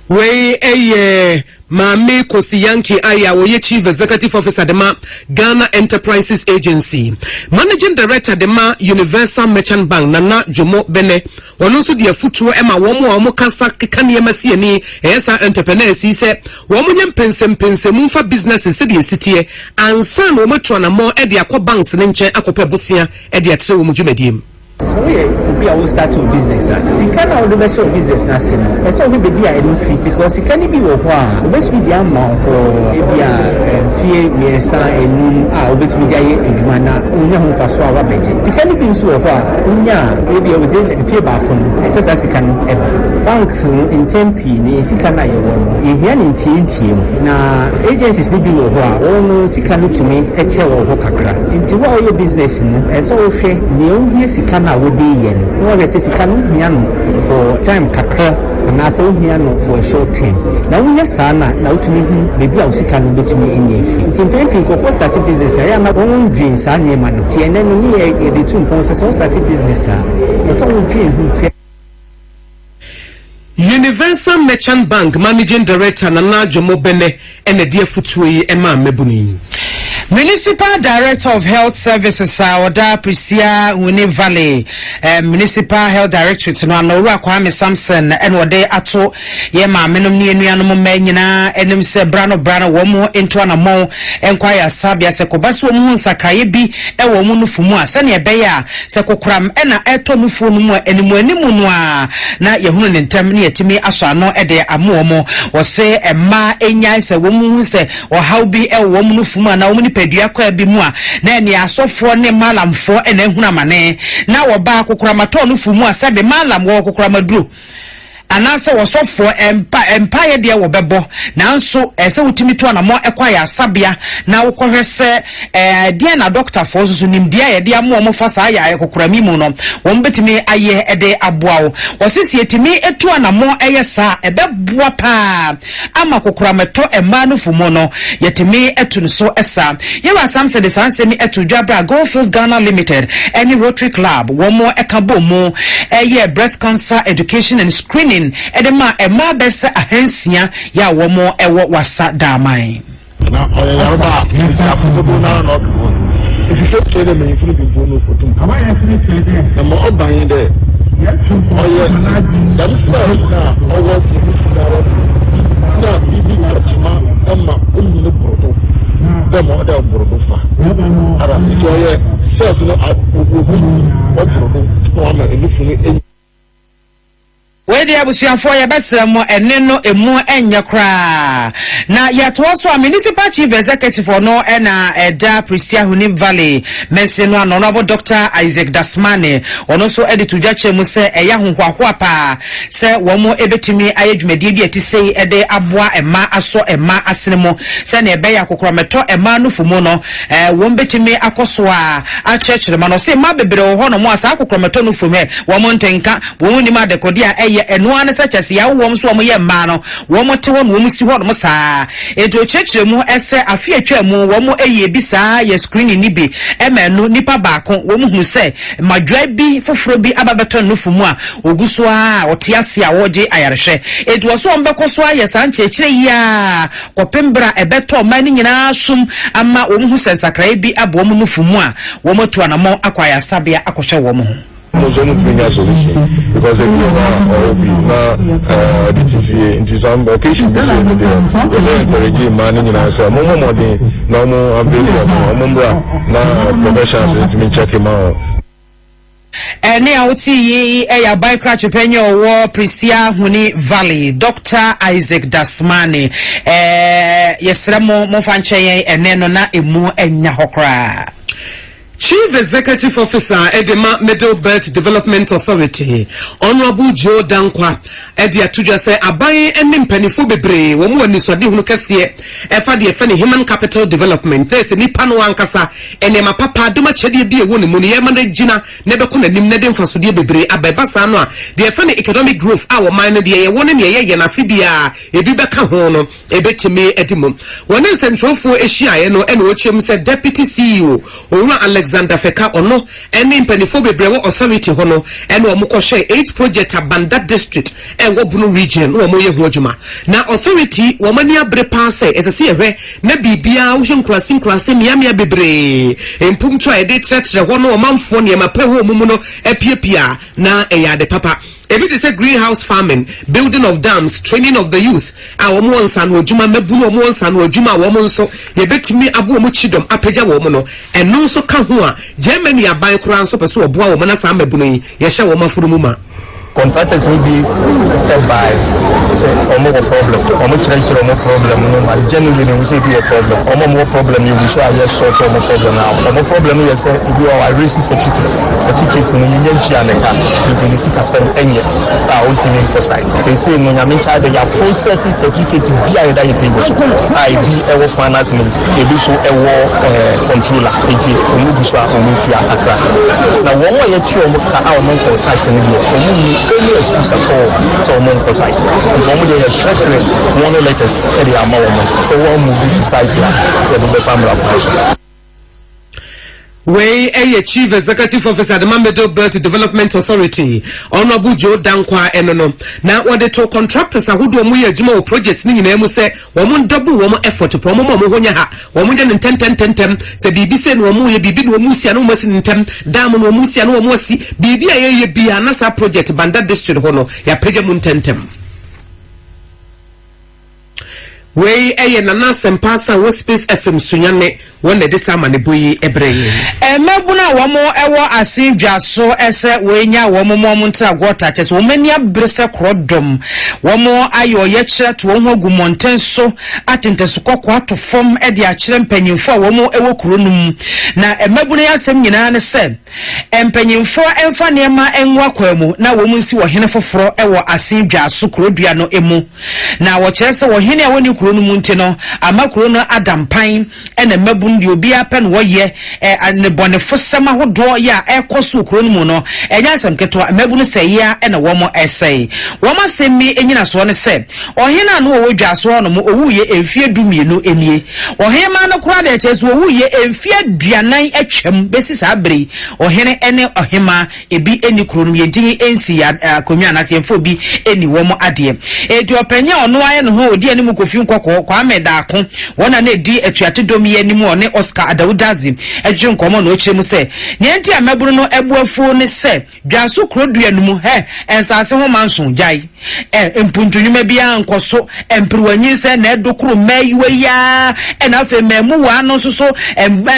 Speaker 7: we Mame Kosi Yankee aya wo ye Chief Executive Officer dema Ghana Enterprises Agency, Managing Director dema Universal Merchant Bank Nana Jomo Bene wono so de afutuo ema wo mo kasa keka ne masie ni esa entrepreneurs yi se wo mo nyem pensem mfa businesses se de sitie ansa no mo to na mo e de akọ banks ne nche akọpẹ bosia e de atre wo mo dwumadiem.
Speaker 9: So we will start to business. Sika na the best of business na sin. E so we be a no fee because sika ni bi wo ho a obetumi di amount for e bi a fee miesa enum a obetumi di aye edwuma na onya ho faso a wa beje. Sika ni bi nso wo ho a onya e bi a within fee ba kono. Exercise sika no e banks in tempi ni sika na ye wo no. E hia ni ntie na agencies ni bi wo ho a wono sika no tumi e che wo ho kakra. Nti wo ye business no e so wo hwe ni o hie sika na would be yen. No, let's say for time kakra and also here for a short term. Now we are sana now to me maybe I'll see can be to me in ye. It's important to first start business. I am not one dreams and ye man. And then we are the two points so start business. It's all dream.
Speaker 7: Universal Merchant Bank Managing Director Nana Jomo Bene and the dear Futui Emma Mebuni.
Speaker 1: Municipal Director of Health Services Oda Prisia Wini Valley Municipal Health Directorate no Anora Kwame Samson and wode ato ye ma menom ni enuanom manyina enim se brano wo mo into anamo enquire sabia se kobaso mu sakraye bi e wo mu nufumu a se ne ebe ya se kokram e na eto nufu no mu animu no a na yehunu ne ntam ne yetimi aso ano e de amomo wo se ema enya se wo mu se o how bi e wo mu nufumu na wo mu pedua kwa bi mu a na ene asofo ne malamfo ene ehuna mane na wo ba kokoramato no fumu a sebe malam wo kokoramaduro anase wosofo empire de wo bebo nanso ese wutimi to na mo ekwa ya sabia na wokohwese de na doctor for so nimdia ye de amo mo fa sa ya ekokurami mu no wo betimi aye ede aboawo wosisi etimi etu na mo eye sa ebeboa pa ama kokurameto ema no fumo no yetimi etu so esa ye wa samse de sansemi etu dwabra Goldfields Ghana Limited any Rotary Club wo mo ekabo mu eye breast cancer education and screening edema ema besa ahensia ya wo mo ewo wasa damai
Speaker 22: na oyaba afugo na no if you say them in front of no photo am I actually na mo oban de oye that is na owo na bibi ma amma ummi no brodo da mo da brodo fa ara oye self no o brodo to ma elufuni
Speaker 1: wedi abusuafo ya besremo eneno emu enye kra na yatoso a municipal chief executive no na eda Prisia Hunim Valley meseno anonobo Dr. Isaac Dasmane ono so editudwa chemu se eya honhwahoa pa se womo ebetimi ayedwumadi bi atisei ede aboa ema aso ema asenemo se na ebe ya kokrometo ema no fumo no wom betimi akoso a achechire ma no se ma bebre ho no mo asa kokrometo no fume womo ntenka womo ni ma dekodi a eno ane sachase ya wom so mo ye ma no wom te ho no wom si ho no saa edo chechire mu ese afi atwa mu wom eye bi saa ye screening ni bi emenu nipa baako wom hu se madwa bi foforo bi ababeto no fumu a oguso a otiase a woje ayarehwe edo so ombekoso aye san chechire ya kopembra ebeto mani nyina sum ama wom hu se sakrai bi abom no fumu a wom to anamo akwaya sabia akohwe wom ho
Speaker 22: solution because if you are the TV into some occasion they encourage money in answer more no na professionals to check him out.
Speaker 1: Ene auti yi eya baikra chupenyo wo Prisia Hunim Valley Dr. Isaac Dasmane yesremo mo fanche eneno na emu enya hokra.
Speaker 7: Chief Executive Officer Edema Middle Belt Development Authority Honorable Joe Dankwa Edia Tuja say abaye enim penifo bebre wo mu ani swade hunu kase efa de efa ne human capital development pese ni pano ankasa enema papa duma chede bi ewo ne mu ne yema na gina ne be kona nim ne de mfasode bebre abeba sa no a de efa ne economic growth a wo man ne de ye wo ne ye na fibia ebi beka ho no ebetime edimo woni nsentwofo ehia ye no ene o chem say deputy CEO Owura Alexander Feka ono eni mpanifo bebre authority hono ene o mukọ share 8 project Abanda district en wo Bunu region wo moye ho adwuma na authority wo mani abre pa say esese yehwe na bibia wo hwenkrase miamia bebre empumto e de tretre hono o manfo ne mape ho mumu no epiepia na eyade papa ebi de say greenhouse farming, building of dams, training of the youth. Our mo nsan wodjuma mebunu mo nsan wodjuma wo mo nso ye betimi abo mo chidom apeja wo mo no eno nso ka ho a Germany aban kura nso pese oboa wo mo na sa mebunu yi ye hye wo mafuru mu ma
Speaker 22: contractors will be by say omo problem omo chire omo problem no ma genuinely we say be a problem omo problem you show I just sort omo problem now omo problem you say if you are racing certificates no yen tia neka into the sikasem enye ultimate for site say no nya me charge ya processing certificate bi aye da yete go I be ewo finance minister e bi so ewo controller eje omo bu so omo tia akra na wo mo ye tia omo ka omo for site no bi omo any excuse at all so more precise and when they are treasury one letters at the amount so one move to society the family
Speaker 7: Way a Chief Executive Officer the Middle Belt Development Authority Honorable Joe Dankwa enono na what they to contractors a who do mu adwuma projects ni nyina mu se wo mo double wo mo effort po mo honya ha wo mo nya 10 se bibi se no mo ye bibi no mu sia no mo si ntem dam no mu sia no mo si bibi a ye bia na sa project Banda district ho no ya pege mu 10 we nana sempasa wo space FM sunyane won de sama ne boyi ebreye
Speaker 1: mabuna womo ewo asin dwaso ese we nya womo mo ntra gwota chese wo mani abrese krodom womo ayo ye kire to wo hogu montenso atenteso kokko ato fom e de a kire mpanyimfo womo ewo kuronum na mabuna ya asem nyina ne se mpanyimfo emfa nema enwa kwamu na womo nsi wo hene foforo ewo asin dwaso krodua no emu na wo kire se wo hene a woni kuronum nti no amakuro no adampan ena mabun di obi apen wo ye ne bonefo sema hodo ya ekoso kuronum no enya asem keto mabun se ya ena womo esai womo semi enyina so ne se ohena no wo dwaso no mo owuye emfie dumienu enie ohema no kura de cheso owuye emfie duanan atwam besi sabri ohene ene ohema ebi eni kuronum yedini ensi ya konwa na se mfo bi eni womo ade edi openya ono aye no ho odi animu kofi nkoko kwa medako wona na edi atuate domi animu one Oscar Adawudazi eje nkomo no chire mu se nenti amaburu no ebuafu ne se dwaso krodua numu he ensase ho manso jai empuntunuma bia nkoso empriwanyi se na edokuru mayiwe ya enafe memu wa no soso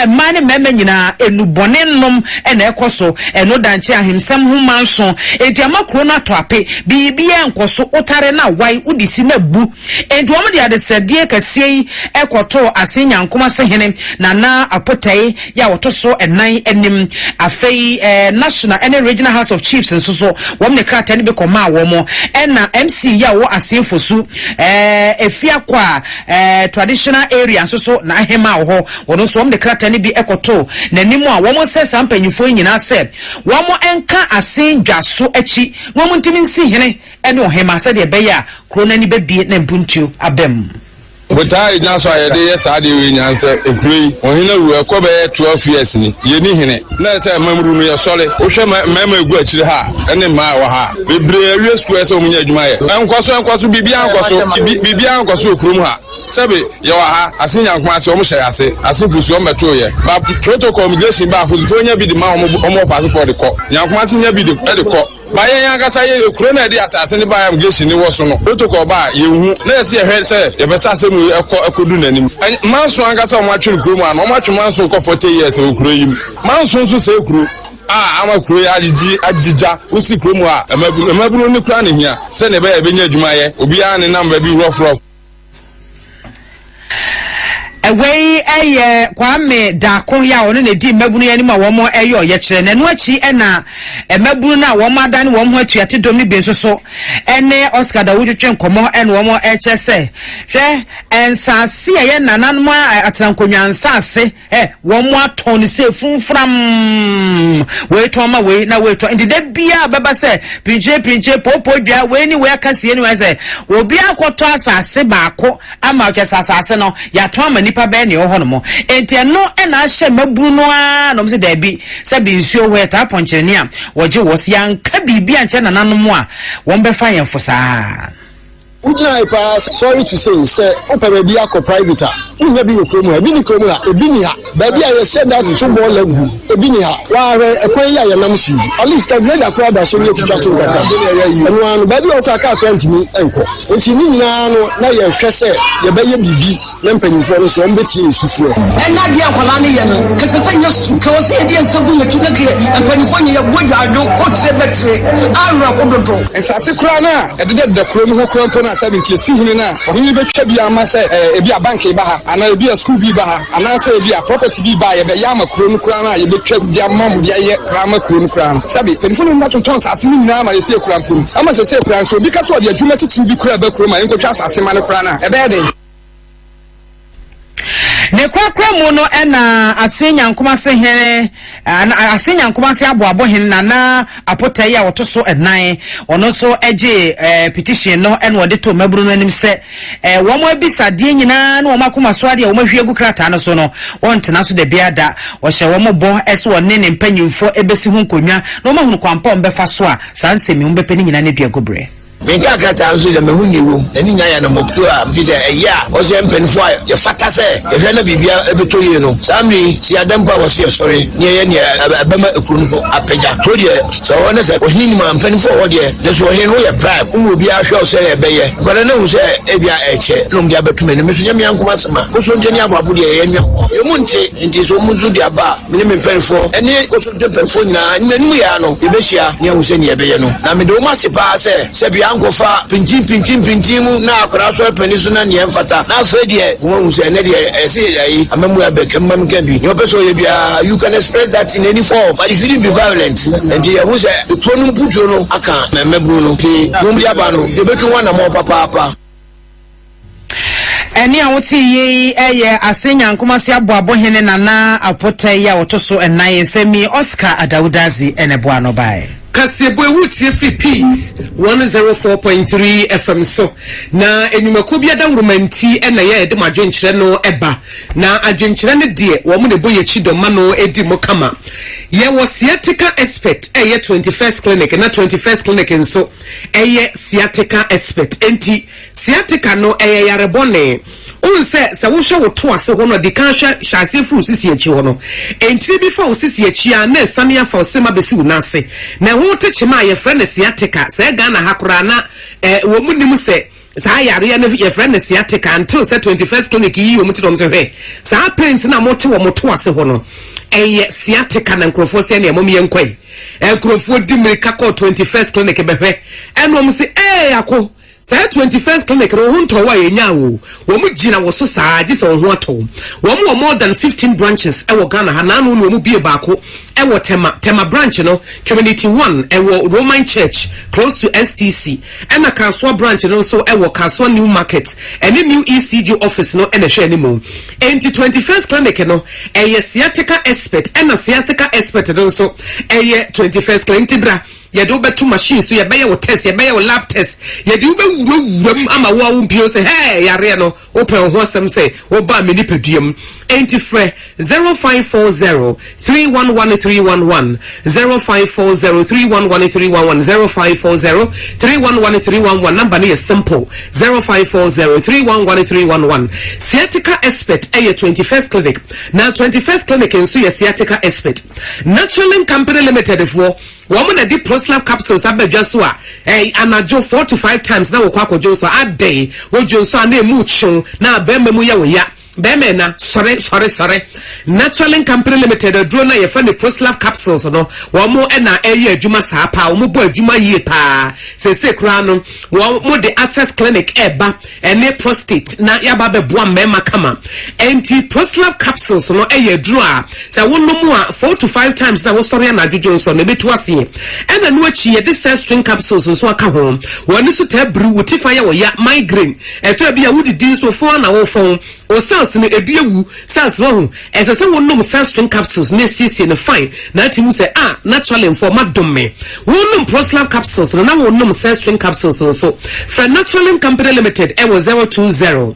Speaker 1: mane meme nyina enubone nom ena ekoso eno danche ahemsam ho manso edi amakro na toape bibia nkoso otare na wai udisi na bu enti omo de adesedie kasie ekoto asenyankoma sehene na apotai ya wotoso enan enim afei national and regional house of chiefs nsoso wom ne krata ne be koma womo ena MC ya wo asenfosu efia kwa traditional area nsoso na ahema ho wono so wom ne krata ne bi ekoto nanim a womo se sampanyifo nyina se womo enka asenjwaso achi womo ntimi nsi hene ene ohema se de be ya krona ni be bie na mpuntuo abem
Speaker 10: Butai nyaso ayede yesade we nyanse ekurei ohina wu ekobe 12 years ni ye ni hene na se mamru no ye sole wo hwe mama egu akire ha ene ma wa ha bebre awie school se omunya adwuma ye enkoso bibia enkoso okurum ha sebe ye wa ha asinya nkwa ase omu hye ase asifusu ombeto ye ba protocol immigration ba afusu onya bi de ma omo fa for de ko nyankwa asinya bi de ko ba ye yankasa ye ekuro na de asase ne ba immigration ni wo so no protocol ba ye hu na ye se ye se ye be sa se ekodu nanim manso angasa o matwe kuro an o matwe manso ko 40 years o kuro yim manso nso se kuro ama kuro ya ajija usi kuro mu a emabunu ni kura ne hia se ne ba ya benya adwuma ye obi a ne namba bi rough
Speaker 1: away kwame dako ya ono ne di mabunu ya ni ma womo eyo ye kire na no achi ena mabunu na womo adane womo atuate domi be so ene Oscar Dawudwe nkomo ene womo echese hwe ensase ye nananum atrankonwa nsase womo atoni se funfram we to ma we na we to indi de bia baba se pinche popo dwa we ni we akase ni we se obi akoto asase baako ama ochese asase no ya to ama nipa be ne ho no mo enti no na ahye mabunu no a no mse da bi se bi nsuo we ta ponkyere ni a woje wosia nka bibia nche nananum a won be fa yemfo saa
Speaker 22: Ujina pass, sorry to say open be a private. Unya be kromu, ebi ni kromu ha, ebi ni ha. Baby I said that to ball level. Ebi ni ha. Wa ekwanya ya namsi. At least I grade across that so you teacher so kaka. And one baby o kaka kwenti ni enko. Enti ni nyina no na ye hwese ye be ye bibi na mpanyifo no so mbeti esufuo.
Speaker 12: Na dia kwala ne ye no. Kese sanya su ka wose ye dia nsabu na tunake mpanyifo nye ye bodwa ado kotre betre. Anra kododo.
Speaker 10: Ensase kura na edede de kromu ho kura na sabi nke si hunu na ohun betwa bi ama se ebi a bank ba ha ana ebi a school bi ba ha ana se ebi a property bi ba ye be ya makro no kura na ye betwa bi ama mu dia ye ama kro no kura sabi penifo no mato ton sase ni nyina ama ye se kura mpum ama se kura so bi ka so de adwuma titiri bi kura ba kro ma enko twa sase ma no kura na ebe de
Speaker 1: ne kwakra mu no na asenyankoma se hene asenyankoma se aboabo hen na apotai a woto so enan ono so eje petition no en wode to maburu no anim se wo mo abisade nyina na wo makoma so ade wo mahwiegu krata no so no wontena so de biada wo hye wo mo bo ese wonne ne mpanyimfo ebesi hu nkonwa na wo mahunu kwampa ombefa so a sansemi wo bepeni nyina ne duagobre
Speaker 22: menka krata nso de mehu ni wom ani nya ya no mopto a mfi de eya o se mpenfo a ye fata se ye hwe na bibia ebeto ye no samri si adampa wo se sori ne ye ne abema ekunfo apagya to de so wona se ohini ni ma mpenfo wo de de so ohini no ye prime umu bia hwe se ye beye kwala na hu se ebia eche no mbia betume ne meso nya yankoma sema ko so ndeni ababo de ye nya ye mu nti so mu zu de aba me ne mpenfo ene ko so de mpenfo nyina nanu ya no ye behia ne hu se ne ye beye no na me do ma se pa se bia ankofa pinchim na akora so panisu na ne mfata na afa de wo hu se ne de ese yi amamu abekam mam ka bi you person ye bia you can express that in any form but if you be violent and you hu se the tonum pujo no aka memebru no ti no bia ba no de betu wana mo papa
Speaker 1: eni a woti ye eye asenya nkomase aboabo hene nana apotai ya wotoso enan semi Oscar Adawudazi enebo no bai
Speaker 7: Kasebo wutie fi peace 104.3 FM so na enyumako bia da wurumanti na ye de madwenkyere no eba na adwenkyere ne de wo mu ne boye chidoma no edi mo kama ye wo sciatica expert eye 21st clinic na 21st clinic nso eye sciatica expert enti sciatica no eye yarebone unse se wo hwe wo to ase ho no de kan hwe hyase fu sisi echi ho no enti bi fa wo sisi echi a na sane afa wo sema besi wo nase na ho te chema ye friend sciatica se Ghana hakora na wo munim se sa yare ya na ye friend sciatica until se 21st clinic yi wo mutidom se hwe sa pains na mote wo moto ase ho no eye sciatica na nkrofo se na emom ye nkwai nkrofo di mirika ko 21st clinic behwe eno mo se akọ Say 21st clinic no hunto wa yenya wo mu gina wo so saa ji so ho ato wo mu more than 15 branches e wo Ghana ha na no mu bie baako e wo tema branch no community 1 e wo Roman Church close to STC e na Kaswa branch no so e wo Kaswa New Market and new ECG office no e na hwe animo enti 21st clinic no e ye sciatica expert e na sciatica expert no so e ye 21st clinic bra ye do betu machine so ye be wo test ye be wo lab test ye do be wuram ama wo mpio say hey yare no open ho asem say wo ba me ni peduam enti frɛ 0540 311311 0540 311311 0540 311311 number ni is simple 0540 311311 sciatica expert eye 21st clinic na 21st clinic nso ye sciatica expert Natural Company Limited for woman na di Proslav capsules abedwa so a anajo 4 to 5 times na wo kwakojo so a day wo jo so na emu chun na bema mu ya wo ya bema na sorry Natural Company Limited dro na ye fa ne Proslav capsules no wo mo na eye adwuma saa pa wo mo bo adwuma yie pa se kura no wo mo de access clinic eba ene prostate na ya ba beboa mema kama anti Proslav capsules no eye dro a se wo no mu a 4 to 5 times na wo sorry na adwojo so ne betu ase ena no achi ye de string capsules so aka ho woni so tabru wuti fa ya wo ya migraine eto bia wudi din so fo na wo fon o cells ne ebiewu cells wo ese se wonnom string capsules ne sisi ne fine na timu se naturally informa domme wonnom Proslav capsules na wonnom string capsules so for Natural Company Limited e was 020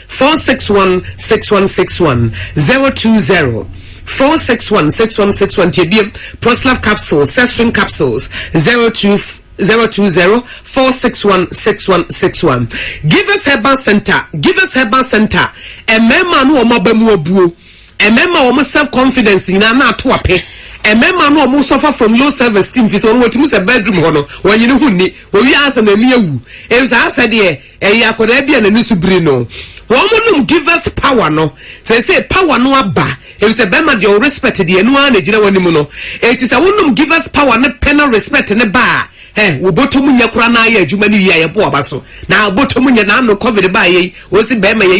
Speaker 7: 461 6161 020 461 TBM Proslav capsules, string capsules 020 461 6161. Give us Harbour Center. A member no mabamu obuo. A member o self confidence in na to ape. A member no mo suffer from low self-esteem fi so what mu se bedroom hono when you know ni we answer na niawu e so answer there e yakoda bia na nusu biri no womanum give us power no say power no aba e say be ma de respect de enu an ejina wani mu no e ti say wonum give us power ne pen respect ne ba wo botomu nya kura na ya adwuma ni wiye bo oba so na botomu nya na no covid ba ye wo si be ma ye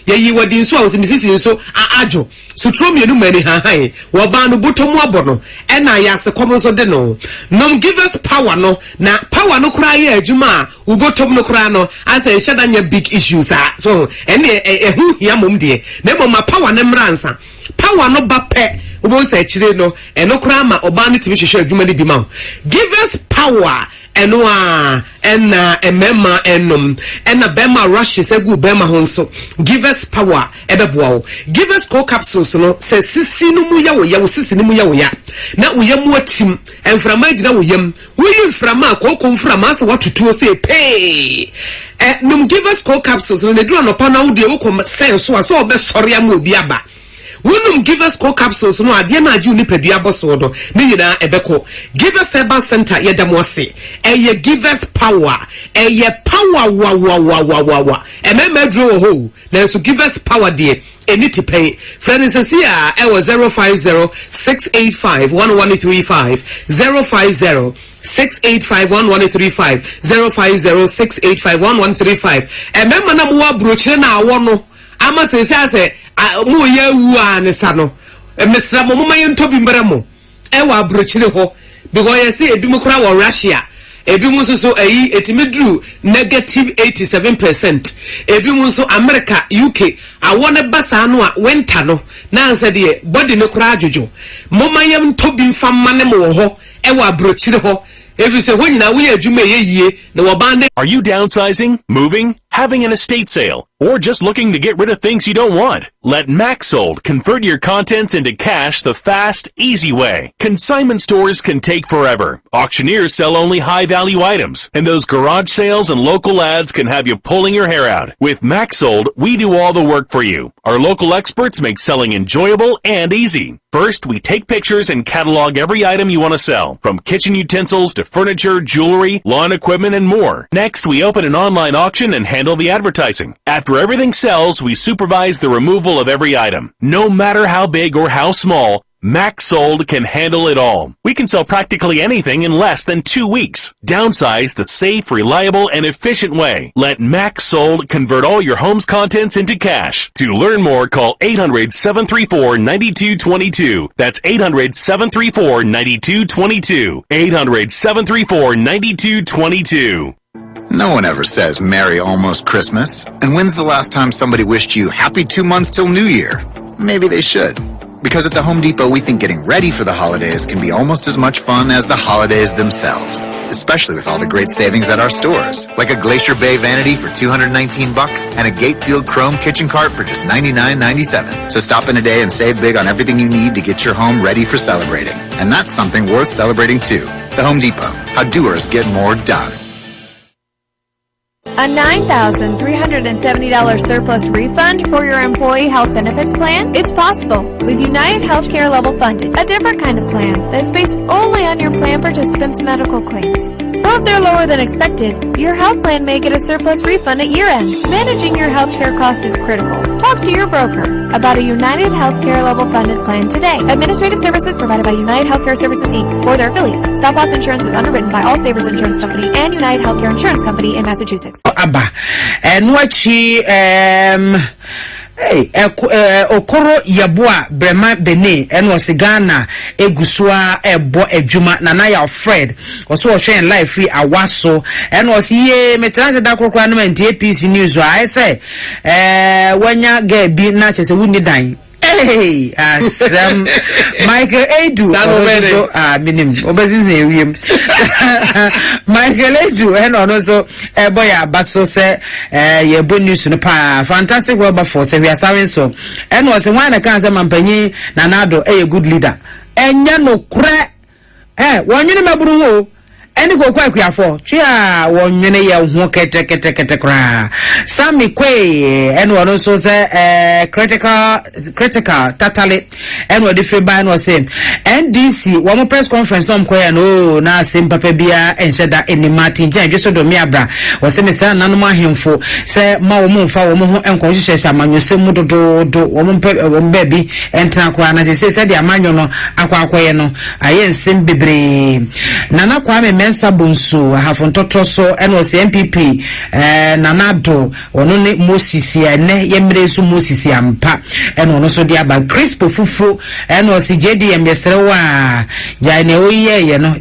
Speaker 7: yi wadi nso a wo si misisi nso ajo sutro mienu mani han wo ba no botomu abono e na ya se komo so de no nom give us power no na power no kura ye adwuma wo botomu no kura no asa e sheda nya big issues so ene ehu hia mom de na mo ma power ne mransa power no ba pe obo se chire no eno kura ma oba ne timi hwehwe adwuma ni bi ma give us power enwa enna emema enum enna bema rushes egu bema honso give us power ebeboa give us co capsules no se sisi no mu ya wo ya wo sisi no mu ya wo ya na uyam watim enframa gina uyam wuyi mframa ko mframa se watutuo se pay num give us co capsules no do anopa na wo de wo ko sense so obesori am obi aba Wunum give us co capsules no ade na aju ni pedua boso do ni nyina ebeko give us Herbal Center yedamose eye give us power eye power wa ememedro ho na so give us power there any to pay friend is here I was 050-685-1135 050-685-1135 050-685-1135 emema na mo abroche na awono ama se mu ye wu anisa no mesra mo ma yento bi mbramo e wa abrochire ho because you see ebi mu kura wo Russia ebi mu so eyi etimidru -87% ebi mu so America UK awone basa no a winter no na ansa de body no kura ajojo mo ma yento bi mfamma ne mo ho e wa abrochire ho. Are you
Speaker 13: downsizing, moving, having an estate sale, or just looking to get rid of things you don't want? Let MaxSold convert your contents into cash the fast, easy way. Consignment stores can take forever. Auctioneers sell only high-value items, and those garage sales and local ads can have you pulling your hair out. With MaxSold, we do all the work for you. Our local experts make selling enjoyable and easy. First, we take pictures and catalog every item you want to sell, from kitchen utensils to furniture, jewelry, lawn equipment, and more. Next, we open an online auction and handle the advertising. After everything sells, we supervise the removal of every item. No matter how big or how small, MaxSold can handle it all. We can sell practically anything in less than 2 weeks. Downsize the safe, reliable, and efficient way. Let MaxSold convert all your home's contents into cash. To learn more, call 800-734-9222. That's 800-734-9222. 800-734-9222.
Speaker 14: No one ever says Merry Almost Christmas. And when's the last time somebody wished you Happy 2 months till New Year? Maybe they should. Because at the Home Depot, we think getting ready for the holidays can be almost as much fun as the holidays themselves. Especially with all the great savings at our stores. Like a Glacier Bay vanity for $219 and a Gatefield Chrome kitchen cart for just $99.97. So stop in today and save big on everything you need to get your home ready for celebrating. And that's something worth celebrating too. The Home Depot. How doers get more done.
Speaker 15: A $9,370 surplus refund for your employee health benefits plan? It's possible with United Healthcare Level Funded, a different kind of plan that's based only on your plan participants' medical claims. So if they're lower than expected, your health plan may get a surplus refund at year-end. Managing your healthcare costs is critical. Talk to your broker about a United Healthcare Level Funded plan today. Administrative services provided by United Healthcare Services, Inc. or their affiliates. Stop loss insurance is underwritten by All Savers Insurance Company and United Healthcare Insurance Company in Massachusetts.
Speaker 1: Abba, and what she okoro yabua brema bene eno sigana egusua ebo ejuma nana ya Fred oso ohwen live free awaso eno siye metrans da kokora no mente APC news I say wanya ga bi na chese wuni dan hey Sam Michael Edu so minim obezinze ewiem Michael Edu eno so boy abaso se ye bonus no pa fantastic world for se we are serving so eno se wan na kan se mampanyi nanado good leader enya no kure wonwene maburu ho eni go kwa kwafo twa wonwene ye ho kete kra Sami Kwe eno no so se critical totally eno de free by no say NDC one press conference no mkoya no na sem papa bia ensheda eni Martin Jan dweso do miabra wo se me sa nanom ahemfo se ma wo mfa wo ho enko hyehyɛ amanyose mu dodo wo mpa bi entra kwa na se de amanyo no akwakoye no aye nsem bebre nana kwa me mensa bonsu hafontoto so eno se MPP nanado ono ne Moses ene yemre so Moses ampa eno no so dia ba crispo fufuro eno se JDM yesrewa jane oyeye no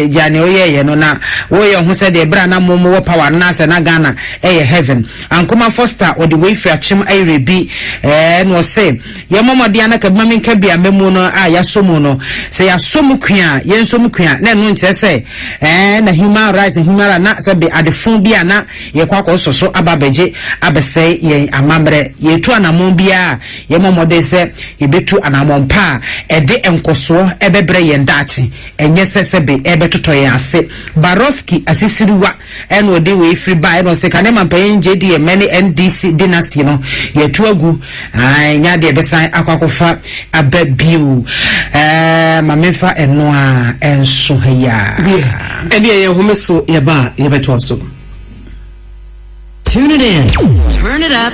Speaker 1: jane oyeye no na wo ye ho se de bra na momo wo power na se na Ghana heaven ankoma Foster o de way free achim irebi eno se yemomo dia na kadmami nka bia memu no ya somu no se ya somu kua yensomu kua na no nche se na human rights na sabe adefon bia na ye kwa soso ababeje abese ye amamre ye tu anamon bia ye momode se ye betu anamon pa ede enkoso ebebre ye ndachi enye sebe ebetoto ye ase Baroski asisiriwa eno de we free buy no se kanema mpaye JD ye many NDC dynasty no ye tu agu nya de besan akwakofa ababiu mamefa eno a enso ya
Speaker 7: ene ye homeso ye ba ye beto so.
Speaker 4: Tune it in. Turn it up.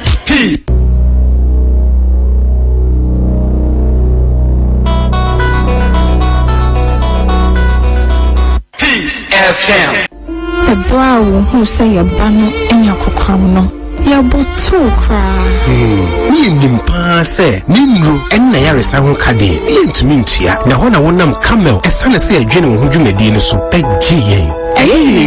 Speaker 12: Peace FM.
Speaker 16: The brow who say a banner in your cocono. Ya botu kra.
Speaker 17: Ni nimpa se nimru enna yaresa ho kade. Yentumi ntua na ho na wonam camel esane se adwene wo dwumadi ni so pagye yen.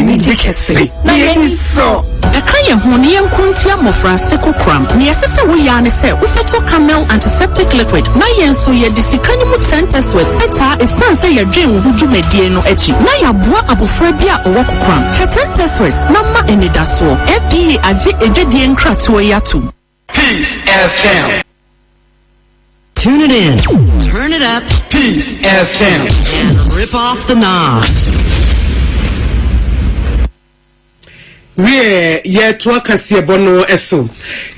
Speaker 16: Ni jekese. Na yeni so.
Speaker 18: Akaya ho ne yenkuntia mofra sekokram. Ne yesese wo ya ne se wo peto camel antiseptic liquid. Na yenso ye disikani mu 10 pesos eta esan se ye dwen wo dwumadi no achi. Na ya boa abofra bia owo kokram. 10 pesos na ma enidaso. FDA agi edwedi enkrato yatum.
Speaker 12: Peace FM.
Speaker 4: Tune it in. Turn it up.
Speaker 12: Peace FM.
Speaker 4: And rip off the knob.
Speaker 7: Ye to akase bono eso.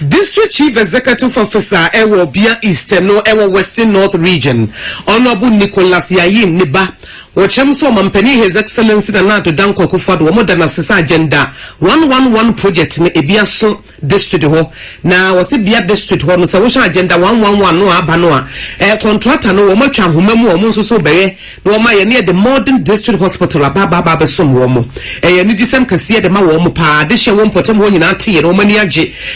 Speaker 7: District Chief Executive Officer ewo Bia Eastern no ewo Western North Region. Honorable Nicholas Yayin Niba. Ochemso mampani His Excellency na Nato Danko Akufo-Addo modern sisa agenda 111 project ne ebia so district ho na wose bia district ho no so agenda 111 no aba no a contractor no wo matwa homamu wo nso so beye no wo ma ye ne the modern district hospital aba besom wo mo ye ne disem kase de ma wo mo pa de hye wo mpotem ho nyina tie no mani age